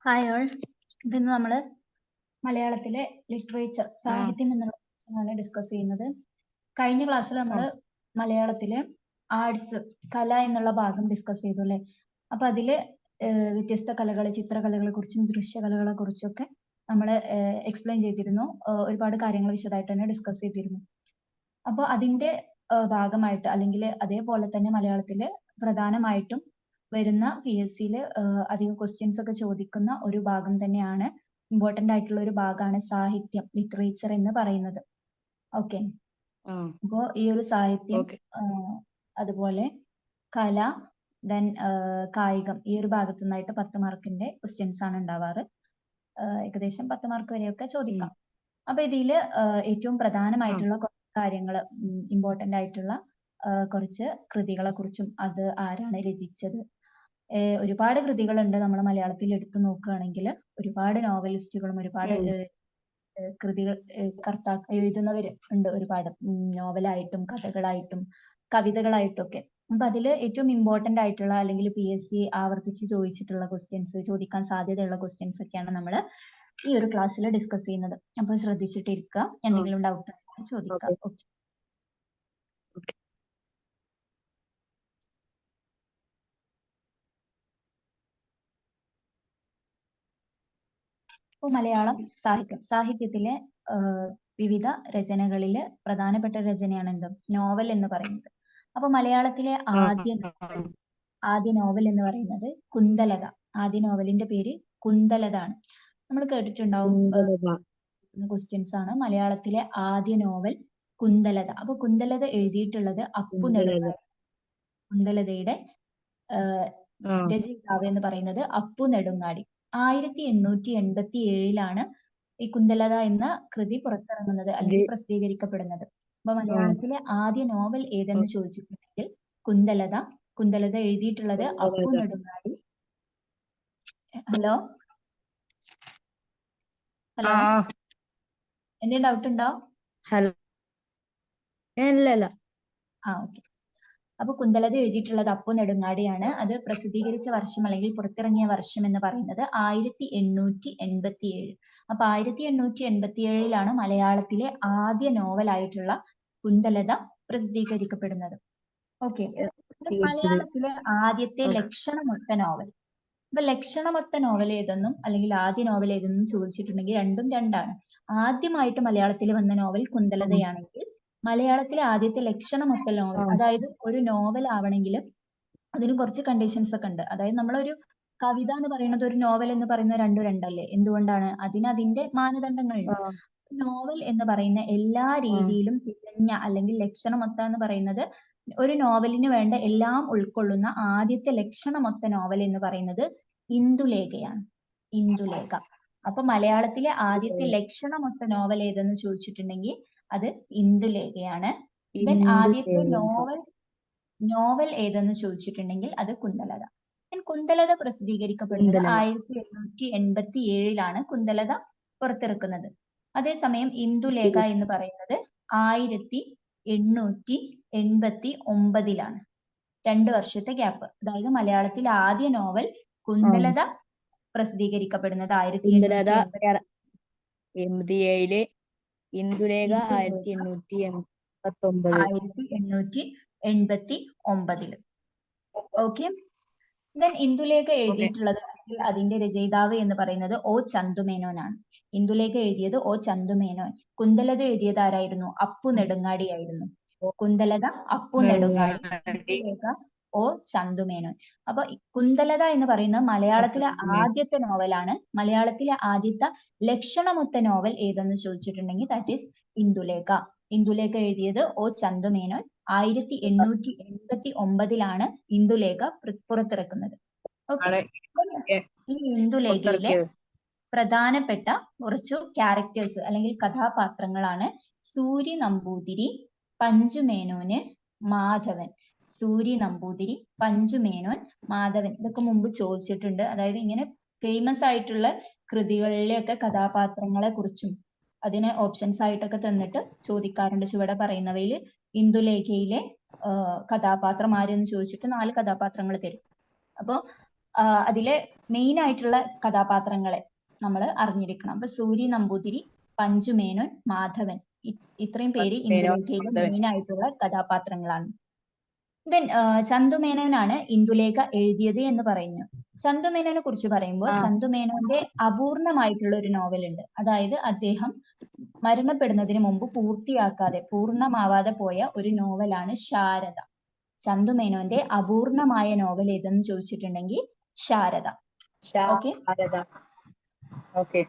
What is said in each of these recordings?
Hi all. ഇന്ന് നമ്മൾ മലയാളത്തിലെ ലിറ്ററേച്ചർ സാഹിത്യം എന്നുള്ള ഡിസ്കസ് ചെയ്യുന്നത്. കഴിഞ്ഞ ക്ലാസ്സിൽ നമ്മൾ മലയാളത്തിലെ ആർട്സ് കല എന്നുള്ള ഭാഗം ഡിസ്കസ് ചെയ്തു അല്ലേ. അപ്പൊ അതില് വ്യത്യസ്ത കലകൾ, ചിത്രകലകളെ കുറിച്ചും ദൃശ്യകലകളെ കുറിച്ചും ഒക്കെ നമ്മൾ എക്സ്പ്ലെയിൻ ചെയ്തിരുന്നു. ഒരുപാട് കാര്യങ്ങൾ വിശദമായിട്ട് തന്നെ ഡിസ്കസ് ചെയ്തിരുന്നു. അപ്പോൾ അതിന്റെ ഭാഗമായിട്ട് അല്ലെങ്കിൽ അതേപോലെ തന്നെ മലയാളത്തില് പ്രധാനമായിട്ടും വരുന്ന PSC അധികം ക്വസ്റ്റ്യൻസ് ഒക്കെ ചോദിക്കുന്ന ഒരു ഭാഗം തന്നെയാണ്, ഇമ്പോർട്ടന്റ് ആയിട്ടുള്ള ഒരു ഭാഗമാണ് സാഹിത്യം, ലിറ്ററേച്ചർ എന്ന് പറയുന്നത്. ഓക്കെ, അപ്പോ ഈ ഒരു സാഹിത്യം, അതുപോലെ കല, ദെൻ കായികം, ഈ ഒരു ഭാഗത്തു നിന്നായിട്ട് 10 മാർക്കിന്റെ ക്വസ്റ്റ്യൻസ് ആണ് ഉണ്ടാവാറ്. ഏകദേശം 10 മാർക്ക് വരെയൊക്കെ ചോദിക്കാം. അപ്പൊ ഇതില് ഏറ്റവും പ്രധാനമായിട്ടുള്ള കാര്യങ്ങൾ, ഇമ്പോർട്ടന്റ് ആയിട്ടുള്ള കുറച്ച് കൃതികളെ കുറിച്ചും അത് ആരാണ് രചിച്ചത്. ഒരുപാട് കൃതികളുണ്ട് നമ്മൾ മലയാളത്തിൽ എടുത്തു നോക്കുകയാണെങ്കിൽ. ഒരുപാട് നോവലിസ്റ്റുകളും ഒരുപാട് കൃതികൾ എഴുതുന്നവർ ഉണ്ട്. ഒരുപാട് നോവലായിട്ടും കഥകളായിട്ടും കവിതകളായിട്ടും ഒക്കെ. അപ്പൊ അതിൽ ഏറ്റവും ഇമ്പോർട്ടന്റ് ആയിട്ടുള്ള അല്ലെങ്കിൽ PSC ആവർത്തിച്ച് ചോദിച്ചിട്ടുള്ള ക്വസ്റ്റ്യൻസ്, ചോദിക്കാൻ സാധ്യതയുള്ള ക്വസ്റ്റ്യൻസ് ഒക്കെയാണ് നമ്മൾ ഈ ഒരു ക്ലാസ്സിൽ ഡിസ്കസ് ചെയ്യുന്നത്. അപ്പൊ ശ്രദ്ധിച്ചിട്ടിരിക്കുക. എന്തെങ്കിലും ഡൗട്ട് ചോദിക്കാം. ഓക്കെ. ഇപ്പോൾ മലയാളം സാഹിത്യത്തിലെ വിവിധ രചനകളില് പ്രധാനപ്പെട്ട രചനയാണ് എന്ത്, നോവൽ എന്ന് പറയുന്നത്. അപ്പൊ മലയാളത്തിലെ ആദ്യ നോവൽ എന്ന് പറയുന്നത് കുന്തലത. ആദ്യ നോവലിന്റെ പേര് കുന്തലത ആണ്. നമ്മൾ കേട്ടിട്ടുണ്ടാവും. ക്വസ്റ്റ്യൻസ് ആണ്. മലയാളത്തിലെ ആദ്യ നോവൽ കുന്തലത. അപ്പൊ കുന്തലത എഴുതിയിട്ടുള്ളത് അപ്പു നെടുങ്ങാടി. കുന്തലതയുടെ രചയിതാവ് എന്ന് പറയുന്നത് അപ്പു നെടുങ്ങാടി. 1887 ഈ കുന്തലത എന്ന കൃതി പുറത്തിറങ്ങുന്നത് അല്ലെങ്കിൽ പ്രസിദ്ധീകരിക്കപ്പെടുന്നത്. അപ്പൊ മലയാളത്തിലെ ആദ്യ നോവൽ ഏതെന്ന് ചോദിച്ചിട്ടുണ്ടെങ്കിൽ കുന്തലത. കുന്തലത എഴുതിയിട്ടുള്ളത് അപ്പു നെടുങ്ങാടി. ഹലോ ഹലോ, എന്തെങ്കിലും ഡൗട്ട് ഉണ്ടോ? ഓക്കെ. അപ്പൊ കുന്തലത എഴുതിയിട്ടുള്ളത് അപ്പു നെടുങ്ങാടിയാണ്. അത് പ്രസിദ്ധീകരിച്ച വർഷം അല്ലെങ്കിൽ പുറത്തിറങ്ങിയ വർഷം എന്ന് പറയുന്നത് 1887. അപ്പൊ 1887 മലയാളത്തിലെ ആദ്യ നോവലായിട്ടുള്ള കുന്തലത പ്രസിദ്ധീകരിക്കപ്പെടുന്നത്. ഓക്കെ. മലയാളത്തിലെ ആദ്യത്തെ ലക്ഷണമൊത്ത നോവൽ. അപ്പൊ ലക്ഷണമൊത്ത നോവൽ ഏതെന്നും അല്ലെങ്കിൽ ആദ്യ നോവൽ ഏതെന്നും ചോദിച്ചിട്ടുണ്ടെങ്കിൽ രണ്ടും രണ്ടാണ്. ആദ്യമായിട്ട് മലയാളത്തിൽ വന്ന നോവൽ കുന്തലതയാണെങ്കിൽ മലയാളത്തിലെ ആദ്യത്തെ ലക്ഷണമൊത്ത നോവൽ, അതായത് ഒരു നോവൽ ആവണമെങ്കിൽ അതിന് കുറച്ച് കണ്ടീഷൻസ് ഒക്കെ ഉണ്ട്. അതായത് നമ്മളൊരു കവിത എന്ന് പറയുന്നത് ഒരു നോവൽ എന്ന് പറയുന്നത് രണ്ടും രണ്ടല്ലേ. എന്തുകൊണ്ടാണ്? അതിന്റെ മാനദണ്ഡങ്ങളുണ്ട്. നോവൽ എന്ന് പറയുന്ന എല്ലാ രീതിയിലും തികഞ്ഞ അല്ലെങ്കിൽ ലക്ഷണമൊത്ത എന്ന് പറയുന്നത് ഒരു നോവലിന് വേണ്ട എല്ലാം ഉൾക്കൊള്ളുന്ന ആദ്യത്തെ ലക്ഷണമൊത്ത നോവൽ എന്ന് പറയുന്നത് ഇന്ദുലേഖയാണ്. ഇന്ദുലേഖ. അപ്പൊ മലയാളത്തിലെ ആദ്യത്തെ ലക്ഷണമൊത്ത നോവൽ ഏതെന്ന് ചോദിച്ചിട്ടുണ്ടെങ്കിൽ അത് ഇന്ദുലേഖയാണ്. ദെൻ ആദ്യത്തെ നോവൽ ഏതെന്ന് ചോദിച്ചിട്ടുണ്ടെങ്കിൽ അത് കുന്തലത. കുന്തലത പ്രസിദ്ധീകരിക്കപ്പെടുന്നത് 1887 കുന്തലത പുറത്തിറക്കുന്നത്. അതേസമയം ഇന്ദുലേഖ എന്ന് പറയുന്നത് 1889 2 വർഷത്തെ ഗ്യാപ്പ്. അതായത് മലയാളത്തിൽ ആദ്യ നോവൽ കുന്തലത പ്രസിദ്ധീകരിക്കപ്പെടുന്നത് 1887, ഇന്ദുലേഖ 1889. ഓക്കെ. ദെൻ ഇന്ദുലേഖ എഴുതിയിട്ടുള്ളത് അതിന്റെ രചയിതാവ് എന്ന് പറയുന്നത് O ചന്തുമേനോനാണ്. ഇന്ദുലേഖ എഴുതിയത് O ചന്തുമേനോൻ. കുന്തലത എഴുതിയത് ആരായിരുന്നു? അപ്പു നെടുങ്ങാടി ആയിരുന്നു. കുന്തലത അപ്പു നെടുങ്ങാടി, ഇന്ദുലേഖ O ചന്തുമേനോൻ. അപ്പൊ കുന്തലത എന്ന് പറയുന്നത് മലയാളത്തിലെ ആദ്യത്തെ നോവലാണ്. മലയാളത്തിലെ ആദ്യത്തെ ലക്ഷണമൊത്ത നോവൽ ഏതെന്ന് ചോദിച്ചിട്ടുണ്ടെങ്കിൽ ദാറ്റ് ഈസ് ഇന്ദുലേഖ. ഇന്ദുലേഖ എഴുതിയത് O ചന്തുമേനോൻ. 1889 ഇന്ദുലേഖ പുറത്തിറക്കുന്നത്. ഓക്കെ. ഈ ഇന്ദുലേഖയിലെ പ്രധാനപ്പെട്ട കുറച്ചു ക്യാരക്ടേഴ്സ് അല്ലെങ്കിൽ കഥാപാത്രങ്ങളാണ് സൂര്യ നമ്പൂതിരി, പഞ്ചുമേനോന്, മാധവൻ. സൂര്യ നമ്പൂതിരി, പഞ്ചുമേനോൻ, മാധവൻ. ഇതൊക്കെ മുമ്പ് ചോദിച്ചിട്ടുണ്ട്. അതായത് ഇങ്ങനെ ഫേമസ് ആയിട്ടുള്ള കൃതികളിലെയൊക്കെ കഥാപാത്രങ്ങളെ കുറിച്ചും അതിന് ഓപ്ഷൻസ് ആയിട്ടൊക്കെ തന്നിട്ട് ചോദിക്കാറുണ്ട്. ചുവടെ പറയുന്നവയിൽ ഇന്ദുലേഖയിലെ കഥാപാത്രം ആരെന്ന് ചോദിച്ചിട്ട് 4 കഥാപാത്രങ്ങൾ തരും. അപ്പോ അതിലെ മെയിൻ ആയിട്ടുള്ള കഥാപാത്രങ്ങളെ നമ്മൾ അറിഞ്ഞിരിക്കണം. അപ്പൊ സൂരി നമ്പൂതിരി, പഞ്ചു മേനോൻ, മാധവൻ, ഇത്രയും പേര് ഇന്ദുലേഖയിലെ മെയിൻ ആയിട്ടുള്ള കഥാപാത്രങ്ങളാണ്. ദെൻ ചന്തുമേനോനാണ് ഇന്ദുലേഖ എഴുതിയത് എന്ന് പറയുന്നു. ചന്തുമേനോനെ കുറിച്ച് പറയുമ്പോൾ ചന്തുമേനോന്റെ അപൂർണമായിട്ടുള്ള ഒരു നോവൽ ഉണ്ട്. അതായത് അദ്ദേഹം മരണപ്പെടുന്നതിന് മുമ്പ് പൂർണ്ണമാവാതെ പോയ ഒരു നോവലാണ് ശാരദ. ചന്തുമേനോന്റെ അപൂർണമായ നോവൽ ഏതെന്ന് ചോദിച്ചിട്ടുണ്ടെങ്കിൽ ശാരദ. ഓക്കെ.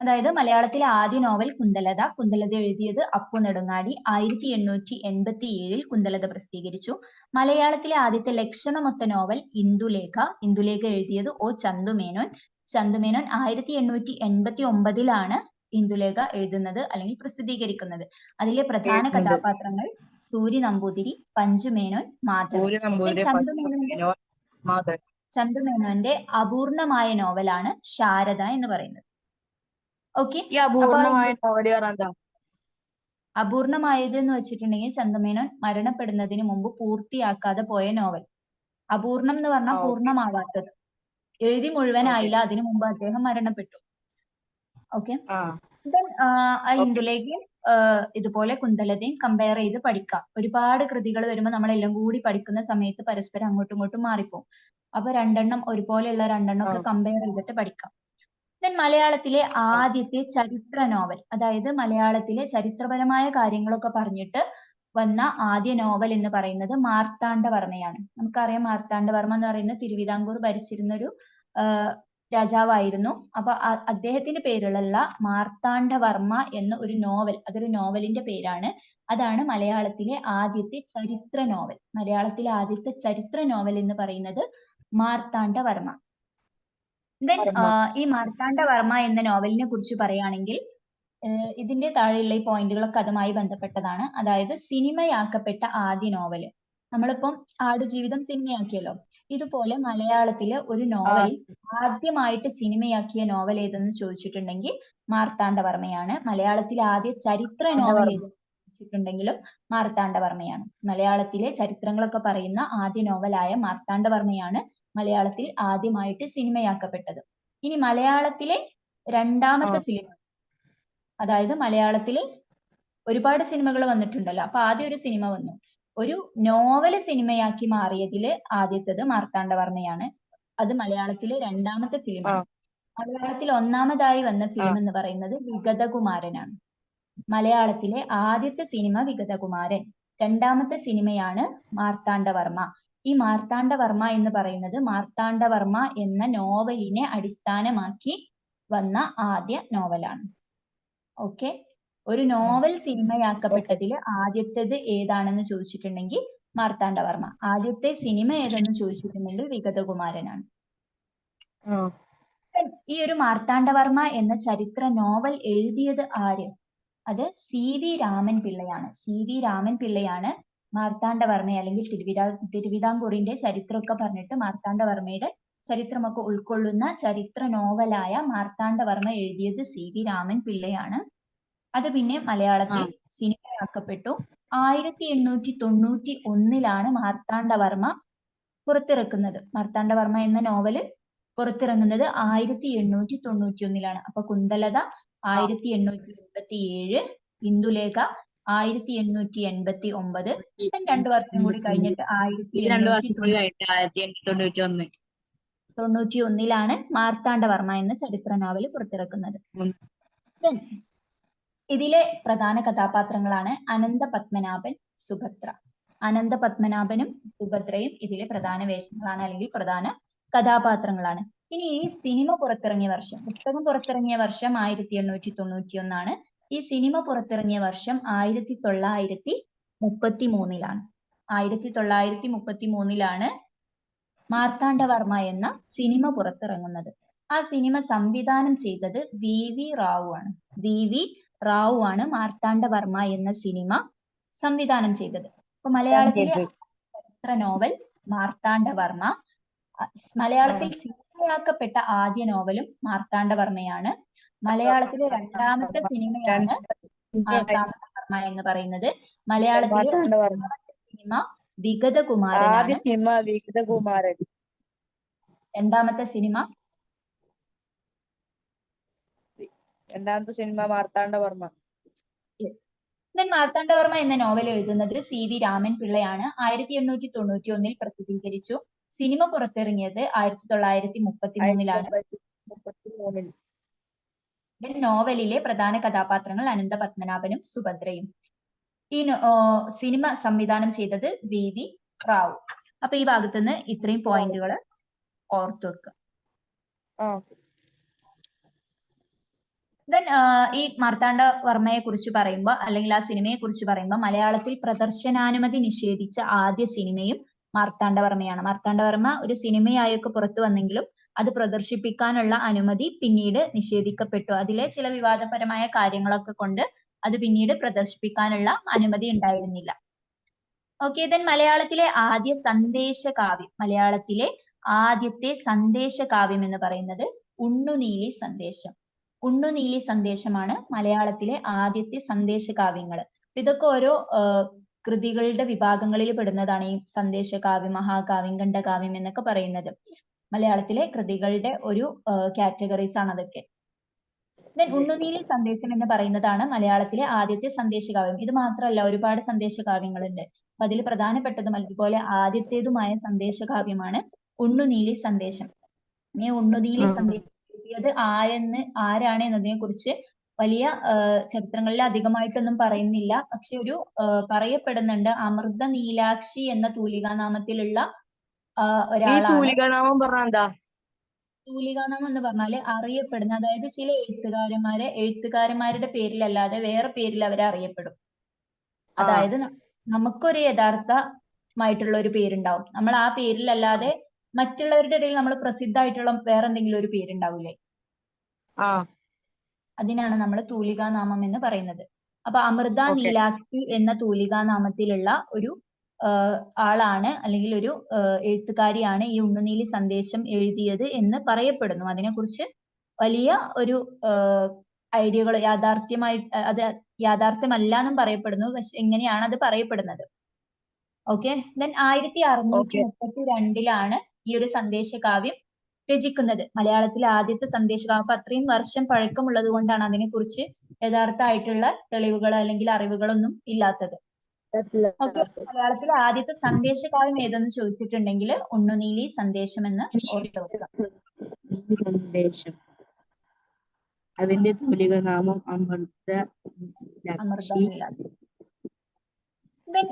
അതായത് മലയാളത്തിലെ ആദ്യ നോവൽ കുന്തലത. കുന്തലത എഴുതിയത് അപ്പു നെടുങ്ങാടി. 1887 കുന്തലത പ്രസിദ്ധീകരിച്ചു. മലയാളത്തിലെ ആദ്യത്തെ ലക്ഷണമൊത്ത നോവൽ ഇന്ദുലേഖ. ഇന്ദുലേഖ എഴുതിയത് ഒ ചന്തുമേനോൻ. ചന്തുമേനോൻ 1889 ഇന്ദുലേഖ എഴുതുന്നത് അല്ലെങ്കിൽ പ്രസിദ്ധീകരിക്കുന്നത്. അതിലെ പ്രധാന കഥാപാത്രങ്ങൾ സൂരി നമ്പൂതിരി, പഞ്ചു മേനോൻ, മാധവൻ. ചന്തുമേനോന്റെ അപൂർണമായ നോവലാണ് ശാരദ എന്ന് പറയുന്നത്. ഓക്കെ. അപൂർണമായത് എന്ന് വെച്ചിട്ടുണ്ടെങ്കിൽ ചന്തുമേനോൻ മരണപ്പെടുന്നതിന് മുമ്പ് പൂർത്തിയാക്കാതെ പോയ നോവൽ. അപൂർണം എന്ന് പറഞ്ഞാൽ പൂർണ്ണമാവാത്തത്, എഴുതി മുഴുവനായില്ല, അതിനു മുമ്പ് അദ്ദേഹം മരണപ്പെട്ടു. ഓക്കെ. ഇന്ദുലേഖയും ഇതുപോലെ കുന്തലതയും കമ്പയർ ചെയ്ത് പഠിക്കാം. ഒരുപാട് കൃതികൾ വരുമ്പോൾ നമ്മളെല്ലാം കൂടി പഠിക്കുന്ന സമയത്ത് പരസ്പരം അങ്ങോട്ടും ഇങ്ങോട്ടും മാറിപ്പോകും. അപ്പൊ രണ്ടെണ്ണം ഒരുപോലെയുള്ള രണ്ടെണ്ണം ഒക്കെ കമ്പയർ ചെയ്തിട്ട് പഠിക്കാം. ദെൻ മലയാളത്തിലെ ആദ്യത്തെ ചരിത്ര നോവൽ, അതായത് മലയാളത്തിലെ ചരിത്രപരമായ കാര്യങ്ങളൊക്കെ പറഞ്ഞിട്ട് വന്ന ആദ്യ നോവൽ എന്ന് പറയുന്നത് മാർത്താണ്ഡവർമ്മയാണ്. നമുക്കറിയാം മാർത്താണ്ഡവർമ്മ എന്ന് പറയുന്നത് തിരുവിതാംകൂർ ഭരിച്ചിരുന്ന ഒരു രാജാവായിരുന്നു. അപ്പൊ അദ്ദേഹത്തിന്റെ പേരിലുള്ള മാർത്താണ്ഡവർമ്മ എന്ന ഒരു നോവൽ, അതൊരു നോവലിന്റെ പേരാണ്. അതാണ് മലയാളത്തിലെ ആദ്യത്തെ ചരിത്ര നോവൽ. മലയാളത്തിലെ ആദ്യത്തെ ചരിത്ര നോവൽ എന്ന് പറയുന്നത് മാർത്താണ്ഡവർമ്മ. ദെൻ ഈ മാർത്താണ്ഡവർമ്മ എന്ന നോവലിനെ കുറിച്ച് പറയുകയാണെങ്കിൽ ഇതിന്റെ താഴെയുള്ള ഈ പോയിന്റുകളൊക്കെ അതുമായി ബന്ധപ്പെട്ടതാണ്. അതായത് സിനിമയാക്കപ്പെട്ട ആദ്യ നോവല്. നമ്മളിപ്പം ആടുജീവിതം സിനിമയാക്കിയല്ലോ, ഇതുപോലെ മലയാളത്തിലെ ഒരു നോവൽ ആദ്യമായിട്ട് സിനിമയാക്കിയ നോവൽ ഏതെന്ന് ചോദിച്ചിട്ടുണ്ടെങ്കിൽ മാർത്താണ്ഡവർമ്മയാണ്. മലയാളത്തിലെ ആദ്യ ചരിത്ര നോവൽ ഏതെന്ന് ചോദിച്ചിട്ടുണ്ടെങ്കിലും മാർത്താണ്ഡവർമ്മയാണ്. മലയാളത്തിലെ ചരിത്രങ്ങളൊക്കെ പറയുന്ന ആദ്യ നോവലായ മാർത്താണ്ഡവർമ്മയാണ് മലയാളത്തിൽ ആദ്യമായിട്ട് സിനിമയാക്കപ്പെട്ടത്. ഇനി മലയാളത്തിലെ രണ്ടാമത്തെ ഫിലിം, അതായത് മലയാളത്തില് ഒരുപാട് സിനിമകൾ വന്നിട്ടുണ്ടല്ലോ, അപ്പൊ ആദ്യം ഒരു സിനിമ വന്നു. ഒരു നോവല് സിനിമയാക്കി മാറിയതില് ആദ്യത്തേത് മാർത്താണ്ഡവർമ്മയാണ്. അത് മലയാളത്തിലെ രണ്ടാമത്തെ ഫിലിമാണ്. മലയാളത്തിൽ ഒന്നാമതായി വന്ന ഫിലിം എന്ന് പറയുന്നത് വിഗതകുമാരനാണ്. മലയാളത്തിലെ ആദ്യത്തെ സിനിമ വിഗതകുമാരൻ. രണ്ടാമത്തെ സിനിമയാണ് മാർത്താണ്ഡവർമ്മ. ഈ മാർത്താണ്ഡവർമ്മ എന്ന് പറയുന്നത് മാർത്താണ്ഡവർമ്മ എന്ന നോവലിനെ അടിസ്ഥാനമാക്കി വന്ന ആദ്യ നോവലാണ്. ഓക്കെ. ഒരു നോവൽ സിനിമയാക്കപ്പെട്ടതിൽ ആദ്യത്തേത് ഏതാണെന്ന് ചോദിച്ചിട്ടുണ്ടെങ്കിൽ മാർത്താണ്ഡവർമ്മ. ആദ്യത്തെ സിനിമ ഏതെന്ന് ചോദിച്ചിട്ടുണ്ടെങ്കിൽ വിഗതകുമാരനാണ്. ഈ ഒരു മാർത്താണ്ഡവർമ്മ എന്ന ചരിത്ര നോവൽ എഴുതിയത് ആര്? അത് CV രാമൻ പിള്ളയാണ്. CV രാമൻ പിള്ളയാണ് മാർത്താണ്ഡവർമ്മ അല്ലെങ്കിൽ തിരുവിതാംകൂറിന്റെ ചരിത്രമൊക്കെ പറഞ്ഞിട്ട് മാർത്താണ്ഡവർമ്മയുടെ ചരിത്രമൊക്കെ ഉൾക്കൊള്ളുന്ന ചരിത്ര നോവലായ മാർത്താണ്ഡവർമ്മ എഴുതിയത് CV രാമൻ പിള്ളയാണ്. അത് പിന്നെ മലയാളത്തിൽ സിനിമയാക്കപ്പെട്ടു. 1891 മാർത്താണ്ഡവർമ്മ പുറത്തിറക്കുന്നത്. മാർത്താണ്ഡവർമ്മ എന്ന നോവല് പുറത്തിറങ്ങുന്നത് 1891. അപ്പൊ കുന്തലത 1887, ഇന്ദുലേഖ 1889. 2 വർഷം കൂടി കഴിഞ്ഞിട്ട് 1891 മാർത്താണ്ഡവർമ്മ എന്ന ചരിത്ര നോവൽ പുറത്തിറക്കുന്നത്. ഇതിലെ പ്രധാന കഥാപാത്രങ്ങളാണ് അനന്തപത്മനാഭൻ, സുഭദ്ര. അനന്തപത്മനാഭനും സുഭദ്രയും ഇതിലെ പ്രധാന വേഷങ്ങളാണ് അല്ലെങ്കിൽ പ്രധാന കഥാപാത്രങ്ങളാണ്. ഇനി ഈ സിനിമ പുറത്തിറങ്ങിയ വർഷം, പുസ്തകം പുറത്തിറങ്ങിയ വർഷം 1891. ഈ സിനിമ പുറത്തിറങ്ങിയ വർഷം 1933. 1933 മാർത്താണ്ഡവർമ്മ എന്ന സിനിമ പുറത്തിറങ്ങുന്നത്. ആ സിനിമ സംവിധാനം ചെയ്തത് VV റാവു ആണ്. VV റാവു ആണ് മാർത്താണ്ഡവർമ്മ എന്ന സിനിമ സംവിധാനം ചെയ്തത്. അപ്പൊ മലയാളത്തിലെ ചരിത്ര നോവൽ മാർത്താണ്ഡവർമ്മ. മലയാളത്തിൽ സിനിമയാക്കപ്പെട്ട ആദ്യ നോവലും മാർത്താണ്ഡവർമ്മയാണ്. മലയാളത്തിലെ രണ്ടാമത്തെ സിനിമയാണ് മാർത്താണ്ഡവർമ്മ എന്ന് പറയുന്നത്. മലയാളത്തിലെ സിനിമ വിഗതകുമാരനാണ്. ആദ്യ സിനിമ വിഗതകുമാരൻ. രണ്ടാമത്തെ സിനിമ രണ്ടാമത്തെ സിനിമ മാർത്താണ്ഡവർമ്മ. യെസ്. ദെൻ മാർത്താണ്ഡവർമ്മ എന്ന നോവൽ എഴുതുന്നത് CV രാമൻ പിള്ളയാണ്. 1891 പ്രസിദ്ധീകരിച്ചു. സിനിമ പുറത്തിറങ്ങിയത് 1933 1933. ദെൻ നോവലിലെ പ്രധാന കഥാപാത്രങ്ങൾ അനന്തപത്മനാഭനും സുഭദ്രയും. ഈ സിനിമ സംവിധാനം ചെയ്തത് VV റാവു. അപ്പൊ ഈ ഭാഗത്തുനിന്ന് ഇത്രയും പോയിന്റുകൾ ഓർത്തു വെക്കുക. ദെൻ ഈ മാർത്താണ്ഡവർമ്മയെ കുറിച്ച് പറയുമ്പോൾ അല്ലെങ്കിൽ ആ സിനിമയെ കുറിച്ച് പറയുമ്പോൾ മലയാളത്തിൽ പ്രദർശനാനുമതി നിഷേധിച്ച ആദ്യ സിനിമയും മാർത്താണ്ഡവർമ്മയാണ്. മാർത്താണ്ഡവർമ്മ ഒരു സിനിമയായൊക്കെ പുറത്തു വന്നെങ്കിലും അത് പ്രദർശിപ്പിക്കാനുള്ള അനുമതി പിന്നീട് നിഷേധിക്കപ്പെട്ടു. അതിലെ ചില വിവാദപരമായ കാര്യങ്ങളൊക്കെ കൊണ്ട് അത് പിന്നീട് പ്രദർശിപ്പിക്കാനുള്ള അനുമതി ഉണ്ടായിരുന്നില്ല. ഓക്കെ. ദെൻ മലയാളത്തിലെ ആദ്യ സന്ദേശകാവ്യം, മലയാളത്തിലെ ആദ്യത്തെ സന്ദേശകാവ്യം എന്ന് പറയുന്നത് ഉണ്ണുനീലി സന്ദേശം. ഉണ്ണുനീലി സന്ദേശമാണ് മലയാളത്തിലെ ആദ്യത്തെ സന്ദേശകാവ്യങ്ങൾ. ഇതൊക്കെ ഓരോ കൃതികളുടെ വിഭാഗങ്ങളിൽ പെടുന്നതാണ് ഈ സന്ദേശകാവ്യം, മഹാകാവ്യം, ഖണ്ഡകാവ്യം എന്നൊക്കെ പറയുന്നത്. മലയാളത്തിലെ കൃതികളുടെ ഒരു കാറ്റഗറീസ് ആണ് അതൊക്കെ. ദെൻ ഉണ്ണുനീലി സന്ദേശം എന്ന് പറയുന്നതാണ് മലയാളത്തിലെ ആദ്യത്തെ സന്ദേശകാവ്യം. ഇത് മാത്രമല്ല, ഒരുപാട് സന്ദേശകാവ്യങ്ങളുണ്ട്. അപ്പൊ അതിൽ പ്രധാനപ്പെട്ടതും അതുപോലെ ആദ്യത്തേതുമായ സന്ദേശകാവ്യമാണ് ഉണ്ണുനീലി സന്ദേശം. ഇനി ഉണ്ണുനീലി സന്ദേശം എഴുതിയത് ആരാണ് എന്നതിനെ കുറിച്ച് വലിയ ചരിത്രങ്ങളിൽ അധികമായിട്ടൊന്നും പറയുന്നില്ല. പക്ഷെ ഒരു പറയപ്പെടുന്നുണ്ട്, അമൃത നീലാക്ഷി എന്ന തൂലികാനാമത്തിലുള്ള ഒരാളാണ്. തൂലികാനാമം എന്ന് പറഞ്ഞാല് അറിയപ്പെടുന്ന, അതായത് ചില എഴുത്തുകാരന്മാരുടെ പേരിലല്ലാതെ വേറെ പേരിൽ അവരെ അറിയപ്പെടും. അതായത് നമുക്കൊരു യഥാർത്ഥമായിട്ടുള്ള ഒരു പേരുണ്ടാവും, നമ്മൾ ആ പേരിലല്ലാതെ മറ്റുള്ളവരുടെ ഇടയിൽ നമ്മൾ പ്രസിദ്ധമായിട്ടുള്ള വേറെ എന്തെങ്കിലും ഒരു പേരുണ്ടാവില്ലേ, അതിനാണ് നമ്മൾ തൂലികാനാമം എന്ന് പറയുന്നത്. അപ്പൊ അമൃത നീലാക്ഷി എന്ന തൂലികാനാമത്തിലുള്ള ഒരു ആളാണ് അല്ലെങ്കിൽ ഒരു എഴുത്തുകാരിയാണ് ഈ ഉണ്ണുനീലി സന്ദേശം എഴുതിയത് എന്ന് പറയപ്പെടുന്നു. അതിനെക്കുറിച്ച് വലിയ ഒരു ഐഡിയകൾ അത് യാഥാർത്ഥ്യമല്ല എന്നും പറയപ്പെടുന്നു. പക്ഷെ എങ്ങനെയാണ് അത് പറയപ്പെടുന്നത്. ഓക്കെ. ദെൻ 1632 ഈ ഒരു സന്ദേശകാവ്യം രചിക്കുന്നത്. മലയാളത്തിലെ ആദ്യത്തെ സന്ദേശകാവ്യം. അപ്പൊ അത്രയും വർഷം പഴക്കമുള്ളത് കൊണ്ടാണ് അതിനെക്കുറിച്ച് യഥാർത്ഥമായിട്ടുള്ള തെളിവുകൾ അല്ലെങ്കിൽ അറിവുകളൊന്നും ഇല്ലാത്തത്. ഓക്കെ. മലയാളത്തിലെ ആദ്യത്തെ സന്ദേശകാവ്യം ഏതെന്ന് ചോദിച്ചിട്ടുണ്ടെങ്കിൽ ഉണ്ണുനീലി സന്ദേശം എന്ന് ഓർത്തു വെക്കാം. അതിന്റെ തൂലികാനാമം അമൃത നീലാക്ഷി. ദെൻ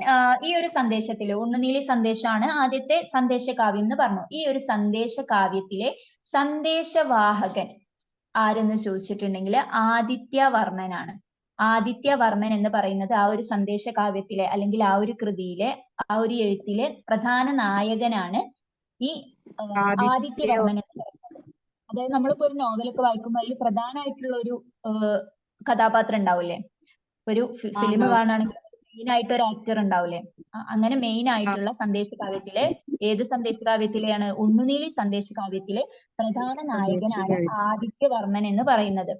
ഈ ഒരു സന്ദേശത്തില് ഉണ്ണുനീലി സന്ദേശമാണ് ആദ്യത്തെ സന്ദേശകാവ്യം എന്ന് പറഞ്ഞു. ഈ ഒരു സന്ദേശകാവ്യത്തിലെ സന്ദേശവാഹകൻ ആരെന്ന് ചോദിച്ചിട്ടുണ്ടെങ്കിൽ ആദിത്യവർമ്മനാണ്. ആദിത്യവർമ്മൻ എന്ന് പറയുന്നത് ആ ഒരു സന്ദേശകാവ്യത്തിലെ അല്ലെങ്കിൽ ആ ഒരു കൃതിയിലെ ആ ഒരു എഴുത്തിലെ പ്രധാന നായകനാണ് ഈ ആദിത്യവർമ്മൻ എന്ന് പറയുന്നത്. അതായത് നമ്മളിപ്പോ ഒരു നോവലൊക്കെ വായിക്കുമ്പോൾ അതിൽ പ്രധാനമായിട്ടുള്ള ഒരു കഥാപാത്രം ഉണ്ടാവില്ലേ, ഒരു ഫിലിം കാണുകയാണെങ്കിൽ മെയിൻ ആയിട്ട് ഒരു ആക്ടർ ഉണ്ടാവില്ലേ, അങ്ങനെ മെയിൻ ആയിട്ടുള്ള സന്ദേശകാവ്യത്തിലെ ഏത് സന്ദേശകാവ്യത്തിലെയാണ് ഉണ്ണുനീലി സന്ദേശകാവ്യത്തിലെ പ്രധാന നായകനായ ആദിത്യവർമ്മൻ എന്ന് പറയുന്നത്.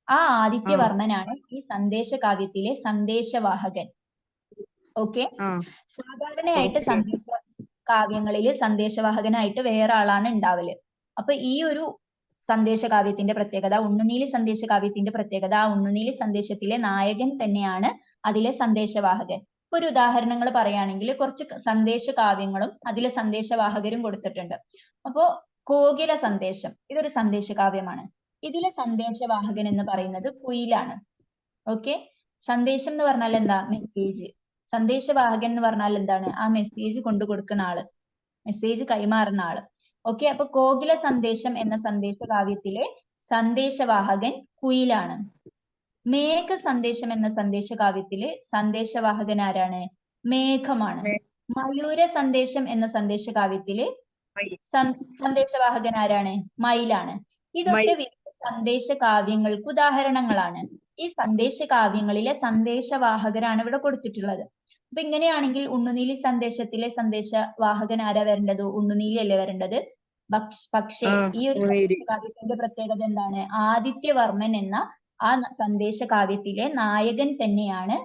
ആ ആദിത്യവർമ്മനാണ് ഈ സന്ദേശകാവ്യത്തിലെ സന്ദേശവാഹകൻ. ഓക്കെ. സാധാരണയായിട്ട് സന്ദേശകാവ്യങ്ങളില് സന്ദേശവാഹകനായിട്ട് വേറെ ആളാണ് ഉണ്ടാവല്. അപ്പൊ ഈ ഒരു സന്ദേശകാവ്യത്തിന്റെ പ്രത്യേകത, ഉണ്ണുനീലി സന്ദേശകാവ്യത്തിന്റെ പ്രത്യേകത, ആ ഉണ്ണുനീലി സന്ദേശത്തിലെ നായകൻ തന്നെയാണ് അതിലെ സന്ദേശവാഹകൻ. ഒരു ഉദാഹരണങ്ങൾ പറയുകയാണെങ്കിൽ കുറച്ച് സന്ദേശകാവ്യങ്ങളും അതിലെ സന്ദേശവാഹകരും കൊടുത്തിട്ടുണ്ട്. അപ്പോ കോകില സന്ദേശം ഇതൊരു സന്ദേശകാവ്യമാണ്. ഇതിലെ സന്ദേശവാഹകൻ എന്ന് പറയുന്നത് കുയിലാണ്. ഓക്കെ. സന്ദേശം എന്ന് പറഞ്ഞാൽ എന്താ? മെസ്സേജ്. സന്ദേശവാഹകൻ എന്ന് പറഞ്ഞാൽ എന്താണ്? ആ മെസ്സേജ് കൊണ്ടു കൊടുക്കുന്ന ആള്, മെസ്സേജ് കൈമാറുന്ന ആള്. ഓക്കെ. അപ്പൊ കോകില സന്ദേശം എന്ന സന്ദേശകാവ്യത്തിലെ സന്ദേശവാഹകൻ കുയിലാണ്. മേഘ സന്ദേശം എന്ന സന്ദേശകാവ്യത്തിലെ സന്ദേശവാഹകൻ ആരാണ്? മേഘമാണ്. മയൂര സന്ദേശം എന്ന സന്ദേശകാവ്യത്തിലെ സന്ദേശവാഹകൻ ആരാണ്? മയിലാണ്. ഇതൊക്കെ വിവിധ സന്ദേശകാവ്യങ്ങൾക്ക് ഉദാഹരണങ്ങളാണ്. ഈ സന്ദേശകാവ്യങ്ങളിലെ സന്ദേശവാഹകരാണ് ഇവിടെ കൊടുത്തിട്ടുള്ളത്. അപ്പൊ ഇങ്ങനെയാണെങ്കിൽ ഉണ്ണുനീലി സന്ദേശത്തിലെ സന്ദേശവാഹകൻ ആരാ വരേണ്ടത്? ഉണ്ണുനീലി അല്ലേ വരേണ്ടത്? പക്ഷേ ഈ ഒരു സന്ദേശകാവ്യത്തിന്റെ പ്രത്യേകത എന്താണ്? ആദിത്യവർമ്മൻ എന്ന ആ സന്ദേശകാവ്യത്തിലെ നായകൻ തന്നെയാണ്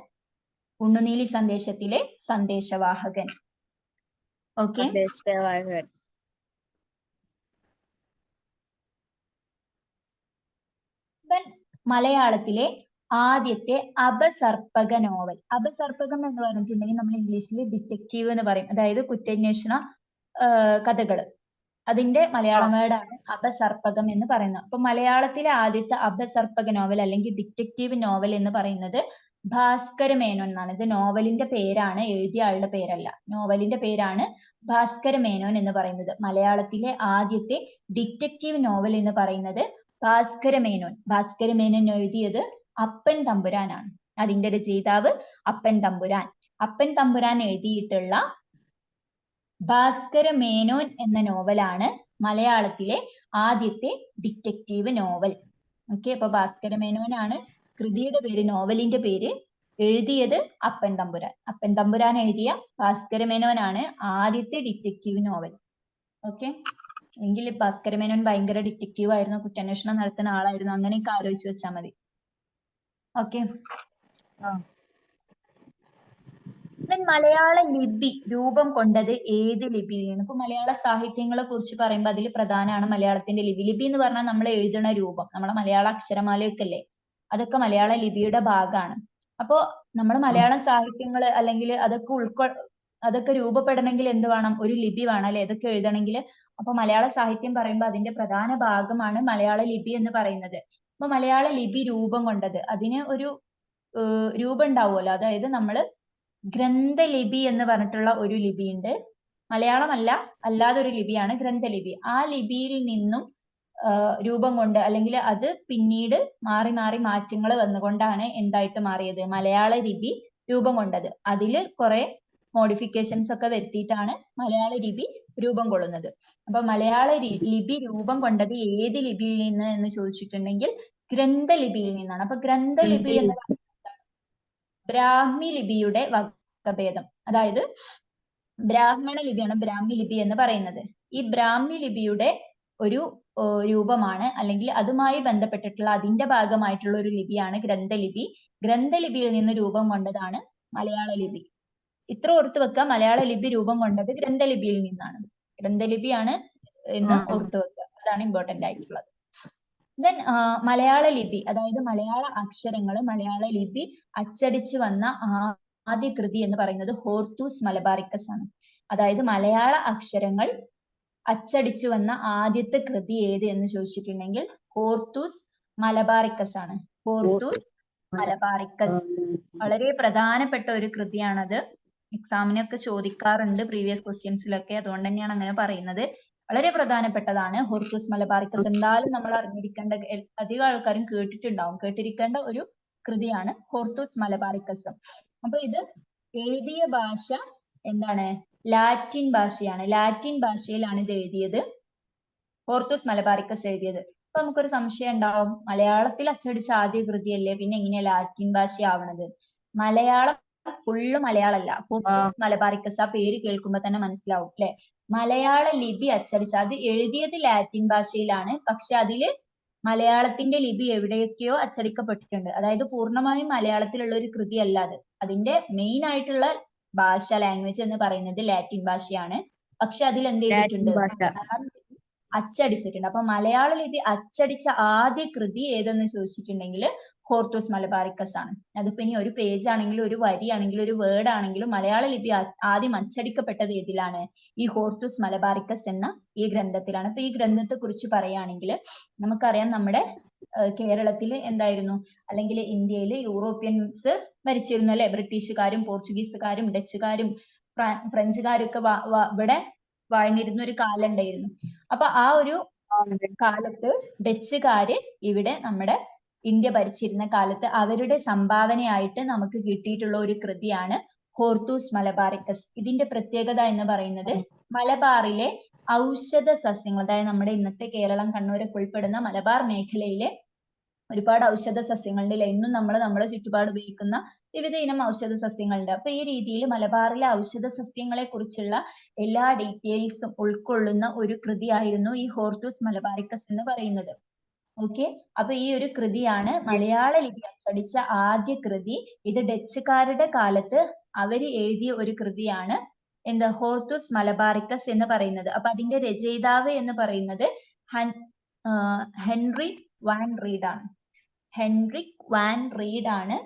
ഉണ്ണുനീലി സന്ദേശത്തിലെ സന്ദേശവാഹകൻ. ഓക്കെ. മലയാളത്തിലെ ആദ്യത്തെ അപസർപ്പക നോവൽ. അപസർപ്പകം എന്ന് പറഞ്ഞിട്ടുണ്ടെങ്കിൽ നമ്മൾ ഇംഗ്ലീഷിൽ ഡിറ്റക്റ്റീവ് എന്ന് പറയും. അതായത് കുറ്റാന്വേഷണ കഥകള്. അതിന്റെ മലയാളം വേർഡാണ് അപസർപ്പകം എന്ന് പറയുന്നത്. അപ്പൊ മലയാളത്തിലെ ആദ്യത്തെ അപസർപ്പക നോവൽ അല്ലെങ്കിൽ ഡിറ്റക്റ്റീവ് നോവൽ എന്ന് പറയുന്നത് ഭാസ്കര മേനോൻ എന്നാണ്. ഇത് നോവലിന്റെ പേരാണ്, എഴുതിയ ആളുടെ പേരല്ല. നോവലിന്റെ പേരാണ് ഭാസ്കര മേനോൻ എന്ന് പറയുന്നത്. മലയാളത്തിലെ ആദ്യത്തെ ഡിറ്റക്റ്റീവ് നോവൽ എന്ന് പറയുന്നത് ഭാസ്കര മേനോൻ. ഭാസ്കര മേനോൻ എഴുതിയത് അപ്പൻ തമ്പുരാനാണ്. അതിന്റെ രചയിതാവ് അപ്പൻ തമ്പുരാൻ. അപ്പൻ തമ്പുരാൻ എഴുതിയിട്ടുള്ള ഭാസ്കര മേനോൻ എന്ന നോവലാണ് മലയാളത്തിലെ ആദ്യത്തെ ഡിറ്റക്റ്റീവ് നോവൽ. ഓക്കെ. അപ്പൊ ഭാസ്കര മേനോനാണ് കൃതിയുടെ പേര്, നോവലിന്റെ പേര്. എഴുതിയത് അപ്പൻ തമ്പുരാൻ. അപ്പൻ തമ്പുരാൻ എഴുതിയ ഭാസ്കര മേനോനാണ് ആദ്യത്തെ ഡിറ്റക്റ്റീവ് നോവൽ. ഓക്കെ. എങ്കിൽ ഭാസ്കര മേനോൻ ഭയങ്കര ഡിറ്റക്റ്റീവ് ആയിരുന്നു, കുറ്റാന്വേഷണം നടത്തുന്ന ആളായിരുന്നു, അങ്ങനെയൊക്കെ ആലോചിച്ച് വെച്ചാൽ മതി. ഓക്കെ. മലയാള ലിപി രൂപം കൊണ്ടത് ഏത് ലിപിയിൽ നിന്ന്? ഇപ്പൊ മലയാള സാഹിത്യങ്ങളെ കുറിച്ച് പറയുമ്പോൾ അതിൽ പ്രധാനമാണ് മലയാളത്തിന്റെ ലിപി. ലിപി എന്ന് പറഞ്ഞാൽ നമ്മൾ എഴുതുന്ന രൂപം, നമ്മളെ മലയാള അക്ഷരമാലയൊക്കെ അല്ലേ, അതൊക്കെ മലയാള ലിപിയുടെ ഭാഗമാണ്. അപ്പോ നമ്മൾ മലയാളം സാഹിത്യങ്ങള് അല്ലെങ്കിൽ അതൊക്കെ രൂപപ്പെടണമെങ്കിൽ എന്ത് വേണം? ഒരു ലിപി വേണം അല്ലെ, അതൊക്കെ എഴുതണമെങ്കിൽ. അപ്പൊ മലയാള സാഹിത്യം പറയുമ്പോൾ അതിന്റെ പ്രധാന ഭാഗമാണ് മലയാള ലിപി എന്ന് പറയുന്നത്. അപ്പൊ മലയാള ലിപി രൂപം കൊണ്ടത്, അതിന് ഒരു രൂപം ഉണ്ടാവുമല്ലോ. അതായത് നമ്മള് ഗ്രന്ഥലിപി എന്ന് പറഞ്ഞിട്ടുള്ള ഒരു ലിപിയുണ്ട്. മലയാളമല്ല, അല്ലാതെ ഒരു ലിപിയാണ് ഗ്രന്ഥലിപി. ആ ലിപിയിൽ നിന്നും രൂപം കൊണ്ട്, അല്ലെങ്കിൽ അത് പിന്നീട് മാറി മാറി മാറ്റങ്ങൾ വന്നുകൊണ്ടാണ് എന്തായിട്ട് മാറിയത്? മലയാള ലിപി രൂപം കൊണ്ടത്. അതില് കുറെ മോഡിഫിക്കേഷൻസ് ഒക്കെ വരുത്തിയിട്ടാണ് മലയാള ലിപി രൂപം കൊള്ളുന്നത്. അപ്പൊ മലയാള ലിപി രൂപം കൊണ്ടത് ഏത് ലിപിയിൽ നിന്ന് എന്ന് ചോദിച്ചിട്ടുണ്ടെങ്കിൽ ഗ്രന്ഥലിപിയിൽ നിന്നാണ്. അപ്പൊ ഗ്രന്ഥലിപി എന്ന് ബ്രാഹ്മി ലിപിയുടെ വകഭേദം. അതായത് ബ്രാഹ്മണ ലിപിയാണ് ബ്രാഹ്മി ലിപി എന്ന് പറയുന്നത്. ഈ ബ്രാഹ്മി ലിപിയുടെ ഒരു രൂപമാണ്, അല്ലെങ്കിൽ അതുമായി ബന്ധപ്പെട്ടിട്ടുള്ള അതിന്റെ ഭാഗമായിട്ടുള്ള ഒരു ലിപിയാണ് ഗ്രന്ഥലിപി. ഗ്രന്ഥലിപിയിൽ നിന്ന് രൂപം കൊണ്ടതാണ് മലയാള ലിപി. ഇത്ര ഓർത്ത് വെക്കുക, മലയാള ലിപി രൂപം കൊണ്ടത് ഗ്രന്ഥലിപിയിൽ നിന്നാണ്. ഗ്രന്ഥലിപിയാണ് എന്ന് ഓർത്ത് വെക്കുക, അതാണ് ഇമ്പോർട്ടന്റ് ആയിട്ടുള്ളത്. ദെൻ മലയാള ലിപി, അതായത് മലയാള അക്ഷരങ്ങൾ, മലയാള ലിപി അച്ചടിച്ചു വന്ന ആദ്യ കൃതി എന്ന് പറയുന്നത് ഹോർത്തൂസ് മലബാറിക്കസ് ആണ്. അതായത് മലയാള അക്ഷരങ്ങൾ അച്ചടിച്ചു വന്ന ആദ്യത്തെ കൃതി ഏത് എന്ന് ചോദിച്ചിട്ടുണ്ടെങ്കിൽ ഹോർത്തൂസ് മലബാറിക്കസ് ആണ്. ഹോർത്തൂസ് മലബാറിക്കസ് വളരെ പ്രധാനപ്പെട്ട ഒരു കൃതിയാണത്. എക്സാമിനൊക്കെ ചോദിക്കാറുണ്ട്, പ്രീവിയസ് ക്വസ്റ്റ്യൻസിലൊക്കെ. അതുകൊണ്ട് തന്നെയാണ് അങ്ങനെ പറയുന്നത്. വളരെ പ്രധാനപ്പെട്ടതാണ് ഹോർത്തൂസ് മലബാറിക്കസ്. എന്തായാലും നമ്മൾ അറിഞ്ഞിരിക്കേണ്ട, അധികം ആൾക്കാരും കേട്ടിട്ടുണ്ടാവും, കേട്ടിരിക്കേണ്ട ഒരു കൃതിയാണ് ഹോർത്തൂസ് മലബാറിക്കസ്. അപ്പൊ ഇത് എഴുതിയ ഭാഷ എന്താണ്? ലാറ്റിൻ ഭാഷയാണ്. ലാറ്റിൻ ഭാഷയിലാണ് ഇത് എഴുതിയത്, ഹോർത്തൂസ് മലബാറിക്കസ് എഴുതിയത്. അപ്പൊ നമുക്കൊരു സംശയം ഉണ്ടാവും, മലയാളത്തിൽ അച്ചടിച്ച ആദ്യ കൃതിയല്ലേ, പിന്നെ എങ്ങനെയാ ലാറ്റിൻ ഭാഷ ആവണത്? മലയാളം ഫുള്ള് മലയാളമല്ല. ഹോർത്തൂസ് മലബാറിക്കസ് ആ പേര് കേൾക്കുമ്പോ തന്നെ മനസ്സിലാവും അല്ലെ. മലയാള ലിപി അച്ചടിച്ച, അത് എഴുതിയത് ലാറ്റിൻ ഭാഷയിലാണ്, പക്ഷെ അതില് മലയാളത്തിന്റെ ലിപി എവിടെയൊക്കെയോ അച്ചടിക്കപ്പെട്ടിട്ടുണ്ട്. അതായത് പൂർണ്ണമായും മലയാളത്തിലുള്ള ഒരു കൃതി അല്ല അത്. അതിന്റെ മെയിൻ ആയിട്ടുള്ള ഭാഷ, ലാംഗ്വേജ് എന്ന് പറയുന്നത് ലാറ്റിൻ ഭാഷയാണ്. പക്ഷെ അതിൽ എന്ത് ചെയ്തിട്ടുണ്ട്? അച്ചടിച്ചിട്ടുണ്ട്. അപ്പൊ മലയാള ലിപി അച്ചടിച്ച ആദ്യ കൃതി ഏതെന്ന് ചോദിച്ചിട്ടുണ്ടെങ്കിൽ ഹോർത്തൂസ് മലബാറിക്കസ് ആണ്. അതിപ്പോ ഇനി ഒരു പേജ് ആണെങ്കിലും ഒരു വരി ആണെങ്കിലും ഒരു വേർഡ് ആണെങ്കിലും മലയാള ലിപി ആദ്യം അച്ചടിക്കപ്പെട്ടത് ഏതിലാണ്? ഈ ഹോർത്തൂസ് മലബാറിക്കസ് എന്ന ഈ ഗ്രന്ഥത്തിലാണ്. അപ്പൊ ഈ ഗ്രന്ഥത്തെ കുറിച്ച് പറയുകയാണെങ്കിൽ നമുക്കറിയാം, നമ്മുടെ കേരളത്തിൽ എന്തായിരുന്നു, അല്ലെങ്കിൽ ഇന്ത്യയിൽ യൂറോപ്യൻസ് ഭരിച്ചിരുന്നു അല്ലെ. ബ്രിട്ടീഷുകാരും പോർച്ചുഗീസുകാരും ഡച്ചുകാരും ഫ്രഞ്ചുകാരും ഒക്കെ ഇവിടെ വാഴ്ന്നിരുന്ന ഒരു കാലം ഉണ്ടായിരുന്നു. അപ്പൊ ആ ഒരു കാലത്ത് ഡച്ചുകാര് ഇവിടെ നമ്മുടെ ഇന്ത്യ ഭരിച്ചിരുന്ന കാലത്ത് അവരുടെ സംഭാവനയായിട്ട് നമുക്ക് കിട്ടിയിട്ടുള്ള ഒരു കൃതിയാണ് ഹോർത്തൂസ് മലബാറിക്കസ്. ഇതിന്റെ പ്രത്യേകത എന്ന് പറയുന്നത് മലബാറിലെ ഔഷധ സസ്യങ്ങൾ, അതായത് നമ്മുടെ ഇന്നത്തെ കേരളം കണ്ണൂരൊക്കെ ഉൾപ്പെടുന്ന മലബാർ മേഖലയിലെ ഒരുപാട് ഔഷധ സസ്യങ്ങളുണ്ട്. ഇന്നും നമ്മൾ നമ്മുടെ ചുറ്റുപാട് ഉപയോഗിക്കുന്ന വിവിധ ഇനം ഔഷധ സസ്യങ്ങളുണ്ട്. അപ്പൊ ഈ രീതിയിൽ മലബാറിലെ ഔഷധ സസ്യങ്ങളെ കുറിച്ചുള്ള എല്ലാ ഡീറ്റെയിൽസും ഉൾക്കൊള്ളുന്ന ഒരു കൃതിയായിരുന്നു ഈ ഹോർത്തൂസ് മലബാറിക്കസ് എന്ന് പറയുന്നത്. ഓക്കെ. അപ്പൊ ഈ ഒരു കൃതിയാണ് മലയാള ലിപി അച്ചടിച്ച ആദ്യ കൃതി. ഇത് ഡച്ചുകാരുടെ കാലത്ത് അവര് എഴുതിയ ഒരു കൃതിയാണ് എന്ത് ഹോർത്തൂസ് മലബാറിക്കസ് എന്ന് പറയുന്നത്. അപ്പൊ അതിന്റെ രചയിതാവ് എന്ന് പറയുന്നത് ഹെൻറിക് വാൻ റീഡ് ആണ്. ഹെൻറിക് വാൻ റീഡ് ആണ്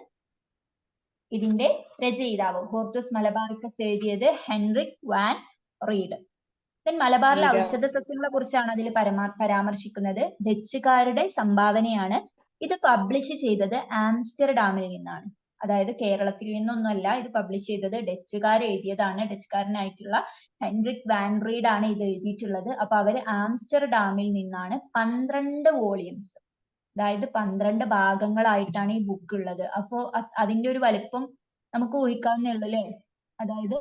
ഇതിന്റെ രചയിതാവ്. ഹോർത്തൂസ് മലബാറിക്കസ് എഴുതിയത് ഹെൻറിക് വാൻ റീഡ്. മലബാറിലെ ഔഷധ സസ്യങ്ങളെ കുറിച്ചാണ് അതിൽ പരാമർശിക്കുന്നത്. ഡച്ചുകാരുടെ സംഭാവനയാണ്. ഇത് പബ്ലിഷ് ചെയ്തത് ആംസ്റ്റർഡാമിൽ നിന്നാണ്. അതായത് കേരളത്തിൽ നിന്നൊന്നുമല്ല ഇത് പബ്ലിഷ് ചെയ്തത്, ഡച്ചുകാർ എഴുതിയതാണ്. ഡച്ചുകാരനായിട്ടുള്ള ഹെൻറിക് വാൻ റീഡ് ആണ് ഇത് എഴുതിയിട്ടുള്ളത്. അപ്പൊ അവര് ആംസ്റ്റർഡാമിൽ നിന്നാണ് 12 വോളിയംസ്, അതായത് 12 ഭാഗങ്ങളായിട്ടാണ് ഈ ബുക്ക് ഉള്ളത്. അപ്പോ അതിന്റെ ഒരു വലിപ്പം നമുക്ക് ഊഹിക്കാവുന്നേ ഉള്ളൂ അല്ലെ. അതായത്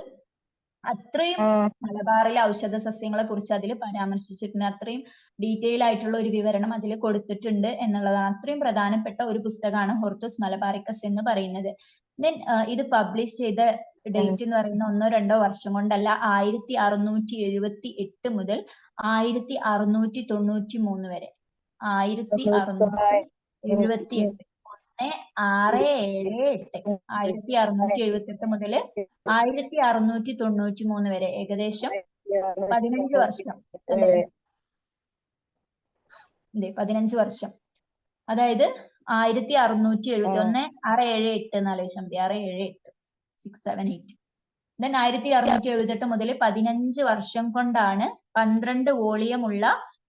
അത്രയും മലബാറിലെ ഔഷധ സസ്യങ്ങളെ കുറിച്ച് അതിൽ പരാമർശിച്ചിട്ടുണ്ട്. അത്രയും ഡീറ്റെയിൽ ആയിട്ടുള്ള ഒരു വിവരണം അതിൽ കൊടുത്തിട്ടുണ്ട് എന്നുള്ളതാണ്. അത്രയും പ്രധാനപ്പെട്ട ഒരു പുസ്തകമാണ് ഹോർത്തൂസ് മലബാറിക്കസ് എന്ന് പറയുന്നത്. ദെൻ ഇത് പബ്ലിഷ് ചെയ്ത ഡേറ്റ് എന്ന് പറയുന്ന 1-2 വർഷം കൊണ്ടല്ല, 1678 മുതൽ 1693 വരെ. 1678 1678 1678 മുതൽ 1693 വരെ, ഏകദേശം 15 വർഷം അല്ലേ? 15 വർഷം. അതായത് 1671 678 എന്നാലോചിച്ചാൽ മതി. 678 678 ദെൻ 1678 മുതൽ 15 വർഷം കൊണ്ടാണ് 12 വോളിയം ഉള്ള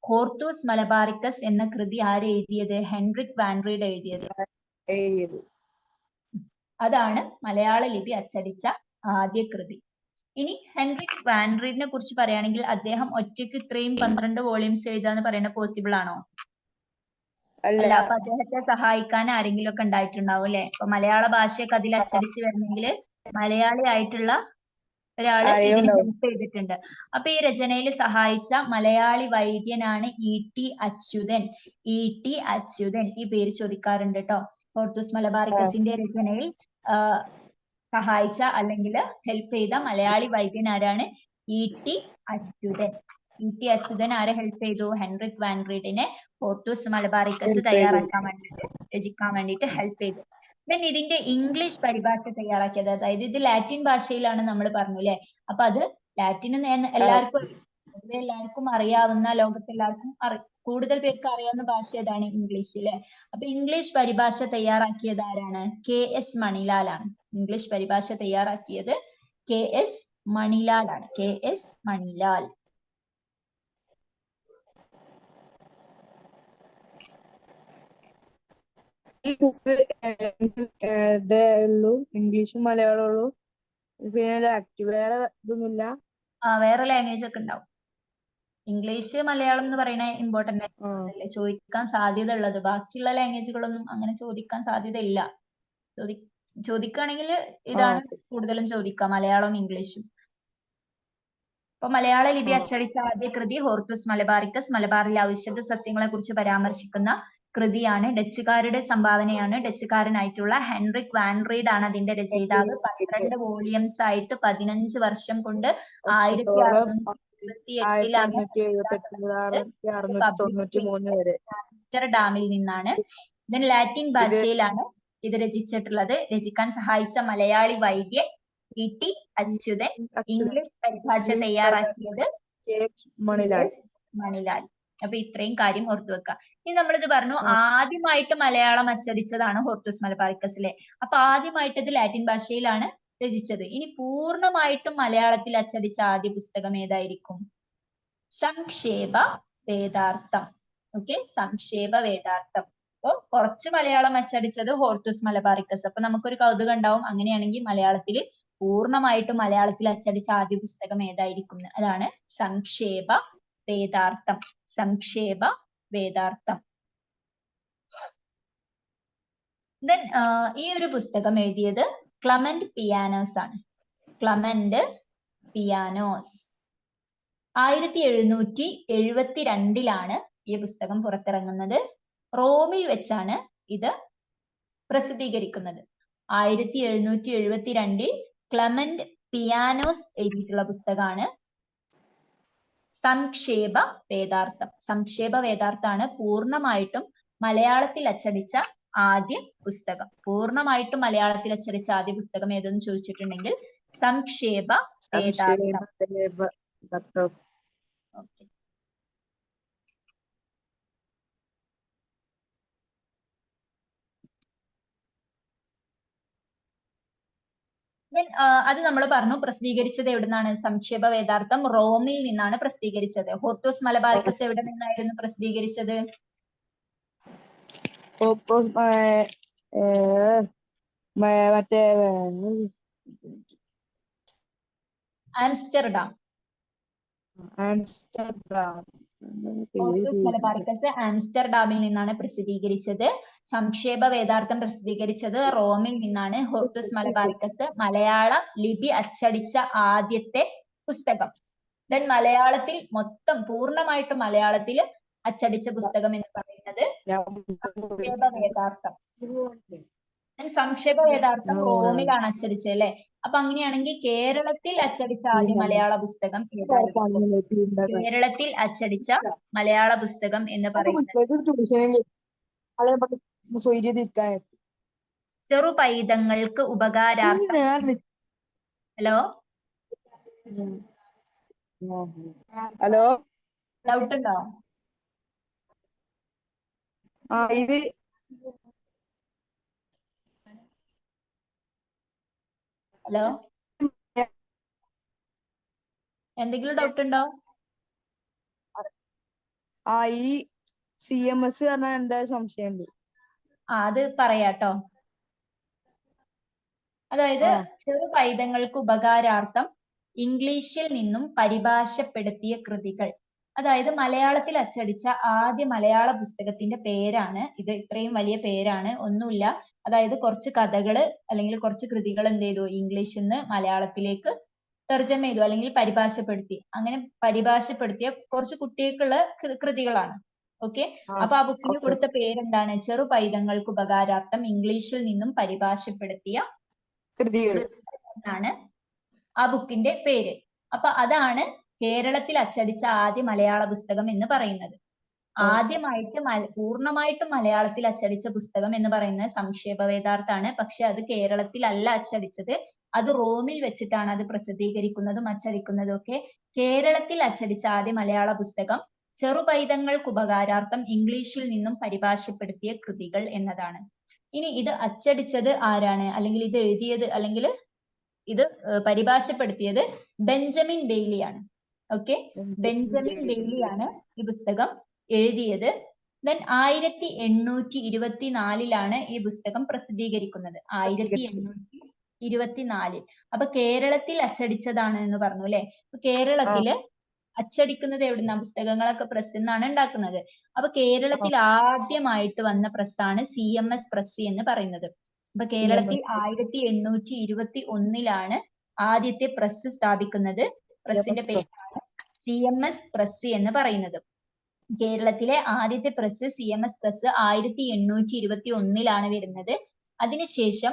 ഹോർത്തൂസ് മലബാറിക്കസ് എന്ന കൃതി ആര് എഴുതിയത്? ഹെൻറിക് വാൻ റീഡ് എഴുതിയത്. അതാണ് മലയാള ലിപി അച്ചടിച്ച ആദ്യ കൃതി. ഇനി ഹെൻറിക് വാൻ റീഡിനെ കുറിച്ച് പറയുകയാണെങ്കിൽ അദ്ദേഹം ഒറ്റയ്ക്ക് ഇത്രയും 12 വോളിയംസ് എഴുതാന്ന് പറയുന്നത് പോസിബിൾ ആണോ? അല്ല. അപ്പൊ അദ്ദേഹത്തെ സഹായിക്കാൻ ആരെങ്കിലും ഒക്കെ ഉണ്ടായിട്ടുണ്ടാവും അല്ലെ. അപ്പൊ മലയാള ഭാഷയൊക്കെ അതിൽ അച്ചടിച്ച് വരണമെങ്കിൽ മലയാളി ആയിട്ടുള്ള ഒരാള് ഇതിന് ഹെൽപ്പ് ചെയ്തിട്ടുണ്ട്. അപ്പൊ ഈ രചനയിൽ സഹായിച്ച മലയാളി വൈദ്യനാണ് E.T. അച്യുതൻ. E.T. അച്യുതൻ ഈ പേര് ചോദിക്കാറുണ്ട് കേട്ടോ. ഹോർത്തൂസ് മലബാറിക്കസിന്റെ രചനയിൽ സഹായിച്ച അല്ലെങ്കിൽ ഹെൽപ്പ് ചെയ്ത മലയാളി വൈദ്യൻ ആരാണ്? E.T. അച്യുതൻ. E.T. അച്യുതൻ ആരെ ഹെൽപ്പ് ചെയ്തു? ഹെൻറിക് വാൻ റീഡിനെ ഹോർത്തൂസ് മലബാറിക്കസ് തയ്യാറാക്കാൻ വേണ്ടിയിട്ട്, രചിക്കാൻ വേണ്ടിയിട്ട് ഹെൽപ്പ് ചെയ്തു. ദെൻ ഇതിന്റെ ഇംഗ്ലീഷ് പരിഭാഷ തയ്യാറാക്കിയത്, അതായത് ഇത് ലാറ്റിൻ ഭാഷയിലാണ് നമ്മൾ പറഞ്ഞു അല്ലെ. അപ്പൊ അത് ലാറ്റിൻ എല്ലാവർക്കും അറിയാവുന്ന, ലോകത്തെല്ലാവർക്കും കൂടുതൽ പേർക്ക് അറിയാവുന്ന ഭാഷ ഏതാണ്? ഇംഗ്ലീഷ് അല്ലെ. അപ്പൊ ഇംഗ്ലീഷ് പരിഭാഷ തയ്യാറാക്കിയത് ആരാണ്? K.S. മണിലാലാണ്. ഇംഗ്ലീഷ് പരിഭാഷ തയ്യാറാക്കിയത് K.S. മണിലാലാണ്. K.S. മണിലാൽ. ഈ ബുക്ക് ഉള്ളൂ, ഇംഗ്ലീഷും മലയാളം ഉള്ളൂ, പിന്നെ വേറെ ഇതൊന്നുമില്ല? വേറെ ലാംഗ്വേജ് ഒക്കെ ഉണ്ടാവും. ഇംഗ്ലീഷ് മലയാളം എന്ന് പറയുന്ന ഇമ്പോർട്ടന്റ് അല്ലേ, ചോദിക്കാൻ സാധ്യത ഉള്ളത്. ബാക്കിയുള്ള ലാംഗ്വേജുകളൊന്നും അങ്ങനെ ചോദിക്കാൻ സാധ്യത ഇല്ല. ചോദിക്കുകയാണെങ്കിൽ ഇതാണ് കൂടുതലും ചോദിക്കുക, മലയാളവും ഇംഗ്ലീഷും. അപ്പൊ മലയാള ലിപി അച്ചടിച്ച ആദ്യ കൃതി ഹോർത്തൂസ് മലബാറിക്കസ്. മലബാറിലെ ഔഷധ സസ്യങ്ങളെ കുറിച്ച് പരാമർശിക്കുന്ന കൃതിയാണ്. ഡച്ചുകാരുടെ സംഭാവനയാണ്. ഡച്ചുകാരനായിട്ടുള്ള ഹെൻറിക് വാൻ റീഡ് ആണ് അതിന്റെ രചയിതാവ്. 12 വോളിയംസ് ആയിട്ട് 15 വർഷം കൊണ്ട് 1678 ഡാമിൽ നിന്നാണ്. ദെൻ ലാറ്റിൻ ഭാഷയിലാണ് ഇത് രചിച്ചിട്ടുള്ളത്. രചിക്കാൻ സഹായിച്ച മലയാളി വൈദ്യൻ E.T. അച്യുതൻ. ഇംഗ്ലീഷ് പരിഭാഷ തയ്യാറാക്കിയത് മണിലാൽ. അപ്പൊ ഇത്രയും കാര്യം ഓർത്തു വെക്കുക. ഇനി നമ്മളിത് പറഞ്ഞു, ആദ്യമായിട്ട് മലയാളം അച്ചടിച്ചതാണ് ഹോർത്തൂസ് മലബാറിക്കസിലെ. അപ്പൊ ആദ്യമായിട്ട് ഇത് ലാറ്റിൻ ഭാഷയിലാണ് രചിച്ചത്. ഇനി പൂർണ്ണമായിട്ടും മലയാളത്തിൽ അച്ചടിച്ച ആദ്യ പുസ്തകം ഏതായിരിക്കും? സംക്ഷേപ വേദാർത്ഥം. ഓക്കെ, സംക്ഷേപ വേദാർത്ഥം. അപ്പൊ കുറച്ച് മലയാളം അച്ചടിച്ചത് ഹോർത്തൂസ് മലബാറിക്കസ്. അപ്പൊ നമുക്കൊരു കൗതുകം ഉണ്ടാവും, അങ്ങനെയാണെങ്കിൽ മലയാളത്തിൽ പൂർണ്ണമായിട്ടും മലയാളത്തിൽ അച്ചടിച്ച ആദ്യ പുസ്തകം ഏതായിരിക്കും? അതാണ് സംക്ഷേപ വേദാർത്ഥം. സംക്ഷേപ വേദാർത്ഥം. ദെൻ ഈ ഒരു പുസ്തകം എഴുതിയത് ക്ലമന്റ് പിയാനോസ് ആണ്. Clement pianos. 1772 ഈ പുസ്തകം പുറത്തിറങ്ങുന്നത്. റോമിൽ വെച്ചാണ് ഇത് പ്രസിദ്ധീകരിക്കുന്നത്. 1772 ക്ലമന്റ് പിയാനോസ് എഴുതിയിട്ടുള്ള പുസ്തകമാണ് സംക്ഷേപ വേദാർത്ഥം. സംക്ഷേപ വേദാർത്ഥാണ് പൂർണ്ണമായിട്ടും മലയാളത്തിൽ അച്ചടിച്ച ആദ്യ പുസ്തകം. പൂർണ്ണമായിട്ടും മലയാളത്തിൽ അച്ചടിച്ച ആദ്യ പുസ്തകം ഏതെന്ന് ചോദിച്ചിട്ടുണ്ടെങ്കിൽ സംക്ഷേപ വേദാർത്ഥം. ഓക്കെ. അത് നമ്മൾ പറഞ്ഞു പ്രസിദ്ധീകരിച്ചത് എവിടുന്നാണ്? സംക്ഷേപ വേദാർത്ഥം റോമിൽ നിന്നാണ് പ്രസിദ്ധീകരിച്ചത്. ഹോർത്തൂസ് മലബാറിക്കസ് എവിടെ നിന്നായിരുന്നു പ്രസിദ്ധീകരിച്ചത്? മറ്റേ ആംസ്റ്റർഡാം. ഹോർത്തൂസ് മലബാറിക്കസ് ആംസ്റ്റർഡാമിൽ നിന്നാണ് പ്രസിദ്ധീകരിച്ചത്. സംക്ഷേപ വേദാർത്ഥം പ്രസിദ്ധീകരിച്ചത് റോമിൽ നിന്നാണ്. ഹോർത്തൂസ് മലബാറിക്കസ് മലയാള ലിപി അച്ചടിച്ച ആദ്യത്തെ പുസ്തകം. ദെൻ മലയാളത്തിൽ പൂർണ്ണമായിട്ട് മലയാളത്തിൽ അച്ചടിച്ച പുസ്തകം എന്ന് പറയുന്നത് സംക്ഷേപ വേദാർത്ഥം. സംക്ഷേപ വേദാർത്ഥം റോമിലാണ് അച്ചടിച്ചത് അല്ലെ? അപ്പൊ അങ്ങനെയാണെങ്കിൽ കേരളത്തിൽ അച്ചടിച്ച ആദ്യ മലയാള പുസ്തകം ഏതായിരുന്നു? കേരളത്തിൽ അച്ചടിച്ച മലയാള പുസ്തകം എന്ന് പറയുന്നത് ചെറു പൈതങ്ങൾക്ക് ഉപകാരാർത്ഥം. ഹലോ ഹലോ, ഡൗട്ട് ഉണ്ടോ? ഇത് ഹലോ, എന്തെങ്കിലും ഡൗട്ട് ഉണ്ടോ? ഈ CMS പറഞ്ഞാൽ എന്താ സംശയമുണ്ട്. അത് പറയാട്ടോ. അതായത് ചെറു പൈതങ്ങൾക്ക് ഉപകാരാർത്ഥം ഇംഗ്ലീഷിൽ നിന്നും പരിഭാഷപ്പെടുത്തിയ കൃതികൾ. അതായത് മലയാളത്തിൽ അച്ചടിച്ച ആദ്യ മലയാള പുസ്തകത്തിന്റെ പേരാണ് ഇത്. ഇത്രയും വലിയ പേരാണ്, ഒന്നുമില്ല. അതായത് കുറച്ച് കഥകള് അല്ലെങ്കിൽ കുറച്ച് കൃതികൾ എന്ത് ചെയ്തു? ഇംഗ്ലീഷിൽ നിന്ന് മലയാളത്തിലേക്ക് തർജ്ജമ ചെയ്തു അല്ലെങ്കിൽ പരിഭാഷപ്പെടുത്തി. അങ്ങനെ പരിഭാഷപ്പെടുത്തിയ കുറച്ച് കുട്ടികൾക്കുള്ള കൃതികളാണ്. ഓക്കെ. അപ്പൊ ആ ബുക്കിന് കൊടുത്ത പേരെന്താണ്? ചെറു പൈതങ്ങൾക്ക് ഉപകാരാർത്ഥം ഇംഗ്ലീഷിൽ നിന്നും പരിഭാഷപ്പെടുത്തിയ കൃതികൾ എന്നാണ് ആ ബുക്കിന്റെ പേര്. അപ്പൊ അതാണ് കേരളത്തിൽ അച്ചടിച്ച ആദ്യ മലയാള പുസ്തകം എന്ന് പറയുന്നത്. ആദ്യമായിട്ട് പൂർണ്ണമായിട്ടും മലയാളത്തിൽ അച്ചടിച്ച പുസ്തകം എന്ന് പറയുന്നത് സംക്ഷേപ വേദാർത്ഥാണ്. പക്ഷെ അത് കേരളത്തിൽ അല്ല അച്ചടിച്ചത്. അത് റോമിൽ വെച്ചിട്ടാണ് അത് പ്രസിദ്ധീകരിക്കുന്നതും അച്ചടിക്കുന്നതും ഒക്കെ. കേരളത്തിൽ അച്ചടിച്ച ആദ്യ മലയാള പുസ്തകം ചെറു പൈതങ്ങൾക്ക് ഉപകാരാർത്ഥം ഇംഗ്ലീഷിൽ നിന്നും പരിഭാഷപ്പെടുത്തിയ കൃതികൾ എന്നതാണ്. ഇനി ഇത് അച്ചടിച്ചത് ആരാണ്? അല്ലെങ്കിൽ ഇത് എഴുതിയത് അല്ലെങ്കിൽ ഇത് പരിഭാഷപ്പെടുത്തിയത് ബെഞ്ചമിൻ ബെയ്ലിയാണ്. ഓക്കെ, ബെഞ്ചമിൻ ബെയ്ലിയാണ് ഈ പുസ്തകം എഴുതിയത്. ദെൻ 1824 ഈ പുസ്തകം പ്രസിദ്ധീകരിക്കുന്നത്. 1824. അപ്പൊ കേരളത്തിൽ അച്ചടിച്ചതാണ് എന്ന് പറഞ്ഞു അല്ലെ? കേരളത്തില് അച്ചടിക്കുന്നത് എവിടുന്ന? പുസ്തകങ്ങളൊക്കെ പ്രസ്സിൽ നിന്നാണ് ഉണ്ടാക്കുന്നത്. അപ്പൊ കേരളത്തിൽ ആദ്യമായിട്ട് വന്ന പ്രസ്സാണ് CMS പ്രസ് എന്ന് പറയുന്നത്. അപ്പൊ കേരളത്തിൽ 1821 ആദ്യത്തെ പ്രസ് സ്ഥാപിക്കുന്നത്. പ്രസ്സിന്റെ പേരാണ് CMS പ്രസ് എന്ന് പറയുന്നത്. കേരളത്തിലെ ആദ്യത്തെ പ്രസ് CMS പ്രസ് 1821 വരുന്നത്. അതിനുശേഷം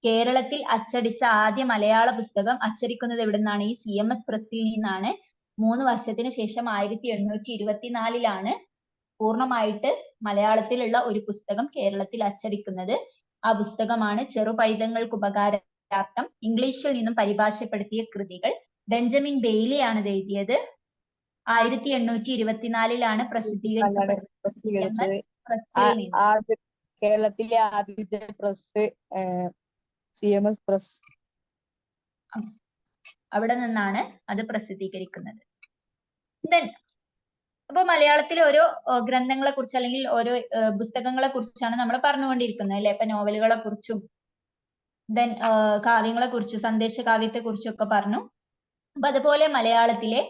കേരളത്തിൽ അച്ചടിച്ച ആദ്യ മലയാള പുസ്തകം അച്ചടിക്കുന്നത് എവിടെ നിന്നാണ്? ഈ CMS പ്രസ്സിൽ നിന്നാണ്. 3 വർഷത്തിന് ശേഷം 1824 പൂർണ്ണമായിട്ട് മലയാളത്തിലുള്ള ഒരു പുസ്തകം കേരളത്തിൽ അച്ചടിക്കുന്നത്. ആ പുസ്തകമാണ് ചെറു പൈതങ്ങൾക്ക് ഉപകാരാർത്ഥം ഇംഗ്ലീഷിൽ നിന്നും പരിഭാഷപ്പെടുത്തിയ കൃതികൾ. ബെഞ്ചമിൻ ബെയ്ലിയാണ് ഇത് എഴുതിയത്. 1824 പ്രസിദ്ധീകരിക്കപ്പെട്ടത്. കേരളത്തിലെ ആദ്യത്തെ പ്രസ് CMS പ്രസ്. അവിടെ നിന്നാണ് അത് പ്രസിദ്ധീകരിക്കുന്നത്. ദെൻ അപ്പൊ മലയാളത്തിലെ ഓരോ ഗ്രന്ഥങ്ങളെ കുറിച്ച് അല്ലെങ്കിൽ ഓരോ പുസ്തകങ്ങളെ കുറിച്ചാണ് നമ്മൾ പറഞ്ഞുകൊണ്ടിരിക്കുന്നത് അല്ലെ? ഇപ്പൊ നോവലുകളെ കുറിച്ചും ദെൻ കാവ്യങ്ങളെ കുറിച്ചും സന്ദേശ കാവ്യത്തെ കുറിച്ചും ഒക്കെ പറഞ്ഞു. അപ്പൊ അതുപോലെ മലയാളത്തിലെ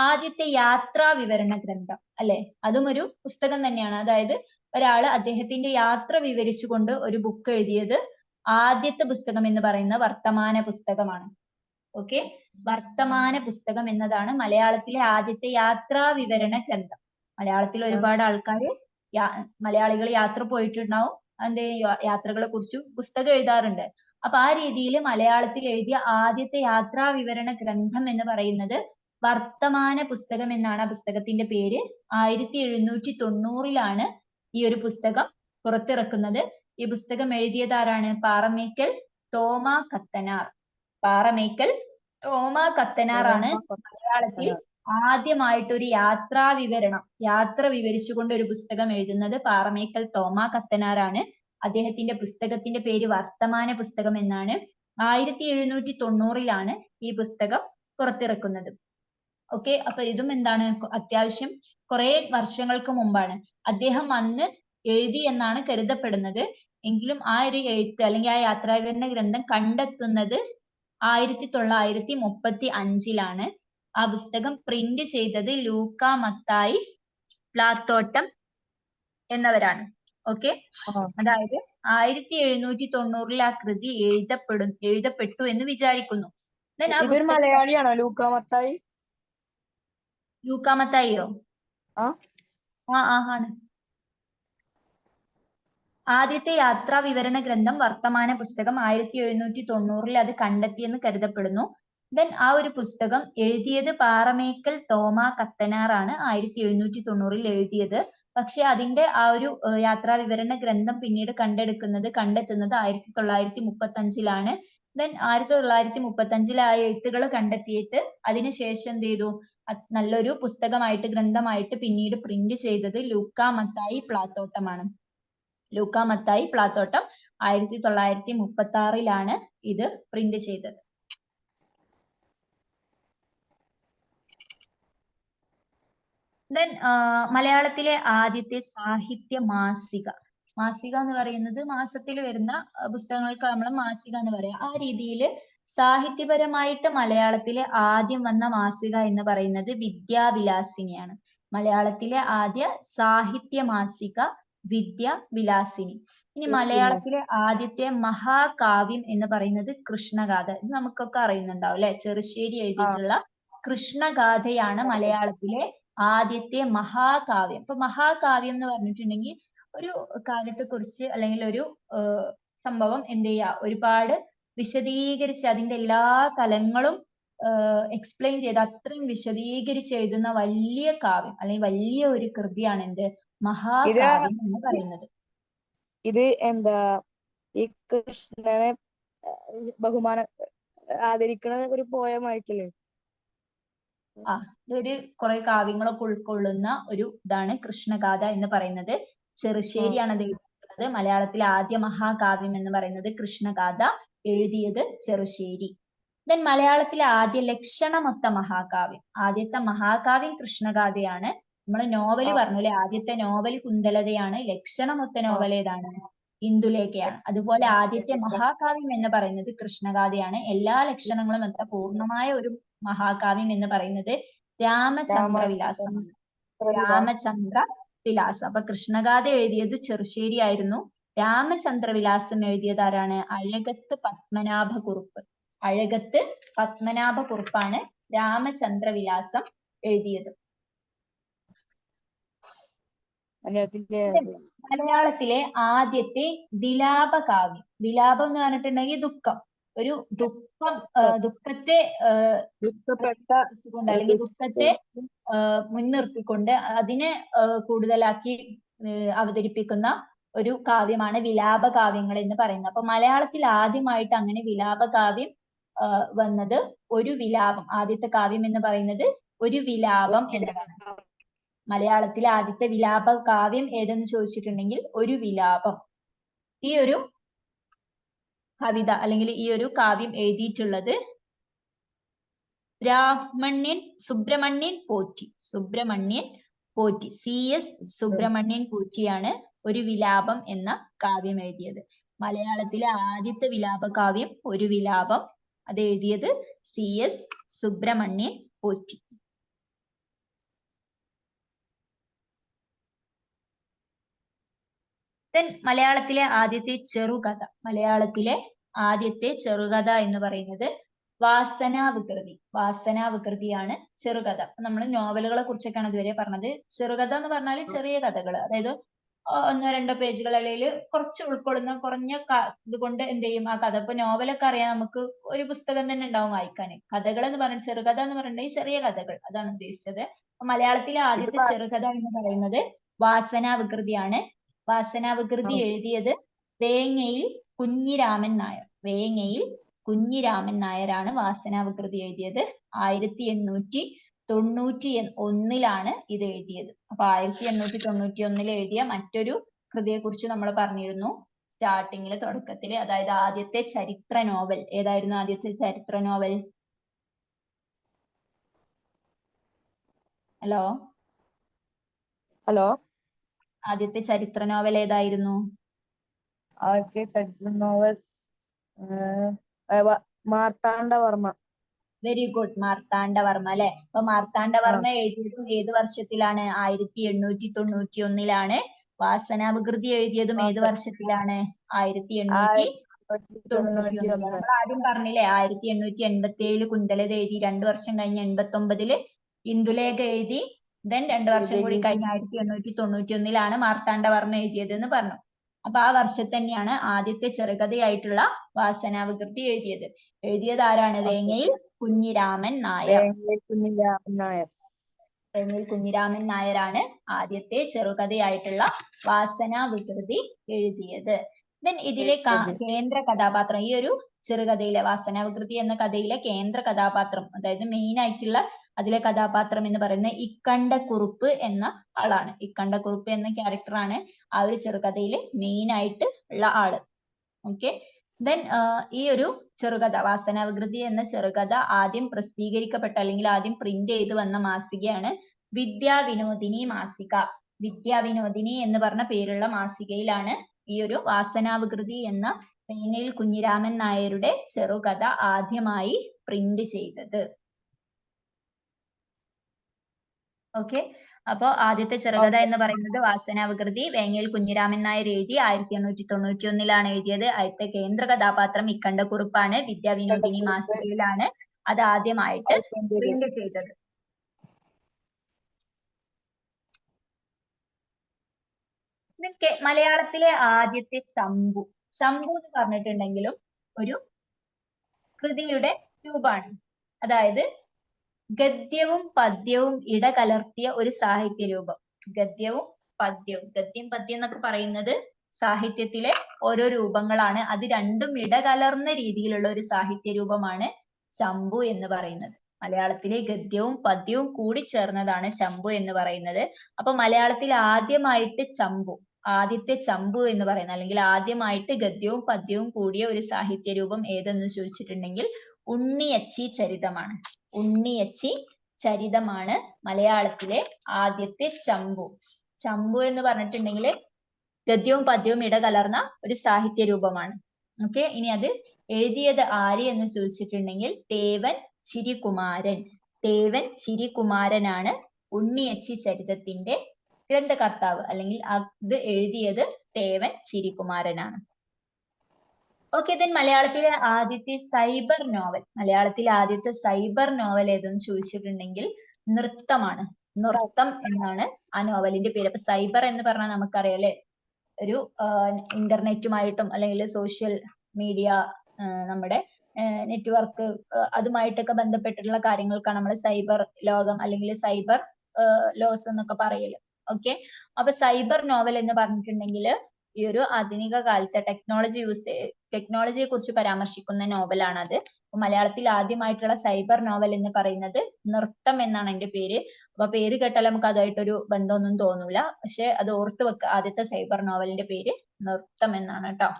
ആദ്യത്തെ യാത്രാ വിവരണ ഗ്രന്ഥം അല്ലെ? അതും ഒരു പുസ്തകം തന്നെയാണ്. അതായത് ഒരാള് അദ്ദേഹത്തിന്റെ യാത്ര വിവരിച്ചുകൊണ്ട് ഒരു ബുക്ക് എഴുതിയത്. ആദ്യത്തെ പുസ്തകം എന്ന് പറയുന്നത് വർത്തമാന പുസ്തകമാണ്. ഓക്കെ, വർത്തമാന പുസ്തകം എന്നതാണ് മലയാളത്തിലെ ആദ്യത്തെ യാത്രാ വിവരണ ഗ്രന്ഥം. മലയാളത്തിൽ ഒരുപാട് ആൾക്കാർ മലയാളികൾ യാത്ര പോയിട്ടുണ്ടാവും. അതിന്റെ യാത്രകളെ കുറിച്ചും പുസ്തകം എഴുതാറുണ്ട്. അപ്പൊ ആ രീതിയിൽ മലയാളത്തിൽ എഴുതിയ ആദ്യത്തെ യാത്രാ വിവരണ ഗ്രന്ഥം എന്ന് പറയുന്നത് വർത്തമാന പുസ്തകം എന്നാണ് ആ പുസ്തകത്തിന്റെ പേര്. 1790 ഈ ഒരു പുസ്തകം പുറത്തിറക്കുന്നത്. ഈ പുസ്തകം എഴുതിയത് ആരാണ്? പാറമേക്കൽ തോമാ കത്തനാർ. പാറമേക്കൽ തോമ കത്തനാറാണ് മലയാളത്തിൽ ആദ്യമായിട്ട് ഒരു യാത്ര വിവരിച്ചുകൊണ്ട് ഒരു പുസ്തകം എഴുതുന്നത് പാറമേക്കൽ തോമ കത്തനാറാണ്. അദ്ദേഹത്തിന്റെ പുസ്തകത്തിന്റെ പേര് വർത്തമാന പുസ്തകം എന്നാണ്. 1790 ഈ പുസ്തകം പുറത്തിറക്കുന്നത്. ഓക്കെ, അപ്പൊ ഇതും എന്താണ്, അത്യാവശ്യം കുറെ വർഷങ്ങൾക്ക് മുമ്പാണ്. അദ്ദേഹം അന്ന് എഴുതി എന്നാണ് കരുതപ്പെടുന്നത്. എങ്കിലും ആ ഒരു എഴുത്ത് അല്ലെങ്കിൽ ആ യാത്രാവിവരണ ഗ്രന്ഥം കണ്ടെത്തുന്നത് 1935 ആ പുസ്തകം പ്രിന്റ് ചെയ്തത് ലൂക്ക മത്തായി പ്ലാത്തോട്ടം എന്നവരാണ്. ഓക്കെ, അതായത് 1790 ആ കൃതി എഴുതപ്പെട്ടു എന്ന് വിചാരിക്കുന്നു. ഇതൊരു മലയാളിയാണോ ലൂക്ക മത്തായി? ലൂക്ക മത്തായിയോ? ആണ്. ആദ്യത്തെ യാത്രാ വിവരണ ഗ്രന്ഥം വർത്തമാന പുസ്തകം 1790 അത് കണ്ടെത്തിയെന്ന് കരുതപ്പെടുന്നു. ദെൻ ആ ഒരു പുസ്തകം എഴുതിയത് പാറമേക്കൽ തോമ കത്തനാറാണ് 1790 എഴുതിയത്. പക്ഷെ അതിന്റെ ആ ഒരു യാത്രാ വിവരണ ഗ്രന്ഥം പിന്നീട് കണ്ടെത്തുന്നത് 1935 ദെൻ 1935 ആ എഴുത്തുകൾ കണ്ടെത്തിയിട്ട് അതിനുശേഷം എന്ത് ചെയ്തു, നല്ലൊരു പുസ്തകമായിട്ട് ഗ്രന്ഥമായിട്ട് പിന്നീട് പ്രിന്റ് ചെയ്തത് ലൂക്ക മത്തായി പ്ലാത്തോട്ടമാണ്. ലൂക്ക മത്തായി പ്ലാത്തോട്ടം 1936 ഇത് പ്രിന്റ് ചെയ്തത്. ദെൻ മലയാളത്തിലെ ആദ്യത്തെ സാഹിത്യ മാസിക എന്ന് പറയുന്നത് മാസത്തിൽ വരുന്ന പുസ്തകങ്ങൾക്ക് നമ്മൾ മാസിക എന്ന് പറയാം. ആ രീതിയിൽ സാഹിത്യപരമായിട്ട് മലയാളത്തിലെ ആദ്യം വന്ന മാസിക എന്ന് പറയുന്നത് വിദ്യാവിലാസിനിയാണ്. മലയാളത്തിലെ ആദ്യ സാഹിത്യ മാസിക വിദ്യാവിലാസിനി. ഇനി മലയാളത്തിലെ ആദ്യത്തെ മഹാകാവ്യം എന്ന് പറയുന്നത് കൃഷ്ണഗാഥ. ഇത് നമുക്കൊക്കെ അറിയുന്നുണ്ടാവും അല്ലെ, ചെറുശ്ശേരി എഴുതിയിട്ടുള്ള കൃഷ്ണഗാഥയാണ് മലയാളത്തിലെ ആദ്യത്തെ മഹാകാവ്യം. ഇപ്പൊ മഹാകാവ്യം എന്ന് പറഞ്ഞിട്ടുണ്ടെങ്കിൽ ഒരു കാര്യത്തെ കുറിച്ച് അല്ലെങ്കിൽ ഒരു സംഭവം എന്ത് ചെയ്യുക, ഒരുപാട് വിശദീകരിച്ച് അതിന്റെ എല്ലാ തലങ്ങളും എക്സ്പ്ലെയിൻ ചെയ്ത് അത്രയും വിശദീകരിച്ച് എഴുതുന്ന വലിയ കാവ്യം അല്ലെങ്കിൽ വലിയ ഒരു കൃതിയാണ് എന്ത് മഹാകാവ്യം എന്ന് പറയുന്നത്. ഇത് എന്താ ഈ കൃഷ്ണനെ ആദരിക്കണ ഒരു പോയമായിട്ടില്ലേ? ഇതൊരു കുറെ കാവ്യങ്ങളൊക്കെ ഉൾക്കൊള്ളുന്ന ഒരു ഇതാണ് കൃഷ്ണഗാഥ എന്ന് പറയുന്നത്. ചെറുശ്ശേരിയാണ് അത് എഴുതിയിട്ടുള്ളത്. മലയാളത്തിലെ ആദ്യ മഹാകാവ്യം എന്ന് പറയുന്നത് കൃഷ്ണഗാഥ, എഴുതിയത് ചെറുശ്ശേരി. ദെൻ മലയാളത്തിലെ ആദ്യ ലക്ഷണമൊത്ത മഹാകാവ്യം, ആദ്യത്തെ മഹാകാവ്യം കൃഷ്ണഗാഥയാണ്. നമ്മൾ നോവല് പറഞ്ഞല്ലേ, ആദ്യത്തെ നോവൽ കുന്തലതയാണ്. ലക്ഷണമൊത്ത നോവൽ ഏതാണ്? ഇന്ദുലേഖയാണ്. അതുപോലെ ആദ്യത്തെ മഹാകാവ്യം എന്ന് പറയുന്നത് കൃഷ്ണഗാഥയാണ്. എല്ലാ ലക്ഷണങ്ങളും എത്ര പൂർണ്ണമായ ഒരു മഹാകാവ്യം എന്ന് പറയുന്നത് രാമചന്ദ്രവിലാസമാണ്. രാമചന്ദ്രവിലാസം. അപ്പൊ കൃഷ്ണഗാഥ എഴുതിയത് ചെറുശ്ശേരി ആയിരുന്നു. രാമചന്ദ്രവിലാസം എഴുതിയത് ആരാണ്? അഴകത്ത് പത്മനാഭക്കുറുപ്പ്. അഴകത്ത് പത്മനാഭക്കുറുപ്പാണ് രാമചന്ദ്രവിലാസം എഴുതിയത്. മലയാളത്തിലെ ആദ്യത്തെ വിലാപകാവ്യം. വിലാപം എന്ന് പറഞ്ഞിട്ടുണ്ടെങ്കിൽ ദുഃഖം, ഒരു ദുഃഖത്തെ അല്ലെങ്കിൽ ദുഃഖത്തെ മുൻനിർത്തിക്കൊണ്ട് അതിനെ കൂടുതലാക്കി അവതരിപ്പിക്കുന്ന ഒരു കാവ്യമാണ് വിലാപകാവ്യങ്ങൾ എന്ന് പറയുന്നത്. അപ്പൊ മലയാളത്തിൽ ആദ്യമായിട്ട് അങ്ങനെ വിലാപകാവ്യം വന്നത് ഒരു വിലാപം, ആദ്യത്തെ കാവ്യം എന്ന് പറയുന്നത് ഒരു വിലാപം എന്നതാണ്. മലയാളത്തിലെ ആദ്യത്തെ വിലാപ കാവ്യം ഏതെന്ന് ചോദിച്ചിട്ടുണ്ടെങ്കിൽ ഒരു വിലാപം. ഈ ഒരു കവിത അല്ലെങ്കിൽ ഈ ഒരു കാവ്യം എഴുതിയിട്ടുള്ളത് സുബ്രഹ്മണ്യൻ പോറ്റി. CS സുബ്രഹ്മണ്യൻ പോറ്റിയാണ് ഒരു വിലാപം എന്ന കാവ്യം എഴുതിയത്. മലയാളത്തിലെ ആദ്യത്തെ വിലാപ കാവ്യം ഒരു വിലാപം, അത് എഴുതിയത് CS സുബ്രഹ്മണ്യൻ പോറ്റി. മലയാളത്തിലെ ആദ്യത്തെ ചെറുകഥ. മലയാളത്തിലെ ആദ്യത്തെ ചെറുകഥ എന്ന് പറയുന്നത് വാസനാവികൃതിയാണ് ചെറുകഥ. നമ്മൾ നോവലുകളെ കുറിച്ചൊക്കെയാണ് ഇതുവരെ പറഞ്ഞത്. ചെറുകഥ എന്ന് പറഞ്ഞാൽ ചെറിയ കഥകൾ, അതായത് 1-2 പേജുകൾ അല്ലെങ്കിൽ കുറച്ച് ഉൾക്കൊള്ളുന്ന കുറഞ്ഞ ഇതുകൊണ്ട് എന്ത് ചെയ്യും ആ കഥ. ഇപ്പൊ നോവലൊക്കെ അറിയാൻ നമുക്ക് ഒരു പുസ്തകം തന്നെ ഉണ്ടാവും വായിക്കാൻ. കഥകൾ എന്ന് പറഞ്ഞാൽ ചെറുകഥ എന്ന് പറഞ്ഞിട്ടുണ്ടെങ്കിൽ ചെറിയ കഥകൾ, അതാണ് ഉദ്ദേശിച്ചത്. മലയാളത്തിലെ ആദ്യത്തെ ചെറുകഥ എന്ന് പറയുന്നത് വാസനാവികൃതിയാണ്. വാസനാവികൃതി എഴുതിയത് വേങ്ങയിൽ കുഞ്ഞിരാമൻ നായർ. വേങ്ങയിൽ കുഞ്ഞിരാമൻ നായരാണ് വാസനാവികൃതി എഴുതിയത്. 1891 ഇത് എഴുതിയത്. അപ്പൊ 1891 എഴുതിയ മറ്റൊരു കൃതിയെ കുറിച്ച് നമ്മൾ പറഞ്ഞിരുന്നു സ്റ്റാർട്ടിങ്ങില്, തുടക്കത്തില്. അതായത് ആദ്യത്തെ ചരിത്ര നോവൽ ഏതായിരുന്നു? ആദ്യത്തെ ചരിത്ര നോവൽ? ഹലോ ഹലോ, ആദ്യത്തെ ചരിത്ര നോവൽ ഏതായിരുന്നു? ആദ്യത്തെ ചരിത്ര novel Marthandavarma. Very good, Marthandavarma അല്ലെ. അപ്പൊ മാർത്താണ്ഡവർമ്മ എഴുതിയതും ഏത് വർഷത്തിലാണ്? 1891 വാസനാവികൃതി എഴുതിയതും ഏത് വർഷത്തിലാണ്? 1891. നമ്മൾ ആദ്യം പറഞ്ഞില്ലേ 1887 കുന്തലത എഴുതി, 2 വർഷം കഴിഞ്ഞ് 89 ഇന്ദുലേഖ എഴുതി, ദെൻ 2 വർഷം കൂടി കഴിഞ്ഞ് 1891 മാർത്താണ്ഡവർമ്മ എഴുതിയത് എന്ന് പറഞ്ഞു. അപ്പൊ ആ വർഷത്ത് തന്നെയാണ് ആദ്യത്തെ ചെറുകഥയായിട്ടുള്ള വാസനാവികൃതി എഴുതിയത്. എഴുതിയത് ആരാണ്? വേങ്ങയിൽ കുഞ്ഞിരാമൻ നായർ. വേങ്ങയിൽ കുഞ്ഞിരാമൻ നായരാണ് ആദ്യത്തെ ചെറുകഥയായിട്ടുള്ള വാസനാവികൃതി എഴുതിയത്. ദെൻ ഇതിലെ കേന്ദ്ര കഥാപാത്രം, ഈ ഒരു ചെറുകഥയിലെ വാസനാവികൃതി എന്ന കഥയിലെ കേന്ദ്ര കഥാപാത്രം, അതായത് മെയിൻ ആയിട്ടുള്ള അതിലെ കഥാപാത്രം എന്ന് പറയുന്നത് ഇക്കണ്ടക്കുറുപ്പ് എന്ന ആളാണ്. ഇക്കണ്ടക്കുറുപ്പ് എന്ന ക്യാരക്ടറാണ് ആ ഒരു ചെറുകഥയിലെ മെയിൻ ആയിട്ട് ഉള്ള ആള്. ഓക്കെ. ദെൻ ഈ ഒരു ചെറുകഥ വാസനാവികൃതി എന്ന ചെറുകഥ ആദ്യം പ്രസിദ്ധീകരിക്കപ്പെട്ട അല്ലെങ്കിൽ ആദ്യം പ്രിന്റ് ചെയ്ത് വന്ന മാസികയാണ് വിദ്യാവിനോദിനി മാസിക. വിദ്യാവിനോദിനി എന്ന് പറഞ്ഞ പേരുള്ള മാസികയിലാണ് ഈ ഒരു വാസനാവികൃതി എന്ന വേങ്ങയിൽ കുഞ്ഞിരാമൻ നായരുടെ ചെറുകഥ ആദ്യമായി പ്രിന്റ് ചെയ്തത്. ഓക്കെ. അപ്പോ ആദ്യത്തെ ചെറുകഥ എന്ന് പറയുന്നത് വാസനാവികൃതി വേങ്ങയിൽ കുഞ്ഞിരാമൻ നായർ എഴുതി 1891 എഴുതിയത്. ആദ്യത്തെ കേന്ദ്ര കഥാപാത്രം ഇക്കണ്ടക്കുറുപ്പാണ്. വിദ്യാവിനോദിനി മാസികയിലാണ് അത് ആദ്യമായിട്ട് പ്രിന്റ് ചെയ്തത്. മലയാളത്തിലെ ആദ്യത്തെ ചമ്പു. ചമ്പു എന്ന് പറഞ്ഞിട്ടുണ്ടെങ്കിലും ഒരു കൃതിയുടെ രൂപമാണ്. അതായത് ഗദ്യവും പദ്യവും ഇടകലർത്തിയ ഒരു സാഹിത്യ രൂപം. ഗദ്യവും പദ്യവും, ഗദ്യം പദ്യം എന്നൊക്കെ പറയുന്നത് സാഹിത്യത്തിലെ ഓരോ രൂപങ്ങളാണ്. അത് രണ്ടും ഇടകലർന്ന രീതിയിലുള്ള ഒരു സാഹിത്യ രൂപമാണ് ചമ്പു എന്ന് പറയുന്നത്. മലയാളത്തിലെ ഗദ്യവും പദ്യവും കൂടി ചേർന്നതാണ് ചമ്പു എന്ന് പറയുന്നത്. അപ്പൊ മലയാളത്തിൽ ആദ്യമായിട്ട് ആദ്യത്തെ ചമ്പു എന്ന് പറയുന്നത്, അല്ലെങ്കിൽ ആദ്യമായിട്ട് ഗദ്യവും പദ്യവും കൂടിയ ഒരു സാഹിത്യ രൂപം ഏതെന്ന് ചോദിച്ചിട്ടുണ്ടെങ്കിൽ ഉണ്ണിയച്ചി ചരിതമാണ്. ഉണ്ണിയച്ചി ചരിതമാണ് മലയാളത്തിലെ ആദ്യത്തെ ചമ്പു. ചമ്പു എന്ന് പറഞ്ഞിട്ടുണ്ടെങ്കിൽ ഗദ്യവും പദ്യവും ഇടകലർന്ന ഒരു സാഹിത്യ രൂപമാണ്. ഓക്കെ. ഇനി അത് എഴുതിയത് ആര് എന്ന് ചോദിച്ചിട്ടുണ്ടെങ്കിൽ തേവൻ ചിരികുമാരൻ. തേവൻ ചിരികുമാരനാണ് ഉണ്ണിയച്ചി ചരിതത്തിന്റെ ഗ്രന്ഥകർത്താവ്, അല്ലെങ്കിൽ അത് എഴുതിയത് തേവൻ ചിരികുമാരനാണ്. ഓക്കെ. ദെൻ മലയാളത്തിലെ ആദ്യത്തെ സൈബർ നോവൽ. മലയാളത്തിലെ ആദ്യത്തെ സൈബർ നോവൽ ഏതെന്ന് ചോദിച്ചിട്ടുണ്ടെങ്കിൽ നൃത്തമാണ്. നൃത്തം എന്നാണ് ആ നോവലിന്റെ പേര്. അപ്പൊ സൈബർ എന്ന് പറഞ്ഞാൽ നമുക്കറിയാം അല്ലെ, ഒരു ഇന്റർനെറ്റുമായിട്ടും അല്ലെങ്കിൽ സോഷ്യൽ മീഡിയ, നമ്മുടെ നെറ്റ്വർക്ക്, അതുമായിട്ടൊക്കെ ബന്ധപ്പെട്ടിട്ടുള്ള കാര്യങ്ങൾക്കാണ് നമ്മൾ സൈബർ ലോകം അല്ലെങ്കിൽ സൈബർ ലോസ് എന്നൊക്കെ പറയല്. ഓക്കെ. അപ്പൊ സൈബർ നോവൽ എന്ന് പറഞ്ഞിട്ടുണ്ടെങ്കിൽ ഈ ഒരു ആധുനിക കാലത്തെ ടെക്നോളജിയെ കുറിച്ച് പരാമർശിക്കുന്ന നോവലാണത്. മലയാളത്തിൽ ആദ്യമായിട്ടുള്ള സൈബർ നോവൽ എന്ന് പറയുന്നത് നൃത്തം എന്നാണ് അതിന്റെ പേര്. അപ്പൊ പേര് കേട്ടാൽ നമുക്ക് അതായിട്ടൊരു ബന്ധമൊന്നും തോന്നൂല, പക്ഷെ അത് ഓർത്ത് വെക്കുക. ആദ്യത്തെ സൈബർ നോവലിന്റെ പേര് നൃത്തം എന്നാണ് കേട്ടോ.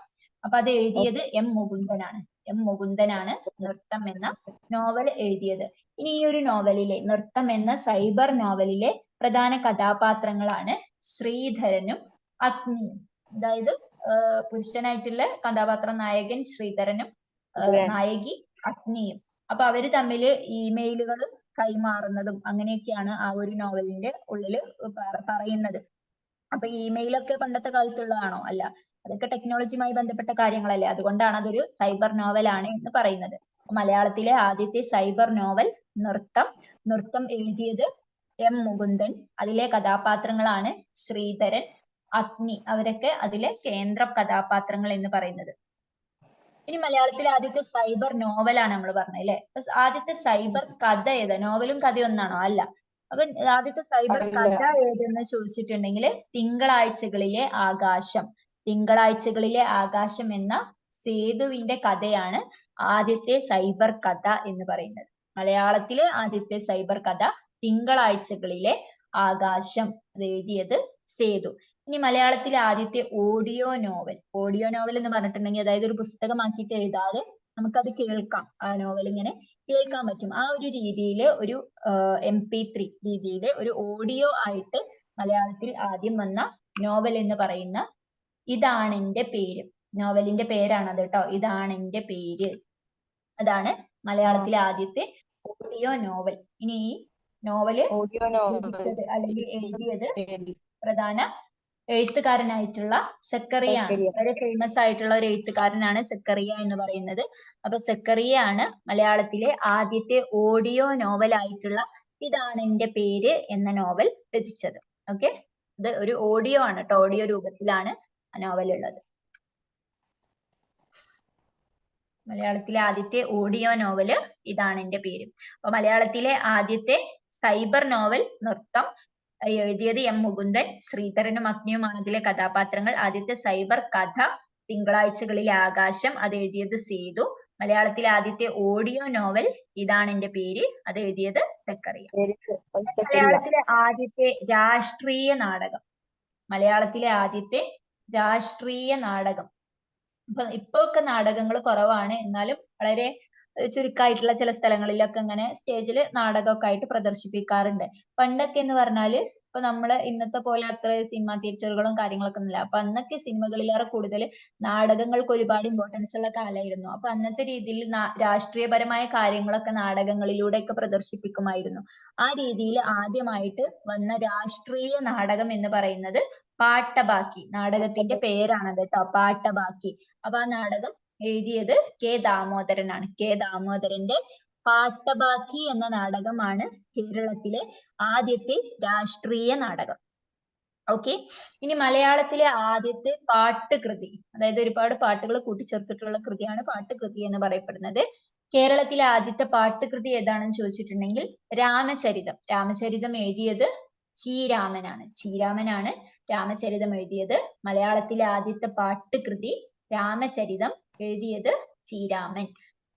അപ്പൊ അത് എഴുതിയത് എം മുകുന്ദനാണ്. എം മുകുന്ദനാണ് നൃത്തം എന്ന നോവൽ എഴുതിയത്. ഇനി ഈ ഒരു നോവലിലെ, നൃത്തം എന്ന സൈബർ നോവലിലെ പ്രധാന കഥാപാത്രങ്ങളാണ് ശ്രീധരനും അഗ്നിയും. അതായത് പുരുഷനായിട്ടുള്ള കഥാപാത്രം നായകൻ ശ്രീധരനും നായകി അഗ്നിയും. അപ്പൊ അവര് തമ്മിൽ ഇമെയിലുകൾ കൈമാറുന്നതും അങ്ങനെയൊക്കെയാണ് ആ ഒരു നോവലിന്റെ ഉള്ളില് പറയുന്നത്. അപ്പൊ ഇമെയിലൊക്കെ പണ്ടത്തെ കാലത്തുള്ളതാണോ? അല്ല, അതൊക്കെ ടെക്നോളജിയുമായി ബന്ധപ്പെട്ട കാര്യങ്ങളല്ലേ. അതുകൊണ്ടാണ് അതൊരു സൈബർ നോവലാണ് എന്ന് പറയുന്നത്. മലയാളത്തിലെ ആദ്യത്തെ സൈബർ നോവൽ നൃത്തം. നൃത്തം എഴുതിയത് എം മുകുന്ദൻ. അതിലെ കഥാപാത്രങ്ങളാണ് ശ്രീധരൻ, അഗ്നി. അവരൊക്കെ അതിലെ കേന്ദ്ര കഥാപാത്രങ്ങൾ എന്ന് പറയുന്നത്. ഇനി മലയാളത്തിലെ ആദ്യത്തെ സൈബർ നോവലാണ് നമ്മൾ പറഞ്ഞത് അല്ലെ. ആദ്യത്തെ സൈബർ കഥ ഏതാ? നോവലും കഥയും ഒന്നാണോ? അല്ല. അപ്പൊ ആദ്യത്തെ സൈബർ കഥ ഏതെന്ന് ചോദിച്ചിട്ടുണ്ടെങ്കിൽ തിങ്കളാഴ്ചകളിലെ ആകാശം. തിങ്കളാഴ്ചകളിലെ ആകാശം എന്ന സേതുവിന്റെ കഥയാണ് ആദ്യത്തെ സൈബർ കഥ എന്ന് പറയുന്നത്. മലയാളത്തിലെ ആദ്യത്തെ സൈബർ കഥ തിങ്കളാഴ്ചകളിലെ ആകാശം, അത് എഴുതിയത് സേതു. ഇനി മലയാളത്തിലെ ആദ്യത്തെ ഓഡിയോ നോവൽ എന്ന് പറഞ്ഞിട്ടുണ്ടെങ്കിൽ അതായത് ഒരു പുസ്തകമാക്കിയിട്ട് എഴുതാതെ നമുക്കത് കേൾക്കാം, ആ നോവൽ ഇങ്ങനെ കേൾക്കാൻ പറ്റും. ആ ഒരു രീതിയിൽ ഒരു MP3 രീതിയിൽ ഒരു ഓഡിയോ ആയിട്ട് മലയാളത്തിൽ ആദ്യം വന്ന നോവൽ എന്ന് പറയുന്ന ഇതാണെന്റെ പേര്, നോവലിന്റെ പേരാണത് കേട്ടോ, ഇതാണെന്റെ പേര്. അതാണ് മലയാളത്തിലെ ആദ്യത്തെ ഓഡിയോ നോവൽ. ഇനി ഈ നോവല് ഓഡിയോ നോവൽ രചിച്ചത് അല്ലെങ്കിൽ എഴുതിയത് പ്രധാന എഴുത്തുകാരനായിട്ടുള്ള സക്കറിയ ആണ്. വളരെ ഫേമസ് ആയിട്ടുള്ള ഒരു എഴുത്തുകാരനാണ് സക്കറിയ എന്ന് പറയുന്നത്. അപ്പൊ സക്കറിയ ആണ് മലയാളത്തിലെ ആദ്യത്തെ ഓഡിയോ നോവൽ ആയിട്ടുള്ള ഇതാണെന്റെ പേര് എന്ന നോവൽ രചിച്ചത്. ഓക്കെ, ഇത് ഒരു ഓഡിയോ ആണ് കേട്ടോ, ഓഡിയോ രൂപത്തിലാണ് ആ നോവൽ ഉള്ളത്. മലയാളത്തിലെ ആദ്യത്തെ ഓഡിയോ നോവല് ഇതാണെന്റെ പേര്. അപ്പൊ മലയാളത്തിലെ ആദ്യത്തെ സൈബർ നോവൽ നൃത്തം, എഴുതിയത് M മുകുന്ദൻ, ശ്രീധരനും അഗ്നിയുമാണ് അതിലെ കഥാപാത്രങ്ങൾ. ആദ്യത്തെ സൈബർ കഥ തിങ്കളാഴ്ചകളിലെ ആകാശം, അത് എഴുതിയത് സേതു. മലയാളത്തിലെ ആദ്യത്തെ ഓഡിയോ നോവൽ ഇതാണെന്റെ പേര്, അത് എഴുതിയത് സക്കറിയ. മലയാളത്തിലെ ആദ്യത്തെ രാഷ്ട്രീയ നാടകം, മലയാളത്തിലെ ആദ്യത്തെ രാഷ്ട്രീയ നാടകം. ഇപ്പൊ ഒക്കെ നാടകങ്ങൾ കുറവാണ്, എന്നാലും വളരെ ചുരുക്കമായിട്ടുള്ള ചില സ്ഥലങ്ങളിലൊക്കെ ഇങ്ങനെ സ്റ്റേജിൽ നാടകമൊക്കെ ആയിട്ട് പ്രദർശിപ്പിക്കാറുണ്ട്. പണ്ടൊക്കെ എന്ന് പറഞ്ഞാല് ഇപ്പൊ നമ്മള് ഇന്നത്തെ പോലെ അത്ര സിനിമ തിയേറ്ററുകളും കാര്യങ്ങളൊക്കെ ഒന്നുമില്ല. അപ്പൊ അന്നൊക്കെ സിനിമകളിലേറെ കൂടുതൽ നാടകങ്ങൾക്ക് ഒരുപാട് ഇമ്പോർട്ടൻസ് ഉള്ള കാലമായിരുന്നു. അപ്പൊ അന്നത്തെ രീതിയിൽ രാഷ്ട്രീയപരമായ കാര്യങ്ങളൊക്കെ നാടകങ്ങളിലൂടെയൊക്കെ പ്രദർശിപ്പിക്കുമായിരുന്നു. ആ രീതിയിൽ ആദ്യമായിട്ട് വന്ന രാഷ്ട്രീയ നാടകം എന്ന് പറയുന്നത് പാട്ടബാക്കി, നാടകത്തിന്റെ പേരാണത് കേട്ടോ, പാട്ടബാക്കി. അപ്പൊ ആ നാടകം എഴുതിയത് K ദാമോദരനാണ്. K ദാമോദരന്റെ പാട്ടബാക്കി എന്ന നാടകമാണ് കേരളത്തിലെ ആദ്യത്തെ രാഷ്ട്രീയ നാടകം. ഓക്കെ, ഇനി മലയാളത്തിലെ ആദ്യത്തെ പാട്ടുകൃതി, അതായത് ഒരുപാട് പാട്ടുകൾ കൂട്ടിച്ചേർത്തിട്ടുള്ള കൃതിയാണ് പാട്ടുകൃതി എന്ന് പറയപ്പെടുന്നത്. കേരളത്തിലെ ആദ്യത്തെ പാട്ടുകൃതി ഏതാണെന്ന് ചോദിച്ചിട്ടുണ്ടെങ്കിൽ രാമചരിതം. രാമചരിതം എഴുതിയത് ചീരാമനാണ്. ചീരാമനാണ് രാമചരിതം എഴുതിയത്. മലയാളത്തിലെ ആദ്യത്തെ പാട്ടുകൃതി രാമചരിതം, എഴുതിയത് ചീരാമൻ.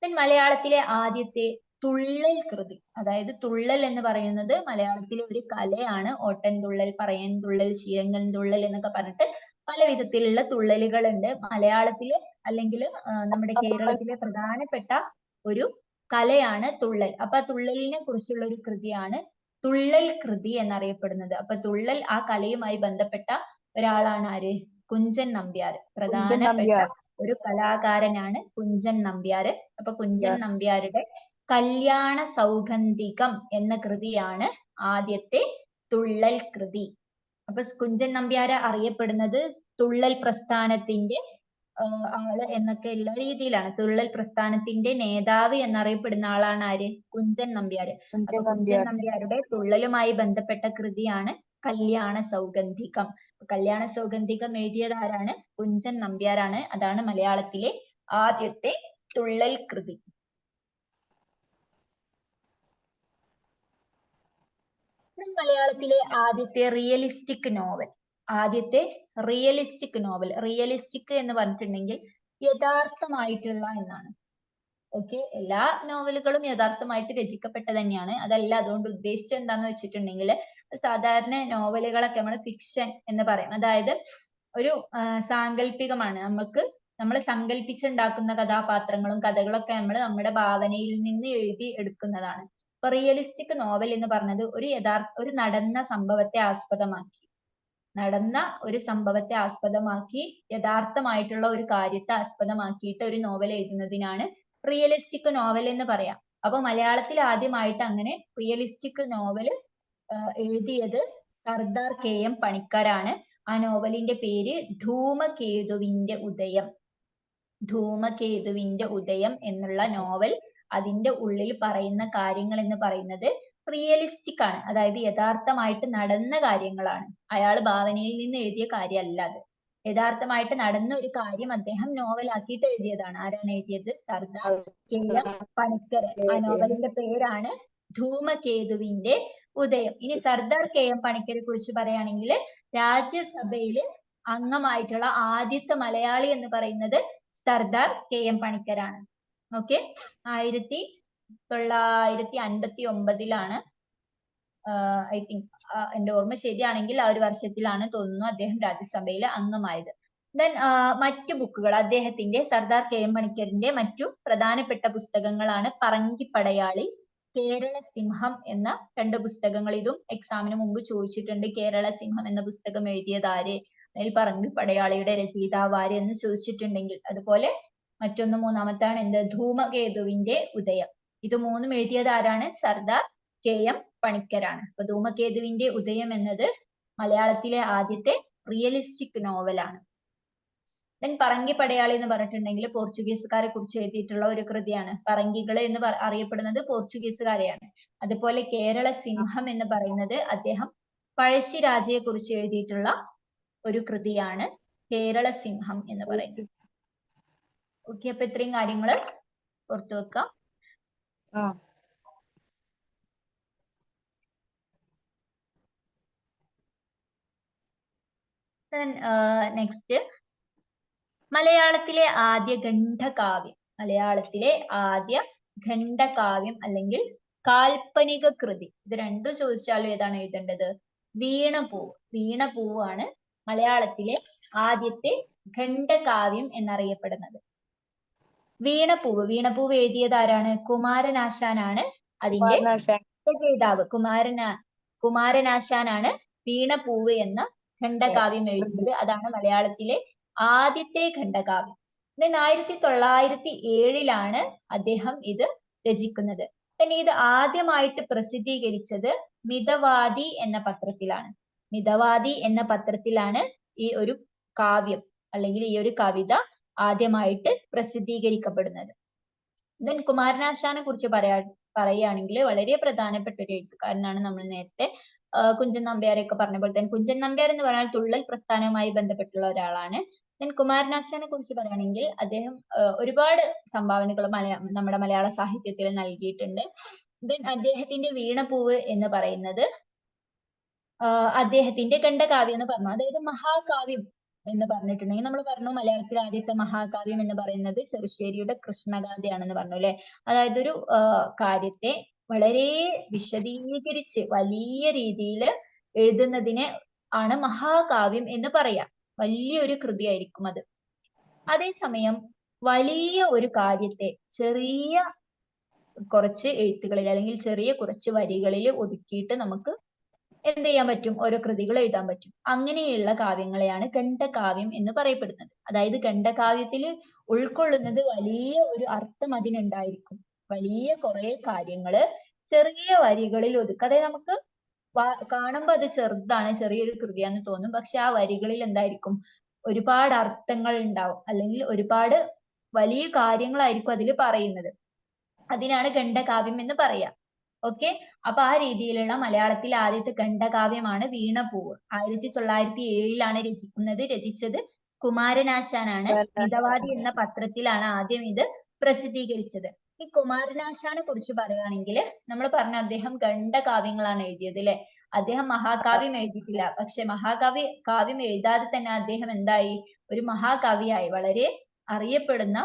മലയാളത്തിലെ ആദ്യത്തെ തുള്ളൽ കൃതി, അതായത് തുള്ളൽ എന്ന് പറയുന്നത് മലയാളത്തിലെ ഒരു കലയാണ്. ഓട്ടൻതുള്ളൽ, പറയൻതുള്ളൽ, ശീരങ്കൻ തുള്ളൽ എന്നൊക്കെ പറഞ്ഞിട്ട് പല വിധത്തിലുള്ള തുള്ളലുകൾ ഉണ്ട് മലയാളത്തില്, അല്ലെങ്കിൽ നമ്മുടെ കേരളത്തിലെ പ്രധാനപ്പെട്ട ഒരു കലയാണ് തുള്ളൽ. അപ്പൊ ആ തുള്ളലിനെ കുറിച്ചുള്ള ഒരു കൃതിയാണ് തുള്ളൽ കൃതി എന്നറിയപ്പെടുന്നത്. അപ്പൊ തുള്ളൽ ആ കലയുമായി ബന്ധപ്പെട്ട ഒരാളാണ് ആര്? കുഞ്ചൻ നമ്പ്യാർ. പ്രധാനപ്പെട്ട ഒരു കലാകാരനാണ് കുഞ്ചൻ നമ്പ്യാർ. അപ്പൊ കുഞ്ചൻ നമ്പ്യാരുടെ കല്യാണ സൗഗന്ധികം എന്ന കൃതിയാണ് ആദ്യത്തെ തുള്ളൽ കൃതി. അപ്പൊ കുഞ്ചൻ നമ്പ്യാർ അറിയപ്പെടുന്നത് തുള്ളൽ പ്രസ്ഥാനത്തിന്റെ ആള് എന്നൊക്കെ ഉള്ള രീതിയിലാണ്. തുള്ളൽ പ്രസ്ഥാനത്തിന്റെ നേതാവ് എന്നറിയപ്പെടുന്ന ആളാണ് ആര്? കുഞ്ചൻ നമ്പ്യാർ. അപ്പൊ കുഞ്ചൻ നമ്പ്യാരുടെ തുള്ളലുമായി ബന്ധപ്പെട്ട കൃതിയാണ് കല്യാണ സൗഗന്ധികം. കല്യാണ സൗഗന്ധികം എഴുതിയത് ആരാണ്? കുഞ്ചൻ നമ്പ്യാരാണ്. അതാണ് മലയാളത്തിലെ ആദ്യത്തെ തുള്ളൽ കൃതി. മലയാളത്തിലെ ആദ്യത്തെ റിയലിസ്റ്റിക് നോവൽ, ആദ്യത്തെ റിയലിസ്റ്റിക് നോവൽ. റിയലിസ്റ്റിക് എന്ന് പറഞ്ഞിട്ടുണ്ടെങ്കിൽ യഥാർത്ഥമായിട്ടുള്ള എന്നാണ്. ഓക്കെ, എല്ലാ നോവലുകളും യഥാർത്ഥമായിട്ട് രചിക്കപ്പെട്ടത് തന്നെയാണ്. അതല്ല അതുകൊണ്ട് ഉദ്ദേശിച്ചത് എന്താന്ന് വെച്ചിട്ടുണ്ടെങ്കിൽ സാധാരണ നോവലുകളൊക്കെ നമ്മൾ ഫിക്ഷൻ എന്ന് പറയും. അതായത് ഒരു സാങ്കല്പികമാണ്, നമ്മൾ സങ്കല്പിച്ചുണ്ടാക്കുന്ന കഥാപാത്രങ്ങളും കഥകളൊക്കെ നമ്മൾ നമ്മുടെ ഭാവനയിൽ നിന്ന് എഴുതി എടുക്കുന്നതാണ്. അപ്പൊ റിയലിസ്റ്റിക് നോവൽ എന്ന് പറഞ്ഞത് ഒരു നടന്ന സംഭവത്തെ ആസ്പദമാക്കി യഥാർത്ഥമായിട്ടുള്ള ഒരു കാര്യത്തെ ആസ്പദമാക്കിയിട്ട് ഒരു നോവൽ എഴുതുന്നതിനാണ് റിയലിസ്റ്റിക് നോവൽ എന്ന് പറയാം. അപ്പൊ മലയാളത്തിൽ ആദ്യമായിട്ട് അങ്ങനെ റിയലിസ്റ്റിക് നോവൽ എഴുതിയത് സർദാർ KM പണിക്കരാണ്. ആ നോവലിന്റെ പേര് ധൂമകേതുവിന്റെ ഉദയം. ധൂമകേതുവിന്റെ ഉദയം എന്നുള്ള നോവൽ, അതിന്റെ ഉള്ളിൽ പറയുന്ന കാര്യങ്ങൾ എന്ന് പറയുന്നത് റിയലിസ്റ്റിക് ആണ്. അതായത് യഥാർത്ഥമായിട്ട് നടന്ന കാര്യങ്ങളാണ്. അയാൾ ഭാവനയിൽ നിന്ന് എഴുതിയ കാര്യമല്ല അത്. യഥാർത്ഥമായിട്ട് നടന്ന ഒരു കാര്യം അദ്ദേഹം നോവലാക്കിയിട്ട് എഴുതിയതാണ്. ആരാണ് എഴുതിയത്? സർദാർ KM പണിക്കർ. ആ നോവലിന്റെ പേരാണ് ധൂമകേതുവിന്റെ ഉദയം. ഇനി സർദാർ KM പണിക്കരെ കുറിച്ച് പറയുകയാണെങ്കിൽ രാജ്യസഭയിൽ അംഗമായിട്ടുള്ള ആദ്യത്തെ മലയാളി എന്ന് പറയുന്നത് സർദാർ KM പണിക്കരാണ്. ഓക്കെ, 1959 ഐ തിങ്ക്, എന്റെ ഓർമ്മ ശരിയാണെങ്കിൽ ആ ഒരു വർഷത്തിലാണ് തോന്നുന്നു അദ്ദേഹം രാജ്യസഭയിലെ അംഗമായത്. ദെൻ മറ്റു ബുക്കുകൾ, അദ്ദേഹത്തിന്റെ സർദാർ കെ.എം. പണിക്കറിന്റെ മറ്റു പ്രധാനപ്പെട്ട പുസ്തകങ്ങളാണ് പറങ്കിപ്പടയാളി, കേരള സിംഹം എന്ന 2 പുസ്തകങ്ങൾ. ഇതും എക്സാമിന് മുമ്പ് ചോദിച്ചിട്ടുണ്ട്. കേരള സിംഹം എന്ന പുസ്തകം എഴുതിയത് ആര്, അല്ലെങ്കിൽ പറങ്കിപ്പടയാളിയുടെ രചയിതാവ് ആര് എന്ന് ചോദിച്ചിട്ടുണ്ടെങ്കിൽ. അതുപോലെ മറ്റൊന്ന് മൂന്നാമത്താണ് എന്ത്, ധൂമകേതുവിന്റെ ഉദയം. ഇത് മൂന്നും എഴുതിയത് ആരാണ്, സർദാർ കെ.എം. പണിക്കരാണ്. അപ്പൊ ധൂമകേതുവിന്റെ ഉദയം എന്നത് മലയാളത്തിലെ ആദ്യത്തെ റിയലിസ്റ്റിക് നോവലാണ്. ദെൻ പറങ്കിപ്പടയാളി എന്ന് പറഞ്ഞിട്ടുണ്ടെങ്കിൽ പോർച്ചുഗീസുകാരെ കുറിച്ച് എഴുതിയിട്ടുള്ള ഒരു കൃതിയാണ്. പറങ്കികൾ എന്ന് അറിയപ്പെടുന്നത് പോർച്ചുഗീസുകാരെയാണ്. അതുപോലെ കേരള സിംഹം എന്ന് പറയുന്നത് അദ്ദേഹം പഴശ്ശിരാജയെ കുറിച്ച് എഴുതിയിട്ടുള്ള ഒരു കൃതിയാണ് കേരള സിംഹം എന്ന് പറയുന്നത്. ഓക്കെ, അപ്പൊ ഇത്രയും കാര്യങ്ങള് ഓർത്തു വെക്കാം. നെക്സ്റ്റ്, മലയാളത്തിലെ ആദ്യ ഖണ്ഡകാവ്യം. മലയാളത്തിലെ ആദ്യ ഖണ്ഡകാവ്യം അല്ലെങ്കിൽ കാൽപ്പനിക കൃതി, ഇത് രണ്ടും ചോദിച്ചാലും ഏതാണ് എഴുതേണ്ടത്, വീണപൂവ്. വീണപൂവാണ് മലയാളത്തിലെ ആദ്യത്തെ ഖണ്ഡകാവ്യം എന്നറിയപ്പെടുന്നത്. വീണപൂവ്. വീണപൂവ് എഴുതിയത് ആരാണ്, കുമാരനാശാനാണ് അതിന്റെ രചയിതാവ്. കുമാരനാശാനാണ് വീണപൂവ് എന്ന ഖണ്ഡകാവ്യം എഴുതിയത്. അതാണ് മലയാളത്തിലെ ആദ്യത്തെ ഖണ്ഡകാവ്യം. ദെൻ 1907 അദ്ദേഹം ഇത് രചിക്കുന്നത്. പിന്നെ ഇത് ആദ്യമായിട്ട് പ്രസിദ്ധീകരിച്ചത് മിതവാദി എന്ന പത്രത്തിലാണ്. മിതവാദി എന്ന പത്രത്തിലാണ് ഈ ഒരു കാവ്യം അല്ലെങ്കിൽ ഈ ഒരു കവിത ആദ്യമായിട്ട് പ്രസിദ്ധീകരിക്കപ്പെടുന്നത്. ദെൻ കുമാരനാശാനെ കുറിച്ച് പറയുകയാണെങ്കിൽ വളരെ പ്രധാനപ്പെട്ട ഒരു എഴുത്തുകാരനാണ്. നമ്മൾ നേരത്തെ കുഞ്ചൻ നമ്പ്യാരെയൊക്കെ പറഞ്ഞ പോലെ തന്നെ കുഞ്ചൻ നമ്പ്യാർ എന്ന് പറഞ്ഞാൽ തുള്ളൽ പ്രസ്ഥാനവുമായി ബന്ധപ്പെട്ടുള്ള ഒരാളാണ്. ദെൻ കുമാരനാശാനെ കുറിച്ച് പറയുകയാണെങ്കിൽ അദ്ദേഹം ഒരുപാട് സംഭാവനകൾ നമ്മുടെ മലയാള സാഹിത്യത്തിൽ നൽകിയിട്ടുണ്ട്. ദെൻ അദ്ദേഹത്തിന്റെ വീണപൂവ് എന്ന് പറയുന്നത് അദ്ദേഹത്തിന്റെ ഖണ്ഡകാവ്യം എന്ന് പറഞ്ഞു. അതായത് മഹാകാവ്യം എന്ന് പറഞ്ഞിട്ടുണ്ടെങ്കിൽ നമ്മൾ പറഞ്ഞു മലയാളത്തിലെ ആദ്യത്തെ മഹാകാവ്യം എന്ന് പറയുന്നത് ചെറുശ്ശേരിയുടെ കൃഷ്ണഗാഥയാണെന്ന് പറഞ്ഞു അല്ലെ. അതായത് ഒരു കാര്യത്തെ വളരെ വിശദീകരിച്ച് വലിയ രീതിയിൽ എഴുതുന്നതിനെ ആണ് മഹാകാവ്യം എന്ന് പറയാം. വലിയൊരു കൃതിയായിരിക്കും അത്. അതേസമയം വലിയ ഒരു കാര്യത്തെ ചെറിയ കുറച്ച് എഴുത്തുകളിൽ അല്ലെങ്കിൽ ചെറിയ കുറച്ച് വരികളിൽ ഒതുക്കിയിട്ട് നമുക്ക് എന്ത് ചെയ്യാൻ പറ്റും, ഓരോ കൃതികൾ എഴുതാൻ പറ്റും. അങ്ങനെയുള്ള കാവ്യങ്ങളെയാണ് ഖണ്ഡകാവ്യം എന്ന് പറയപ്പെടുന്നത്. അതായത് ഖണ്ഡകാവ്യത്തിൽ ഉൾക്കൊള്ളുന്നത് വലിയ ഒരു അർത്ഥം അതിനുണ്ടായിരിക്കും. വലിയ കുറെ കാര്യങ്ങള് ചെറിയ വരികളിൽ ഒതുക്കുക. അതായത് നമുക്ക് കാണുമ്പോൾ അത് ചെറുതാണ്, ചെറിയൊരു കൃതിയാന്ന് തോന്നും. പക്ഷെ ആ വരികളിൽ എന്തായിരിക്കും, ഒരുപാട് അർത്ഥങ്ങൾ ഉണ്ടാവും, അല്ലെങ്കിൽ ഒരുപാട് വലിയ കാര്യങ്ങളായിരിക്കും അതിൽ പറയുന്നത്. അതിനാണ് ഖണ്ഡകാവ്യം എന്ന് പറയാ. ഓക്കെ, അപ്പൊ ആ രീതിയിലുള്ള മലയാളത്തിലെ ആദ്യത്തെ ഖണ്ഡകാവ്യമാണ് വീണപൂവ്. 1907 രചിച്ചത് കുമാരനാശാനാണ്. മിതവാദി എന്ന പത്രത്തിലാണ് ആദ്യം ഇത് പ്രസിദ്ധീകരിച്ചത്. ഈ കുമാരനാശാനെ കുറിച്ച് പറയുകയാണെങ്കിൽ നമ്മൾ പറഞ്ഞ അദ്ദേഹം ഖണ്ഡകാവ്യങ്ങളാണ് എഴുതിയത് അല്ലെ. അദ്ദേഹം മഹാകാവ്യം എഴുതിയിട്ടില്ല. പക്ഷെ കാവ്യം എഴുതാതെ തന്നെ അദ്ദേഹം എന്തായി, ഒരു മഹാകവിയായി. വളരെ അറിയപ്പെടുന്ന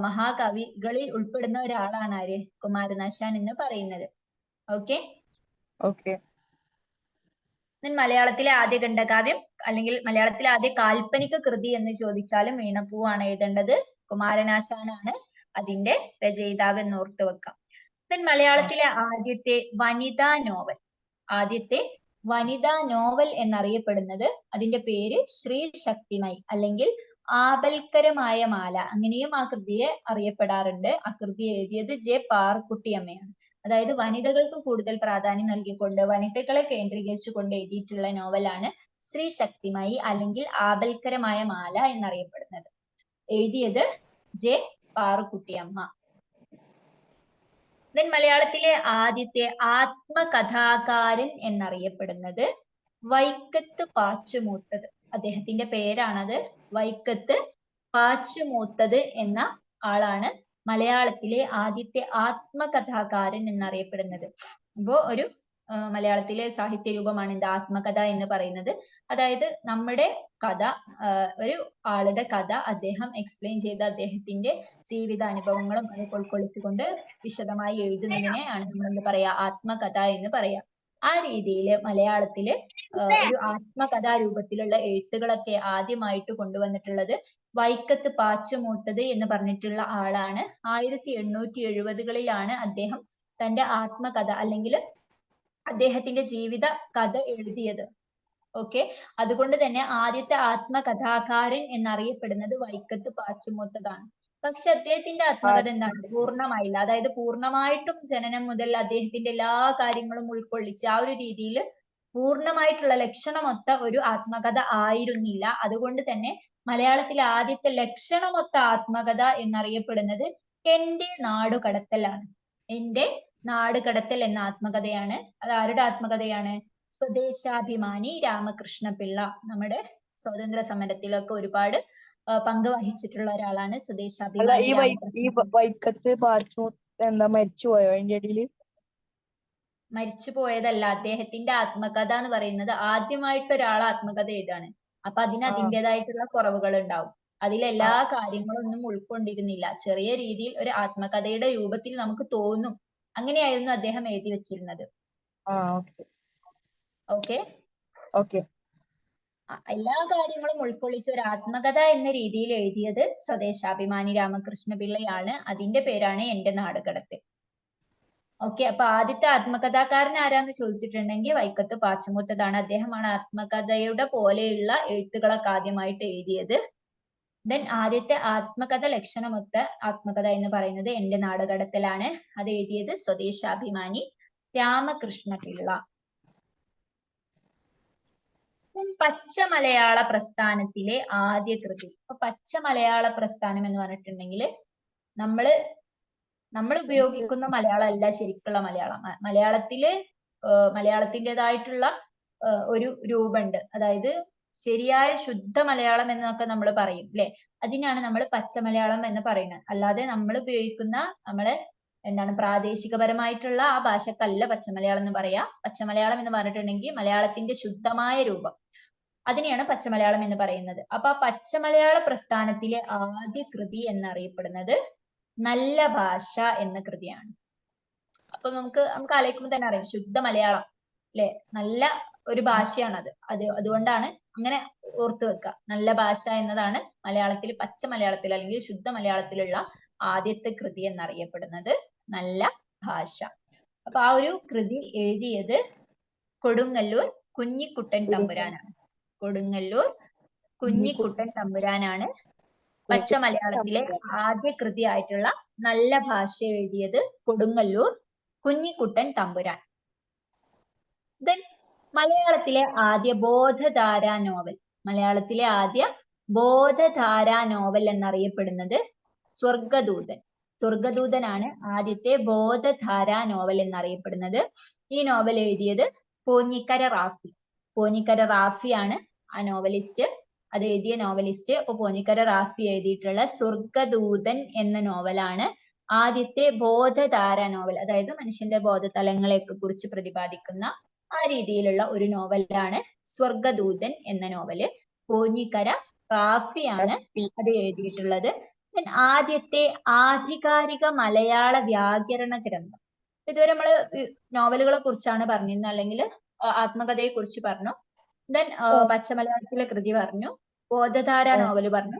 മഹാകവികളിൽ ഉൾപ്പെടുന്ന ഒരാളാണ് ആര്, കുമാരനാശാൻ എന്ന് പറയുന്നത്. ഓക്കെ, മലയാളത്തിലെ ആദ്യ ഖണ്ഡകാവ്യം അല്ലെങ്കിൽ മലയാളത്തിലെ ആദ്യ കാൽപ്പനിക കൃതി എന്ന് ചോദിച്ചാലും വീണപൂവാണ് എഴുതേണ്ടത്. കുമാരനാശാനാണ് അതിന്റെ രചയിതാവ് എന്ന് ഓർത്തു വെക്കാം. മലയാളത്തിലെ ആദ്യത്തെ വനിതാ നോവൽ എന്നറിയപ്പെടുന്നത്, അതിന്റെ പേര് ശ്രീ ശക്തിമയി അല്ലെങ്കിൽ ആപൽക്കരമായ മാല, അങ്ങനെയും ആ കൃതിയെ അറിയപ്പെടാറുണ്ട്. ആ കൃതി എഴുതിയത് ജെ പാറുക്കുട്ടിയമ്മയാണ്. അതായത് വനിതകൾക്ക് കൂടുതൽ പ്രാധാന്യം നൽകിക്കൊണ്ട് വനിതകളെ കേന്ദ്രീകരിച്ചുകൊണ്ട് എഴുതിയിട്ടുള്ള നോവലാണ് ശ്രീ ശക്തിമയി അല്ലെങ്കിൽ ആപൽക്കരമായ മാല എന്നറിയപ്പെടുന്നത്. എഴുതിയത് ജെ പാറുക്കുട്ടിയമ്മ. ദെൻ മലയാളത്തിലെ ആദ്യത്തെ ആത്മകഥാകാരൻ എന്നറിയപ്പെടുന്നത് വൈക്കത്ത് പാച്ചുമൂത്തത്. അദ്ദേഹത്തിന്റെ പേരാണത്. വൈക്കത്ത് പാച്ചുമൂത്തത് എന്ന ആളാണ് മലയാളത്തിലെ ആദ്യത്തെ ആത്മകഥാകാരൻ എന്നറിയപ്പെടുന്നത്. അപ്പോ ഒരു മലയാളത്തിലെ സാഹിത്യ രൂപമാണ് എന്ത് ആത്മകഥ എന്ന് പറയുന്നത്. അതായത് നമ്മുടെ കഥ, ഒരു ആളുടെ കഥ അദ്ദേഹം എക്സ്പ്ലെയിൻ ചെയ്ത് അദ്ദേഹത്തിന്റെ ജീവിതാനുഭവങ്ങളും അതൊക്കെ ഉൾക്കൊള്ളിച്ചുകൊണ്ട് വിശദമായി എഴുതുന്നതിനെയാണ് നമ്മൾ എന്ത് പറയാ, ആത്മകഥ എന്ന് പറയാ. ആ രീതിയിൽ മലയാളത്തില് ഒരു ആത്മകഥാ രൂപത്തിലുള്ള എഴുത്തുകളൊക്കെ ആദ്യമായിട്ട് കൊണ്ടുവന്നിട്ടുള്ളത് വൈക്കത്ത് പാച്ചുമൂത്തത് എന്ന് പറഞ്ഞിട്ടുള്ള ആളാണ്. 1870കളിലാണ് അദ്ദേഹം തന്റെ ആത്മകഥ അല്ലെങ്കിൽ അദ്ദേഹത്തിന്റെ ജീവിത കഥ എഴുതിയത്. ഓക്കെ, അതുകൊണ്ട് തന്നെ ആദ്യത്തെ ആത്മകഥാകാരൻ എന്നറിയപ്പെടുന്നത് വൈക്കത്ത് പാച്ചുമൂത്തതാണ്. പക്ഷെ അദ്ദേഹത്തിന്റെ ആത്മകഥ എന്താണ്, പൂർണ്ണമായില്ല. അതായത് പൂർണ്ണമായിട്ടും ജനനം മുതൽ അദ്ദേഹത്തിന്റെ എല്ലാ കാര്യങ്ങളും ഉൾക്കൊള്ളിച്ച് ആ ഒരു രീതിയിൽ പൂർണ്ണമായിട്ടുള്ള ലക്ഷണമൊത്ത ഒരു ആത്മകഥ ആയിരുന്നില്ല. അതുകൊണ്ട് തന്നെ മലയാളത്തിലെ ആദ്യത്തെ ലക്ഷണമൊത്ത ആത്മകഥ എന്നറിയപ്പെടുന്നത് എന്റെ നാടുകടത്തലാണ്. എന്റെ നാടുകടത്തൽ എന്ന ആത്മകഥയാണ്. അത് ആരുടെ ആത്മകഥയാണ്? സ്വദേശാഭിമാനി രാമകൃഷ്ണ പിള്ള. നമ്മുടെ സ്വാതന്ത്ര്യ സമരത്തിലൊക്കെ ഒരുപാട് പങ്ക് വഹിച്ചിട്ടുള്ള ഒരാളാണ് സ്വദേശാഭിമാനി രാമകൃഷ്ണ. വൈക്കത്ത് പാച്ചു എന്താ മരിച്ചുപോയോ അതിന്റെ ഇടയില്? മരിച്ചു പോയതല്ല, അദ്ദേഹത്തിന്റെ ആത്മകഥ എന്ന് പറയുന്നത് ആദ്യമായിട്ട് ഒരാൾ ആത്മകഥ എഴുതാണ്. അപ്പൊ അതിന് അതിൻ്റെതായിട്ടുള്ള കുറവുകൾ ഉണ്ടാവും. അതിലെല്ലാ കാര്യങ്ങളൊന്നും ഉൾക്കൊണ്ടിരുന്നില്ല. ചെറിയ രീതിയിൽ ഒരു ആത്മകഥയുടെ രൂപത്തിൽ നമുക്ക് തോന്നും. അങ്ങനെയായിരുന്നു അദ്ദേഹം എഴുതി വെച്ചിരുന്നത്. ഓക്കെ, എല്ലാ കാര്യങ്ങളും ഉൾക്കൊള്ളിച്ച ഒരു ആത്മകഥ എന്ന രീതിയിൽ എഴുതിയത് സ്വദേശാഭിമാനി രാമകൃഷ്ണ പിള്ളയാണ്. അതിന്റെ പേരാണ് എന്റെ നാടുകടത്തൽ. ഓക്കെ, അപ്പൊ ആദ്യത്തെ ആത്മകഥാകാരൻ ആരാന്ന് ചോദിച്ചിട്ടുണ്ടെങ്കിൽ വൈക്കത്ത് പാച്ചുമൂത്തതാണ്. അദ്ദേഹമാണ് ആത്മകഥയുടെ പോലെയുള്ള എഴുത്തുകളൊക്കെ ആദ്യമായിട്ട് എഴുതിയത്. ദെൻ ആദ്യത്തെ ആത്മകഥ ലക്ഷണമൊത്ത ആത്മകഥ എന്ന് പറയുന്നത് എന്റെ നാടുകടത്തലാണ്. അത് എഴുതിയത് സ്വദേശാഭിമാനി രാമകൃഷ്ണ പിള്ള. പച്ച മലയാള പ്രസ്ഥാനത്തിലെ ആദ്യ കൃതി. അപ്പൊ പച്ച മലയാള പ്രസ്ഥാനം എന്ന് പറഞ്ഞിട്ടുണ്ടെങ്കിൽ നമ്മൾ ഉപയോഗിക്കുന്ന മലയാളം അല്ല ശരിക്കുള്ള മലയാളം. മലയാളത്തിൻ്റെതായിട്ടുള്ള ഒരു രൂപമുണ്ട്. അതായത് ശരിയായ ശുദ്ധ മലയാളം എന്നൊക്കെ നമ്മൾ പറയും അല്ലെ, അതിനാണ് നമ്മൾ പച്ച മലയാളം എന്ന് പറയുന്നത്. അല്ലാതെ നമ്മൾ ഉപയോഗിക്കുന്ന പ്രാദേശികപരമായിട്ടുള്ള ആ ഭാഷക്കല്ല പച്ച മലയാളം എന്ന് പറയാ. പച്ച മലയാളം എന്ന് പറഞ്ഞിട്ടുണ്ടെങ്കിൽ മലയാളത്തിന്റെ ശുദ്ധമായ രൂപം, അതിനെയാണ് പച്ച മലയാളം എന്ന് പറയുന്നത്. അപ്പൊ ആ പച്ച മലയാള പ്രസ്ഥാനത്തിലെ ആദ്യ കൃതി എന്നറിയപ്പെടുന്നത് നല്ല ഭാഷ എന്ന കൃതിയാണ്. അപ്പൊ നമുക്ക് ആലോചിക്കുമ്പോൾ തന്നെ അറിയാം, ശുദ്ധ മലയാളം അല്ലെ, നല്ല ഒരു ഭാഷയാണത്. അതുകൊണ്ടാണ് അങ്ങനെ ഓർത്തു വെക്കുക. നല്ല ഭാഷ എന്നതാണ് മലയാളത്തിൽ, പച്ച മലയാളത്തിൽ അല്ലെങ്കിൽ ശുദ്ധ മലയാളത്തിലുള്ള ആദ്യത്തെ കൃതി എന്നറിയപ്പെടുന്നത് നല്ല ഭാഷ. അപ്പൊ ആ ഒരു കൃതി എഴുതിയത് കൊടുങ്ങല്ലൂർ കുഞ്ഞിക്കുട്ടൻ തമ്പുരാനാണ്. കൊടുങ്ങല്ലൂർ കുഞ്ഞിക്കുട്ടൻ തമ്പുരാനാണ് പച്ച മലയാളത്തിലെ ആദ്യ കൃതി ആയിട്ടുള്ള നല്ല ഭാഷ എഴുതിയത് കൊടുങ്ങല്ലൂർ കുഞ്ഞിക്കുട്ടൻ തമ്പുരാൻ. ദെൻ മലയാളത്തിലെ ആദ്യ ബോധധാരാ നോവൽ. മലയാളത്തിലെ ആദ്യ ബോധധാരാ നോവൽ എന്നറിയപ്പെടുന്നത് സ്വർഗദൂതൻ. സ്വർഗദൂതനാണ് ആദ്യത്തെ ബോധധാരാ നോവൽ എന്നറിയപ്പെടുന്നത്. ഈ നോവൽ എഴുതിയത് പോഞ്ഞിക്കര റാഫി. പോഞ്ഞിക്കര റാഫിയാണ് ആ നോവലിസ്റ്റ്, അത് എഴുതിയ നോവലിസ്റ്റ്. അപ്പൊ പോഞ്ഞിക്കര റാഫി എഴുതിയിട്ടുള്ള സ്വർഗദൂതൻ എന്ന നോവലാണ് ആദ്യത്തെ ബോധധാര നോവൽ. അതായത് മനുഷ്യന്റെ ബോധതലങ്ങളെ കുറിച്ച് പ്രതിപാദിക്കുന്ന ആ രീതിയിലുള്ള ഒരു നോവലാണ് സ്വർഗദൂതൻ എന്ന നോവല്. പോഞ്ഞിക്കര റാഫിയാണ് അത് എഴുതിയിട്ടുള്ളത്. ആദ്യത്തെ ആധികാരിക മലയാള വ്യാകരണ ഗ്രന്ഥം. ഇതുവരെ നമ്മള് നോവലുകളെ കുറിച്ചാണ് പറഞ്ഞിരുന്നത്, അല്ലെങ്കിൽ ആത്മകഥയെ കുറിച്ച് പറഞ്ഞു. ദെൻ പച്ച മലയാളത്തിലെ കൃതി പറഞ്ഞു, ബോധധാര നോവൽ പറഞ്ഞു.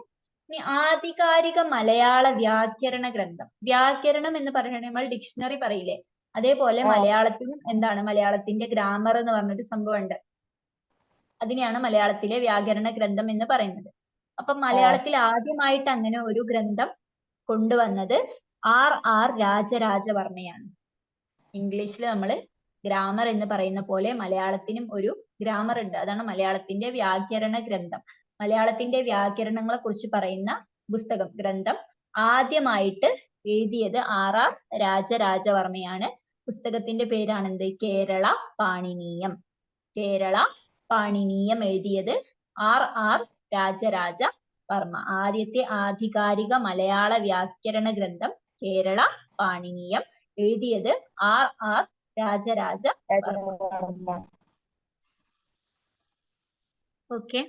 ഇനി ആധികാരിക മലയാള വ്യാകരണ ഗ്രന്ഥം. വ്യാകരണം എന്ന് പറയുന്നത് നമ്മൾ ഡിക്ഷണറി പറയില്ലേ, അതേപോലെ മലയാളത്തിലും മലയാളത്തിന്റെ ഗ്രാമർ എന്ന് പറഞ്ഞൊരു സംഭവമുണ്ട്. അതിനെയാണ് മലയാളത്തിലെ വ്യാകരണ ഗ്രന്ഥം എന്ന് പറയുന്നത്. അപ്പൊ മലയാളത്തിൽ ആദ്യമായിട്ട് അങ്ങനെ ഒരു ഗ്രന്ഥം കൊണ്ടുവന്നത് R രാജരാജവർമ്മയാണ്. ഇംഗ്ലീഷിൽ നമ്മൾ ഗ്രാമർ എന്ന് പറയുന്ന പോലെ മലയാളത്തിനും ഒരു ഗ്രാമർ ഉണ്ട്. അതാണ് മലയാളത്തിന്റെ വ്യാകരണ ഗ്രന്ഥം. മലയാളത്തിന്റെ വ്യാകരണങ്ങളെ കുറിച്ച് പറയുന്ന പുസ്തകം, ഗ്രന്ഥം ആദ്യമായിട്ട് എഴുതിയത് R രാജരാജവർമ്മയാണ്. പുസ്തകത്തിന്റെ പേരാണെന്ത്? കേരള പാണിനീയം. കേരള പാണിനീയം എഴുതിയത് R രാജരാജവർമ്മ. ആദ്യത്തെ ആധികാരിക മലയാള വ്യാകരണ ഗ്രന്ഥം കേരള പാണിനീയം എഴുതിയത് R രാജരാജ രാജവർമ്മ. ഓക്കെ.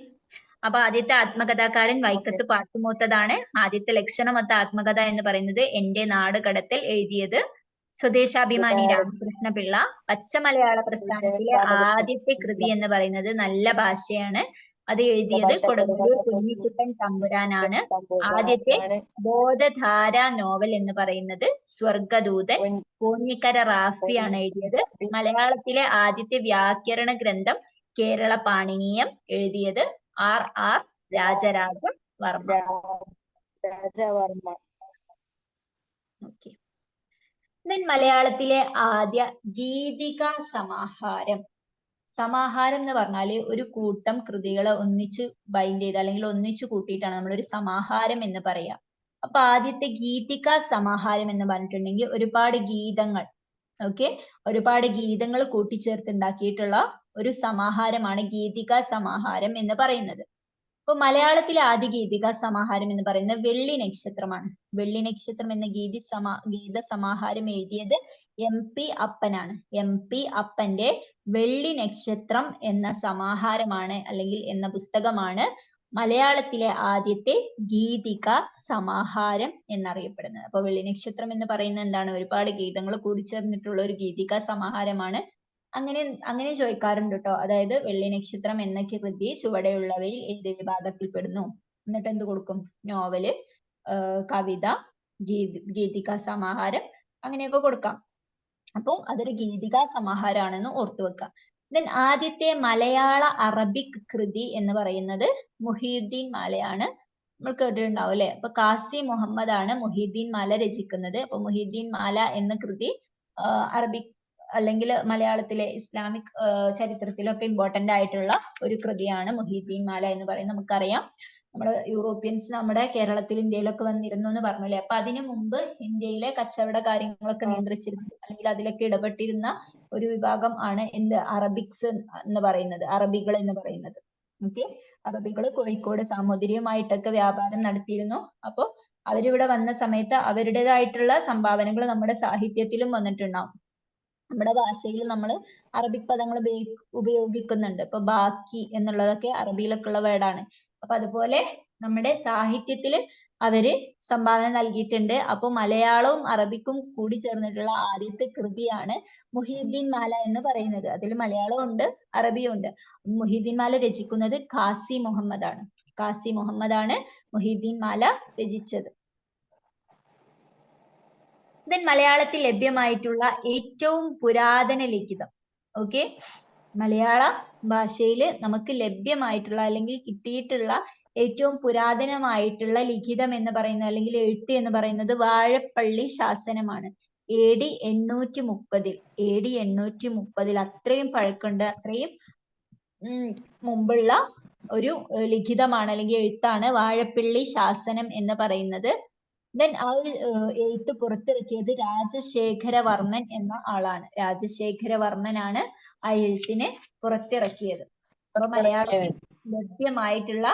അപ്പൊ ആദ്യത്തെ ആത്മകഥാകാരൻ വൈക്കത്ത് പാട്ടുമൂത്തതാണ്. ആദ്യത്തെ ലക്ഷണമൊത്ത ആത്മകഥ എന്ന് പറയുന്നത് എന്റെ നാട് കടത്തൽ, എഴുതിയത് സ്വദേശാഭിമാനി രാമകൃഷ്ണ പിള്ള. പച്ചമലയാള പ്രസ്ഥാനത്തിലെ ആദ്യത്തെ കൃതി എന്ന് പറയുന്നത് നല്ല ഭാഷയാണ്. അത് എഴുതിയത് കൊടുങ്ങല്ലൂർ കുഞ്ഞിക്കുട്ടൻ തമ്പുരാനാണ്. ആദ്യത്തെ ബോധധാര നോവൽ എന്ന് പറയുന്നത് സ്വർഗദൂതൻ, കോന്നിക്കര റാഫിയാണ് എഴുതിയത്. മലയാളത്തിലെ ആദ്യത്തെ വ്യാകരണ ഗ്രന്ഥം കേരള പാണിനീയം, എഴുതിയത് R Rajaraja Varma. Rajavarma. Okay. Then മലയാളത്തിലെ ആദ്യ ഗീതിക സമാഹാരം. സമാഹാരം എന്ന് പറഞ്ഞാല് ഒരു കൂട്ടം കൃതികളെ ഒന്നിച്ച് ബൈൻഡ് ചെയ്ത് അല്ലെങ്കിൽ ഒന്നിച്ചു കൂട്ടിയിട്ടാണ് നമ്മൾ ഒരു സമാഹാരം എന്ന് പറയാ. അപ്പൊ ആദ്യത്തെ ഗീതിക സമാഹാരം എന്ന് പറഞ്ഞിട്ടുണ്ടെങ്കിൽ ഒരുപാട് ഗീതങ്ങൾ, ഓക്കെ, ഒരുപാട് ഗീതങ്ങൾ കൂട്ടിച്ചേർത്തുണ്ടാക്കിയിട്ടുള്ള ഒരു സമാഹാരമാണ് ഗീതിക സമാഹാരം എന്ന് പറയുന്നത്. അപ്പൊ മലയാളത്തിലെ ആദ്യ ഗീതിക സമാഹാരം എന്ന് പറയുന്നത് വെള്ളി നക്ഷത്രമാണ്. വെള്ളി നക്ഷത്രം എന്ന ഗീത സമാഹാരം എഴുതിയത് MP അപ്പനാണ്. MP അപ്പന്റെ വെള്ളി നക്ഷത്രം എന്ന സമാഹാരമാണ് അല്ലെങ്കിൽ എന്ന പുസ്തകമാണ് മലയാളത്തിലെ ആദ്യത്തെ ഗീതിക സമാഹാരം എന്നറിയപ്പെടുന്നത്. അപ്പൊ വെള്ളി നക്ഷത്രം എന്ന് പറയുന്നത് എന്താണ്? ഒരുപാട് ഗീതങ്ങൾ കൂടിച്ചേർന്നിട്ടുള്ള ഒരു ഗീതിക സമാഹാരമാണ്. അങ്ങനെ ചോദിക്കാറുണ്ട് കേട്ടോ. അതായത് വെള്ളി നക്ഷത്രം എന്ന കൃതി ചുവടെയുള്ളവയിൽ ഏത് വിഭാഗത്തിൽപ്പെടുന്നു? എന്നിട്ട് എന്ത് കൊടുക്കും? നോവല്, കവിത, ഗീതിക സമാഹാരം, അങ്ങനെയൊക്കെ കൊടുക്കാം. അപ്പൊ അതൊരു ഗീതിക സമാഹാരമാണെന്ന് ഓർത്തു വെക്കാം. ദെൻ ആദ്യത്തെ മലയാള അറബിക് കൃതി എന്ന് പറയുന്നത് മുഹിയുദ്ദീൻ മാലയാണ്. നമ്മൾ കേട്ടിട്ടുണ്ടാവും അല്ലെ? അപ്പൊ കാസി മുഹമ്മദ് ആണ് മുഹിയുദ്ദീൻ മാല രചിക്കുന്നത്. അപ്പൊ മുഹിയുദ്ദീൻ മാല എന്ന കൃതി അറബിക് അല്ലെങ്കിൽ മലയാളത്തിലെ ഇസ്ലാമിക് ചരിത്രത്തിലൊക്കെ ഇമ്പോർട്ടന്റ് ആയിട്ടുള്ള ഒരു കൃതിയാണ് മുഹിയുദ്ദീൻ മാല എന്ന് പറയുന്നത്. നമുക്കറിയാം നമ്മുടെ യൂറോപ്യൻസ് നമ്മുടെ കേരളത്തിൽ ഇന്ത്യയിലൊക്കെ വന്നിരുന്നു എന്ന് പറഞ്ഞില്ലേ? അപ്പൊ അതിനു മുമ്പ് ഇന്ത്യയിലെ കച്ചവട കാര്യങ്ങളൊക്കെ നിയന്ത്രിച്ചിരുന്നു അല്ലെങ്കിൽ അതിലൊക്കെ ഇടപെട്ടിരുന്ന ഒരു വിഭാഗം ആണ് എന്ത്? അറബിക്സ് എന്ന് പറയുന്നത്, അറബികൾ എന്ന് പറയുന്നത്. ഓക്കെ, അറബികൾ കോഴിക്കോട് സാമൂതിരിയുമായിട്ടൊക്കെ വ്യാപാരം നടത്തിയിരുന്നു. അപ്പൊ അവരിവിടെ വന്ന സമയത്ത് അവരുടേതായിട്ടുള്ള സംഭാവനകൾ നമ്മുടെ സാഹിത്യത്തിലും വന്നിട്ടുണ്ടാവും. നമ്മുടെ ഭാഷയിൽ നമ്മൾ അറബിക് പദങ്ങൾ ഉപയോഗിക്കുന്നുണ്ട്. ഇപ്പൊ ബാക്കി എന്നുള്ളതൊക്കെ അറബിയിലൊക്കെ ഉള്ള വേർഡാണ്. അപ്പൊ അതുപോലെ നമ്മുടെ സാഹിത്യത്തിൽ അവര് സംഭാവന നൽകിയിട്ടുണ്ട്. അപ്പൊ മലയാളവും അറബിക്കും കൂടി ചേർന്നിട്ടുള്ള ആദ്യത്തെ കൃതിയാണ് മുഹിയുദ്ദീൻ മാല എന്ന് പറയുന്നത്. അതിൽ മലയാളവും ഉണ്ട്, അറബിയും ഉണ്ട്. മുഹിയുദ്ദീൻ മാല രചിക്കുന്നത് കാസി മുഹമ്മദ് ആണ്. കാസി മുഹമ്മദ് ആണ് മുഹിയുദ്ദീൻ മാല രചിച്ചത്. ദെൻ മലയാളത്തിൽ ലഭ്യമായിട്ടുള്ള ഏറ്റവും പുരാതന ലിഖിതം. ഓക്കെ, മലയാള ഭാഷയിൽ നമുക്ക് ലഭ്യമായിട്ടുള്ള അല്ലെങ്കിൽ കിട്ടിയിട്ടുള്ള ഏറ്റവും പുരാതനമായിട്ടുള്ള ലിഖിതം എന്ന് പറയുന്നത് അല്ലെങ്കിൽ എഴുത്ത് എന്ന് പറയുന്നത് വാഴപ്പള്ളി ശാസനമാണ്. AD 830 അത്രയും പഴക്കമുണ്ട്, അത്രയും മുമ്പുള്ള ഒരു ലിഖിതമാണ് അല്ലെങ്കിൽ എഴുത്താണ് വാഴപ്പള്ളി ശാസനം എന്ന് പറയുന്നത്. ദെൻ ആ ഒരു എഴുത്ത് പുറത്തിറക്കിയത് രാജശേഖരവർമ്മൻ എന്ന ആളാണ്. രാജശേഖരവർമ്മനാണ് ആ എഴുത്തിനെ പുറത്തിറക്കിയത്. അപ്പൊ മലയാളത്തിൽ ലഭ്യമായിട്ടുള്ള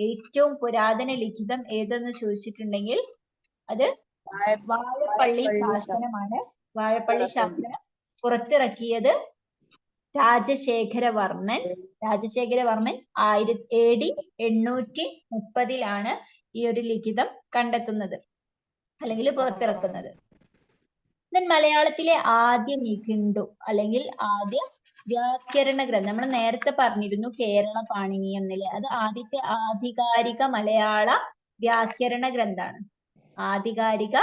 ഏറ്റവും പുരാതന ലിഖിതം ഏതെന്ന് ചോദിച്ചിട്ടുണ്ടെങ്കിൽ അത് വാഴപ്പള്ളി ശാസനമാണ്. വാഴപ്പള്ളി ശാസനം പുറത്തിറക്കിയത് രാജശേഖരവർമ്മൻ. രാജശേഖരവർമ്മൻ AD 830 ഈ ഒരു ലിഖിതം കണ്ടെത്തുന്നത് അല്ലെങ്കിൽ പുറത്തിറക്കുന്നത്. ദെൻ മലയാളത്തിലെ ആദ്യ നിഘണ്ടു അല്ലെങ്കിൽ ആദ്യ വ്യാകരണ ഗ്രന്ഥം നമ്മൾ നേരത്തെ പറഞ്ഞിരുന്നു, കേരള പാണിനീയം എന്നില്ലേ? അത് ആദ്യത്തെ ആധികാരിക മലയാള വ്യാകരണ ഗ്രന്ഥാണ്. ആധികാരിക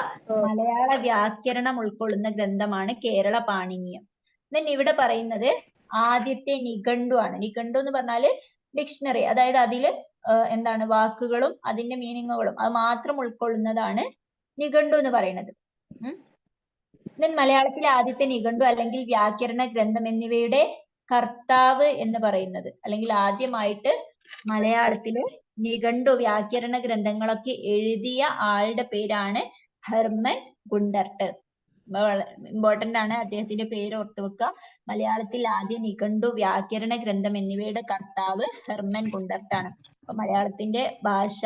മലയാള വ്യാകരണം ഉൾക്കൊള്ളുന്ന ഗ്രന്ഥമാണ് കേരള പാണിനീയം. ദെൻ ഇവിടെ പറയുന്നത് ആദ്യത്തെ നിഘണ്ടു ആണ്. നിഘണ്ടു എന്ന് പറഞ്ഞാല് ഡിക്ഷണറി, അതായത് അതില് എന്താണ് വാക്കുകളും അതിന്റെ മീനിങ്ങുകളും അത് മാത്രം ഉൾക്കൊള്ളുന്നതാണ് നിഘണ്ടു എന്ന് പറയുന്നത്. ദെൻ മലയാളത്തിലെ ആദ്യത്തെ നിഘണ്ടു അല്ലെങ്കിൽ വ്യാകരണ ഗ്രന്ഥം എന്നിവയുടെ കർത്താവ് എന്ന് പറയുന്നത് അല്ലെങ്കിൽ ആദ്യമായിട്ട് മലയാളത്തിലെ നിഘണ്ടു വ്യാകരണ ഗ്രന്ഥങ്ങളൊക്കെ എഴുതിയ ആളുടെ പേരാണ് ഹെർമൻ ഗുണ്ടർട്ട്. ഇമ്പോർട്ടന്റ് ആണ്, അദ്ദേഹത്തിന്റെ പേര് ഓർത്തു വെക്കുക. മലയാളത്തിൽ ആദ്യ നിഘണ്ടു വ്യാകരണ ഗ്രന്ഥം എന്നിവയുടെ കർത്താവ് ഹെർമൻ ഗുണ്ടർട്ടാണ്. അപ്പൊ മലയാളത്തിന്റെ ഭാഷ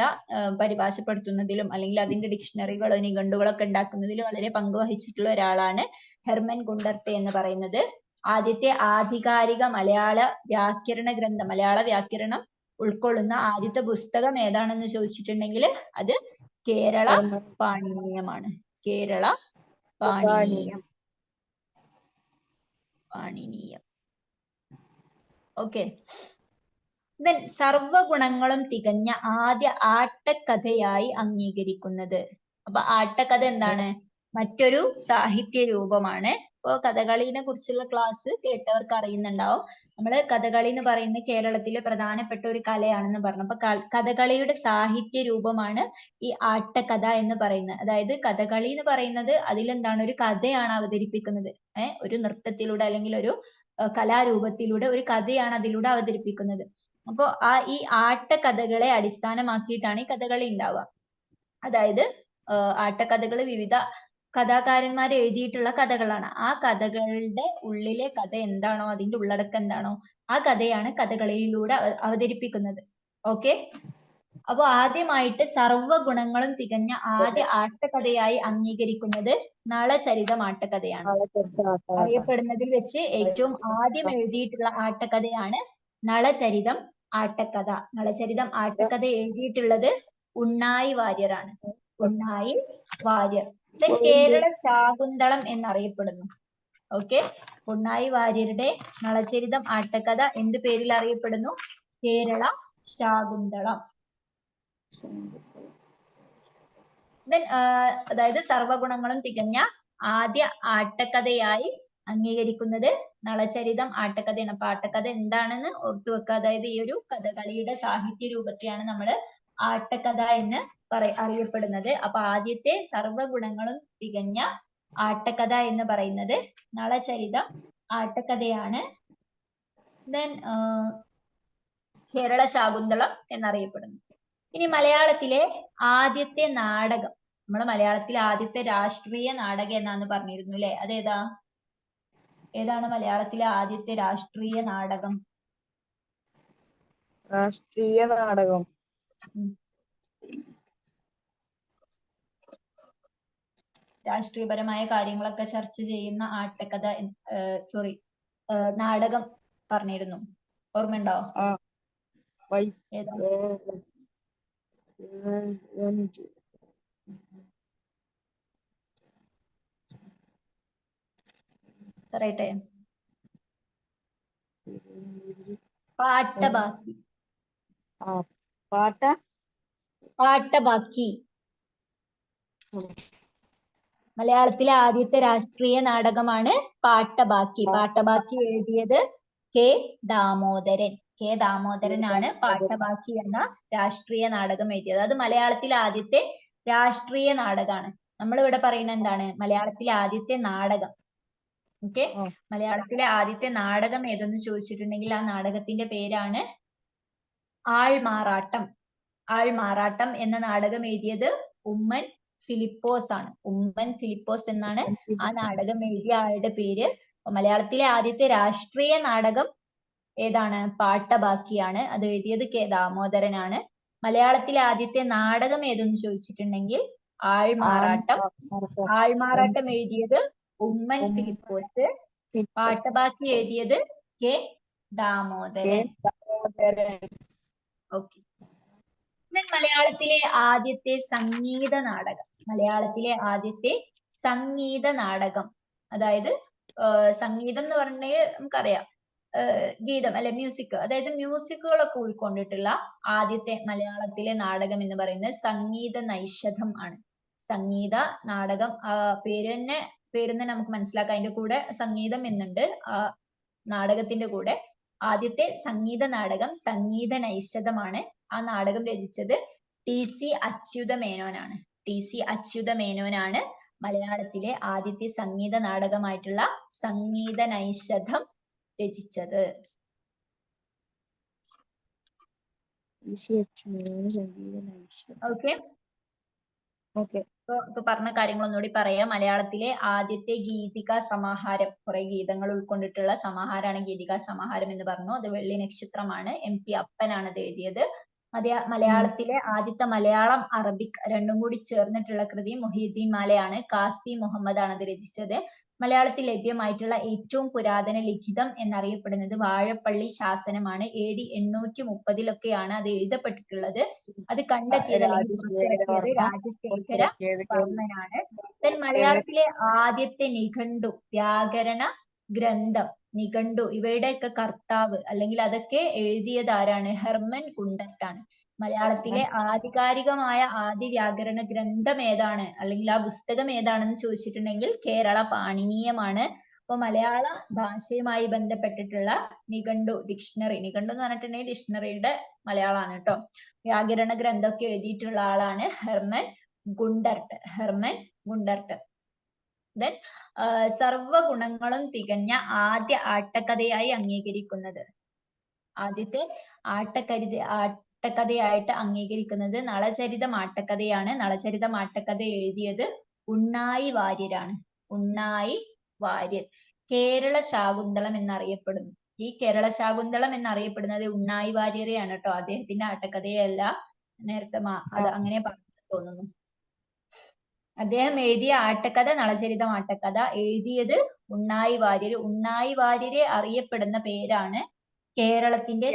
പരിഭാഷപ്പെടുത്തുന്നതിലും അല്ലെങ്കിൽ അതിന്റെ ഡിക്ഷണറികളോ നിഘണ്ടുകളൊക്കെ ഉണ്ടാക്കുന്നതിലും വളരെ പങ്കുവഹിച്ചിട്ടുള്ള ഒരാളാണ് ഹെർമൻ ഗുണ്ടർട്ടെ എന്ന് പറയുന്നത്. ആദ്യത്തെ ആധികാരിക മലയാള വ്യാകരണ ഗ്രന്ഥം, മലയാള വ്യാകരണം ഉൾക്കൊള്ളുന്ന ആദ്യത്തെ പുസ്തകം ഏതാണെന്ന് ചോദിച്ചിട്ടുണ്ടെങ്കിൽ അത് കേരള പാണിനീയമാണ്. കേരള പാണിനീയം. പാണിനീയം. ഓക്കെ. ദെൻ സർവഗുണങ്ങളും തികഞ്ഞ ആദ്യ ആട്ടക്കഥയായി അംഗീകരിക്കുന്നത്. അപ്പൊ ആട്ടക്കഥ എന്താണ്? മറ്റൊരു സാഹിത്യ രൂപമാണ്. ഇപ്പോ കഥകളിനെ കുറിച്ചുള്ള ക്ലാസ് കേട്ടവർക്ക് അറിയുന്നുണ്ടാവും. നമ്മള് കഥകളി എന്ന് പറയുന്നത് കേരളത്തിലെ പ്രധാനപ്പെട്ട ഒരു കലയാണെന്ന് പറഞ്ഞു. അപ്പൊ കഥകളിയുടെ സാഹിത്യ രൂപമാണ് ഈ ആട്ടക്കഥ എന്ന് പറയുന്നത്. അതായത് കഥകളി എന്ന് പറയുന്നത് അതിലെന്താണ്, ഒരു കഥയാണ് അവതരിപ്പിക്കുന്നത്. ഒരു നൃത്തത്തിലൂടെ അല്ലെങ്കിൽ ഒരു കലാരൂപത്തിലൂടെ ഒരു കഥയാണ് അതിലൂടെ അവതരിപ്പിക്കുന്നത്. അപ്പോ ഈ ആട്ടക്കഥകളെ അടിസ്ഥാനമാക്കിയിട്ടാണ് ഈ കഥകളി ഉണ്ടാവുക. അതായത് ആട്ടക്കഥകൾ വിവിധ കഥാകാരന്മാർ എഴുതിയിട്ടുള്ള കഥകളാണ്. ആ കഥകളുടെ ഉള്ളിലെ കഥ എന്താണോ, അതിന്റെ ഉള്ളടക്കം എന്താണോ, ആ കഥയാണ് കഥകളിയിലൂടെ അവതരിപ്പിക്കുന്നത്. ഓക്കെ. അപ്പൊ ആദ്യമായിട്ട് സർവ്വഗുണങ്ങളും തികഞ്ഞ ആദ്യ ആട്ടക്കഥയായി അംഗീകരിക്കുന്നത് നളചരിതം ആട്ടക്കഥയാണ്. അറിയപ്പെടുന്നതിൽ വെച്ച് ഏറ്റവും ആദ്യം എഴുതിയിട്ടുള്ള ആട്ടക്കഥയാണ് നളചരിതം ആട്ടക്കഥ. നളചരിതം ആട്ടക്കഥ എഴുതിയിട്ടുള്ളത് ഉണ്ണായി വാര്യരാണ്. ഉണ്ണായി വാര്യർ. കേരള ശാകുന്തളം എന്നറിയപ്പെടുന്നു. ഓക്കെ. ഉണ്ണായി വാര്യരുടെ നളചരിതം ആട്ടക്കഥ എന്ത് പേരിൽ അറിയപ്പെടുന്നു? കേരള ശാകുന്തളം. അതായത് സർവഗുണങ്ങളും തികഞ്ഞ ആദ്യ ആട്ടക്കഥയായി അംഗീകരിക്കുന്നത് നളചരിതം ആട്ടക്കഥയാണ്. അപ്പൊ ആട്ടക്കഥ എന്താണെന്ന് ഓർത്തു വെക്കുക. അതായത് ഈ ഒരു കഥകളിയുടെ സാഹിത്യ രൂപത്തെയാണ് നമ്മൾ ആട്ടക്കഥ എന്ന് അറിയപ്പെടുന്നത്. അപ്പൊ ആദ്യത്തെ സർവഗുണങ്ങളും തികഞ്ഞ ആട്ടക്കഥ എന്ന് പറയുന്നത് നളചരിതം ആട്ടക്കഥയാണ്. ദെൻ കേരള ശാകുന്തളം എന്നറിയപ്പെടുന്നു. ഇനി മലയാളത്തിലെ ആദ്യത്തെ നാടകം, നമ്മൾ മലയാളത്തിലെ ആദ്യത്തെ രാഷ്ട്രീയ നാടകം എന്നാന്ന് പറഞ്ഞിരുന്നു അല്ലെ? അതേതാ? ഏതാണ് മലയാളത്തിലെ ആദ്യത്തെ രാഷ്ട്രീയ നാടകം? രാഷ്ട്രീയ നാടകം രാഷ്ട്രീയപരമായ കാര്യങ്ങളൊക്കെ ചർച്ച ചെയ്യുന്ന ആട്ടക്കഥ, നാടകം പറഞ്ഞിരുന്നു. ഓർമ്മയുണ്ടോ? ഏതാ? പറയട്ടെ. പാട്ടബാക്കി. പാട്ടബാക്കി. മലയാളത്തിലെ ആദ്യത്തെ രാഷ്ട്രീയ നാടകമാണ് പാട്ടബാക്കി. പാട്ടബാക്കി എഴുതിയത് കെ ദാമോദരൻ. കെ ദാമോദരനാണ് പാട്ടബാക്കി എന്ന രാഷ്ട്രീയ നാടകം എഴുതിയത്. അത് മലയാളത്തിലെ ആദ്യത്തെ രാഷ്ട്രീയ നാടകമാണ്. നമ്മളിവിടെ പറയുന്നത് എന്താണ്? മലയാളത്തിലെ ആദ്യത്തെ നാടകം. ഓക്കെ. മലയാളത്തിലെ ആദ്യത്തെ നാടകം ഏതെന്ന് ചോദിച്ചിട്ടുണ്ടെങ്കിൽ ആ നാടകത്തിന്റെ പേരാണ് ആൾമാറാട്ടം. ആൾമാറാട്ടം എന്ന നാടകം എഴുതിയത് ഉമ്മൻ ഫിലിപ്പോസ് ആണ്. ഉമ്മൻ ഫിലിപ്പോസ് എന്നാണ് ആ നാടകം എഴുതിയ ആളുടെ പേര്. മലയാളത്തിലെ ആദ്യത്തെ രാഷ്ട്രീയ നാടകം ഏതാണ്? പാട്ടബാക്കിയാണ്. അത് എഴുതിയത് കെ ദാമോദരനാണ്. മലയാളത്തിലെ ആദ്യത്തെ നാടകം ഏതെന്ന് ചോദിച്ചിട്ടുണ്ടെങ്കിൽ ആൾമാറാട്ടം. ആൾമാറാട്ടം എഴുതിയത് ഉമ്മൻ ഫിലിപ്പോസ്. പാട്ടബാക്കി എഴുതിയത് കെ ദാമോദരൻ. ഓക്കെ. മലയാളത്തിലെ ആദ്യത്തെ സംഗീത നാടകം. മലയാളത്തിലെ ആദ്യത്തെ സംഗീത നാടകം, അതായത് സംഗീതം എന്ന് പറഞ്ഞാൽ നമുക്കറിയാം ഗീതം അല്ലെ, മ്യൂസിക്. അതായത് മ്യൂസിക്കുകളൊക്കെ ഉൾക്കൊണ്ടിട്ടുള്ള ആദ്യത്തെ മലയാളത്തിലെ നാടകം എന്ന് പറയുന്നത് സംഗീത നൈഷധം ആണ്. സംഗീത നാടകം പേര് തന്നെ നമുക്ക് മനസ്സിലാക്കാം. അതിന്റെ കൂടെ സംഗീതം എന്നുണ്ട് ആ നാടകത്തിന്റെ കൂടെ. ആദ്യത്തെ സംഗീത നാടകം സംഗീത നൈഷധമാണ്. ആ നാടകം രചിച്ചത് TC അച്യുത മേനോനാണ്. TC അച്യുത മേനോനാണ് മലയാളത്തിലെ ആദ്യത്തെ സംഗീത നാടകമായിട്ടുള്ള സംഗീത നൈഷധം രചിച്ചത്. ഓക്കെ. ഇപ്പൊ പറഞ്ഞ കാര്യങ്ങൾ ഒന്നുകൂടി പറയാം. മലയാളത്തിലെ ആദ്യത്തെ ഗീതികാ സമാഹാരം, കുറെ ഗീതങ്ങൾ ഉൾക്കൊണ്ടിട്ടുള്ള സമാഹാരമാണ് ഗീതികാ സമാഹാരം എന്ന് പറഞ്ഞു. അത് വെള്ളി നക്ഷത്രമാണ്. MP അപ്പനാണ് അത് എഴുതിയത്. മലയാളത്തിലെ ആദ്യത്തെ മലയാളം അറബിക് രണ്ടും കൂടി ചേർന്നിട്ടുള്ള കൃതി മുഹീദ്ദീൻ മാലയാണ്. കാസി മുഹമ്മദ് ആണ് അത് രചിച്ചത്. മലയാളത്തിൽ ലഭ്യമായിട്ടുള്ള ഏറ്റവും പുരാതന ലിഖിതം എന്നറിയപ്പെടുന്നത് വാഴപ്പള്ളി ശാസനമാണ്. AD 830 അത് എഴുതപ്പെട്ടിട്ടുള്ളത്. അത് കണ്ടെത്തിയത് അല്ലെങ്കിൽ പുറത്തിറക്കിയത് രാജശേഖര വർമ്മനാണ്. ദെൻ മലയാളത്തിലെ ആദ്യത്തെ നിഘണ്ടു, വ്യാകരണ ഗ്രന്ഥം, നിഘണ്ടു ഇവയുടെയൊക്കെ കർത്താവ് അല്ലെങ്കിൽ അതൊക്കെ എഴുതിയത് ആരാണ്? ഹെർമൻ ഗുണ്ടർട്ടാണ്. മലയാളത്തിലെ ആധികാരികമായ ആദ്യ വ്യാകരണ ഗ്രന്ഥം ഏതാണ് അല്ലെങ്കിൽ ആ പുസ്തകം ഏതാണെന്ന് ചോദിച്ചിട്ടുണ്ടെങ്കിൽ കേരള പാണിനീയമാണ്. അപ്പൊ മലയാള ഭാഷയുമായി ബന്ധപ്പെട്ടിട്ടുള്ള നിഘണ്ടു, ഡിക്ഷണറി, നിഘണ്ടു എന്ന് പറഞ്ഞിട്ടുണ്ടെങ്കിൽ ഡിക്ഷണറിയുടെ മലയാളമാണ് കേട്ടോ. വ്യാകരണ ഗ്രന്ഥമൊക്കെ എഴുതിയിട്ടുള്ള ആളാണ് Hermann Gundert. Hermann Gundert. Then സർവഗുണങ്ങളും തികഞ്ഞ ആദ്യ ആട്ടക്കഥയായി അംഗീകരിക്കുന്നത്, ആദ്യത്തെ ആട്ടക്കഥയായിട്ട് അംഗീകരിക്കുന്നത് നളചരിതം ആട്ടക്കഥയാണ്. നളചരിതം ആട്ടക്കഥ എഴുതിയത് ഉണ്ണായി വാര്യരാണ്. ഉണ്ണായി വാര്യർ. കേരള ശാകുന്തളം എന്നറിയപ്പെടുന്നു. ഈ കേരള ശാകുന്തളം എന്നറിയപ്പെടുന്നത് ഉണ്ണായി വാര്യരെയാണ് കേട്ടോ. അദ്ദേഹത്തിന്റെ ആട്ടക്കഥയല്ല. നേരത്തെ അത് അങ്ങനെ പറഞ്ഞു തോന്നുന്നു. അദ്ദേഹം എഴുതിയ ആട്ടക്കഥ നളചരിതം ആട്ടക്കഥ, എഴുതിയത് ഉണ്ണായി വാര്യർ. ഉണ്ണായി വാര്യരെ അറിയപ്പെടുന്ന പേരാണ് കേരളത്തിന്റെ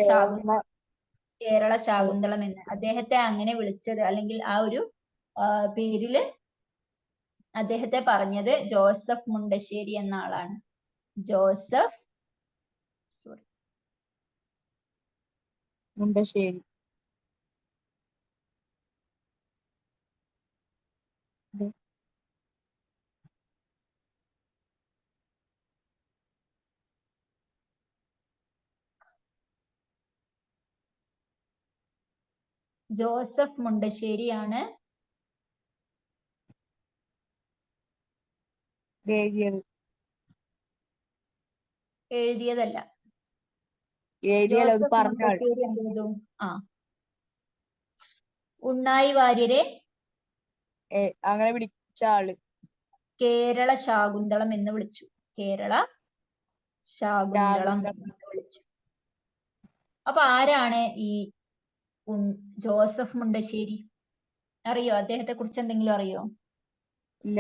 കേരള ശാകുന്തളം എന്ന്. അദ്ദേഹത്തെ അങ്ങനെ വിളിച്ചത് അല്ലെങ്കിൽ ആ ഒരു പേരില് അദ്ദേഹത്തെ പറഞ്ഞത് ജോസഫ് മുണ്ടശ്ശേരി എന്ന ആളാണ്. ജോസഫ് മുണ്ടശ്ശേരി. ജോസഫ് മുണ്ടശ്ശേരിയാണ് എഴുതിയതല്ല. ജോസഫ് മുണ്ടശ്ശേരി എന്ത് ചെയ്തു? ഉണ്ണായി വാര്യരെ അങ്ങനെ വിളിച്ച ആള് കേരള ശാകുന്തളം എന്ന് വിളിച്ചു. കേരള ശാകുന്തളം എന്ന് വിളിച്ചു. അപ്പൊ ആരാണ് ഈ ജോസഫ് മുണ്ടശ്ശേരി? അറിയോ? അദ്ദേഹത്തെ കുറിച്ച് എന്തെങ്കിലും അറിയോ? ഇല്ല.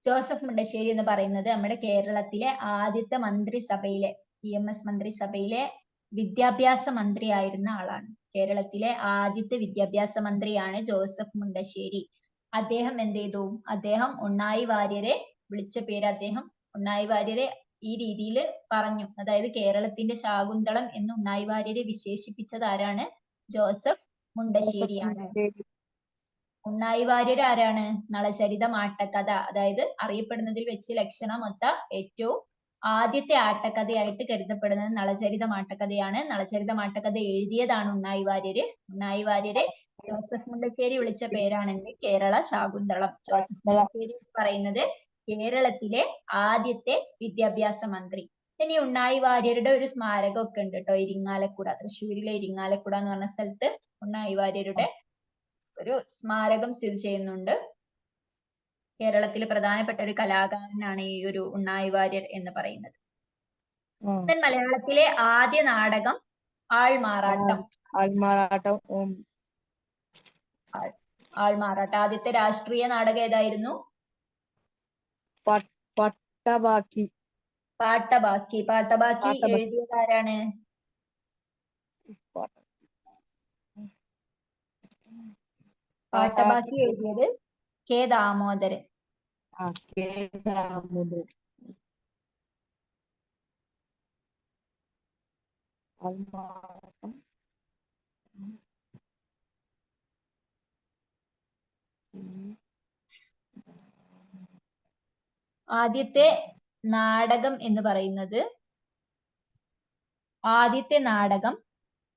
ജോസഫ് മുണ്ടശ്ശേരി എന്ന് പറയുന്നത് നമ്മുടെ കേരളത്തിലെ ആദ്യത്തെ മന്ത്രിസഭയിലെ EMS മന്ത്രിസഭയിലെ വിദ്യാഭ്യാസ മന്ത്രിയായിരുന്ന ആളാണ്. കേരളത്തിലെ ആദ്യത്തെ വിദ്യാഭ്യാസ മന്ത്രിയാണ് ജോസഫ് മുണ്ടശ്ശേരി. അദ്ദേഹം എന്ത് ചെയ്തു? അദ്ദേഹം ഉണ്ണായി വാര്യരെ വിളിച്ച പേര്, അദ്ദേഹം ഉണ്ണായി വാര്യരെ ഈ രീതിയിൽ പറഞ്ഞു. അതായത് കേരളത്തിന്റെ ശാകുന്തളം എന്ന് ഉണ്ണായി വാര്യരെ വിശേഷിപ്പിച്ചത് ആരാണ്? ജോസഫ് മുണ്ടശ്ശേരിയാണ്. ഉണ്ണായി വാര്യർ ആരാണ്? നളചരിതം ആട്ടക്കഥ, അതായത് അറിയപ്പെടുന്നതിൽ വെച്ച് ലക്ഷണമൊത്ത ഏറ്റവും ആദ്യത്തെ ആട്ടക്കഥയായിട്ട് കരുതപ്പെടുന്നത് നളചരിതം ആട്ടക്കഥയാണ്. നളചരിതം ആട്ടക്കഥ എഴുതിയതാണ് ഉണ്ണായി വാര്യര്. ഉണ്ണായി വാര്യരെ ജോസഫ് മുണ്ടശ്ശേരി വിളിച്ച പേരാണെങ്കിൽ കേരള ശാകുന്തളം. ജോസഫ് മുണ്ടശ്ശേരി പറയുന്നത് കേരളത്തിലെ ആദ്യത്തെ വിദ്യാഭ്യാസ മന്ത്രി. ഇനി ഉണ്ണായി വാര്യരുടെ ഒരു സ്മാരകമൊക്കെ ഉണ്ട് കേട്ടോ, ഇരിങ്ങാലക്കുട, തൃശ്ശൂരിലെ ഇരിങ്ങാലക്കുട എന്ന് പറഞ്ഞ സ്ഥലത്ത് ഉണ്ണായി വാര്യരുടെ ഒരു സ്മാരകം സ്ഥിതി ചെയ്യുന്നുണ്ട്. കേരളത്തിലെ പ്രധാനപ്പെട്ട ഒരു കലാകാരനാണ് ഈ ഒരു ഉണ്ണായി വാര്യർ എന്ന് പറയുന്നത്. മലയാളത്തിലെ ആദ്യ നാടകം ആൾമാറാട്ടം. ആൾമാറാട്ടം. ആദ്യത്തെ രാഷ്ട്രീയ നാടകം ഏതായിരുന്നു? പാട്ടബാക്കി. പാട്ടബാക്കി. പാട്ടബാക്കി എഴുതിയത് ആരാണ്? പാട്ടബാക്കി എഴുതിയത് K. ദാമോദരൻ. ആദ്യത്തെ നാടകം എന്ന് പറയുന്നത്, ആദ്യത്തെ നാടകം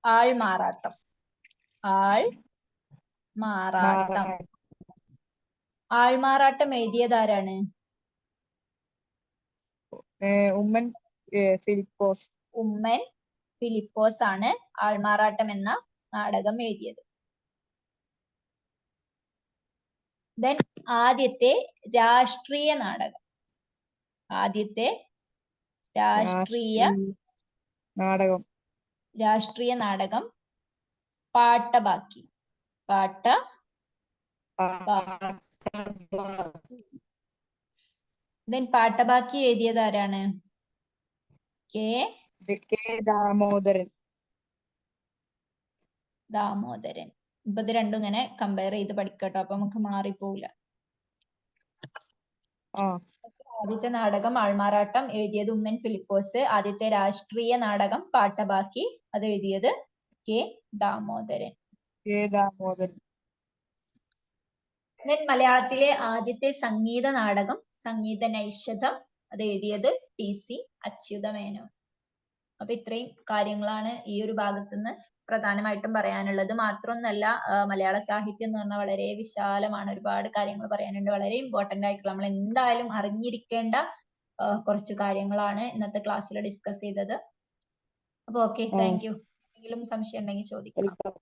ആൾമാറാട്ടം. ആൾമാറാട്ടം. ആൾമാറാട്ടം എഴുതിയത് ആരാണ്? ഉമ്മൻ ഫിലിപ്പോസ്. ഉമ്മൻ ഫിലിപ്പോസ് ആണ് ആൾമാറാട്ടം എന്ന നാടകം എഴുതിയത്. ദെൻ ആദ്യത്തെ രാഷ്ട്രീയ നാടകം. ആദ്യത്തെ രാഷ്ട്രീയ നാടകം പാട്ടബാക്കി. ദെൻ പാട്ടബാക്കി എഴുതിയത് ആരാണ്? K K Damodaran. ദാമോദരൻ. ഇപ്പൊ ഇത് രണ്ടും ഇങ്ങനെ കമ്പയർ ചെയ്ത് പഠിക്കട്ടോ, അപ്പൊ നമുക്ക് മാറിപ്പോവില്ല. ആദ്യത്തെ നാടകം ആൾമാറാട്ടം എഴുതിയത് ഉമ്മൻ ഫിലിപ്പോസ്. ആദ്യത്തെ രാഷ്ട്രീയ നാടകം പാട്ടബാക്കി, അത് എഴുതിയത് കെ ദാമോദരൻ. ദെൻ മലയാളത്തിലെ ആദ്യത്തെ സംഗീത നാടകം സംഗീത നൈഷധം, അത് എഴുതിയത് TC അച്യുതമേനോൻ. അപ്പൊ ഇത്രയും കാര്യങ്ങളാണ് ഈ ഒരു ഭാഗത്തുനിന്ന് പ്രധാനമായിട്ടും പറയാനുള്ളത്. മാത്രമൊന്നല്ല, മലയാള സാഹിത്യം എന്ന് പറഞ്ഞാൽ വളരെ വിശാലമാണ്, ഒരുപാട് കാര്യങ്ങൾ പറയാനുണ്ട്, വളരെ ഇമ്പോർട്ടന്റ് ആയിട്ടുള്ള നമ്മൾ എന്തായാലും അറിഞ്ഞിരിക്കേണ്ട കുറച്ച് കാര്യങ്ങളാണ് ഇന്നത്തെ ക്ലാസ്സിൽ ഡിസ്കസ് ചെയ്തത്. അപ്പൊ ഓക്കെ, താങ്ക് യു. എന്തെങ്കിലും സംശയം ഉണ്ടെങ്കിൽ ചോദിക്കാം.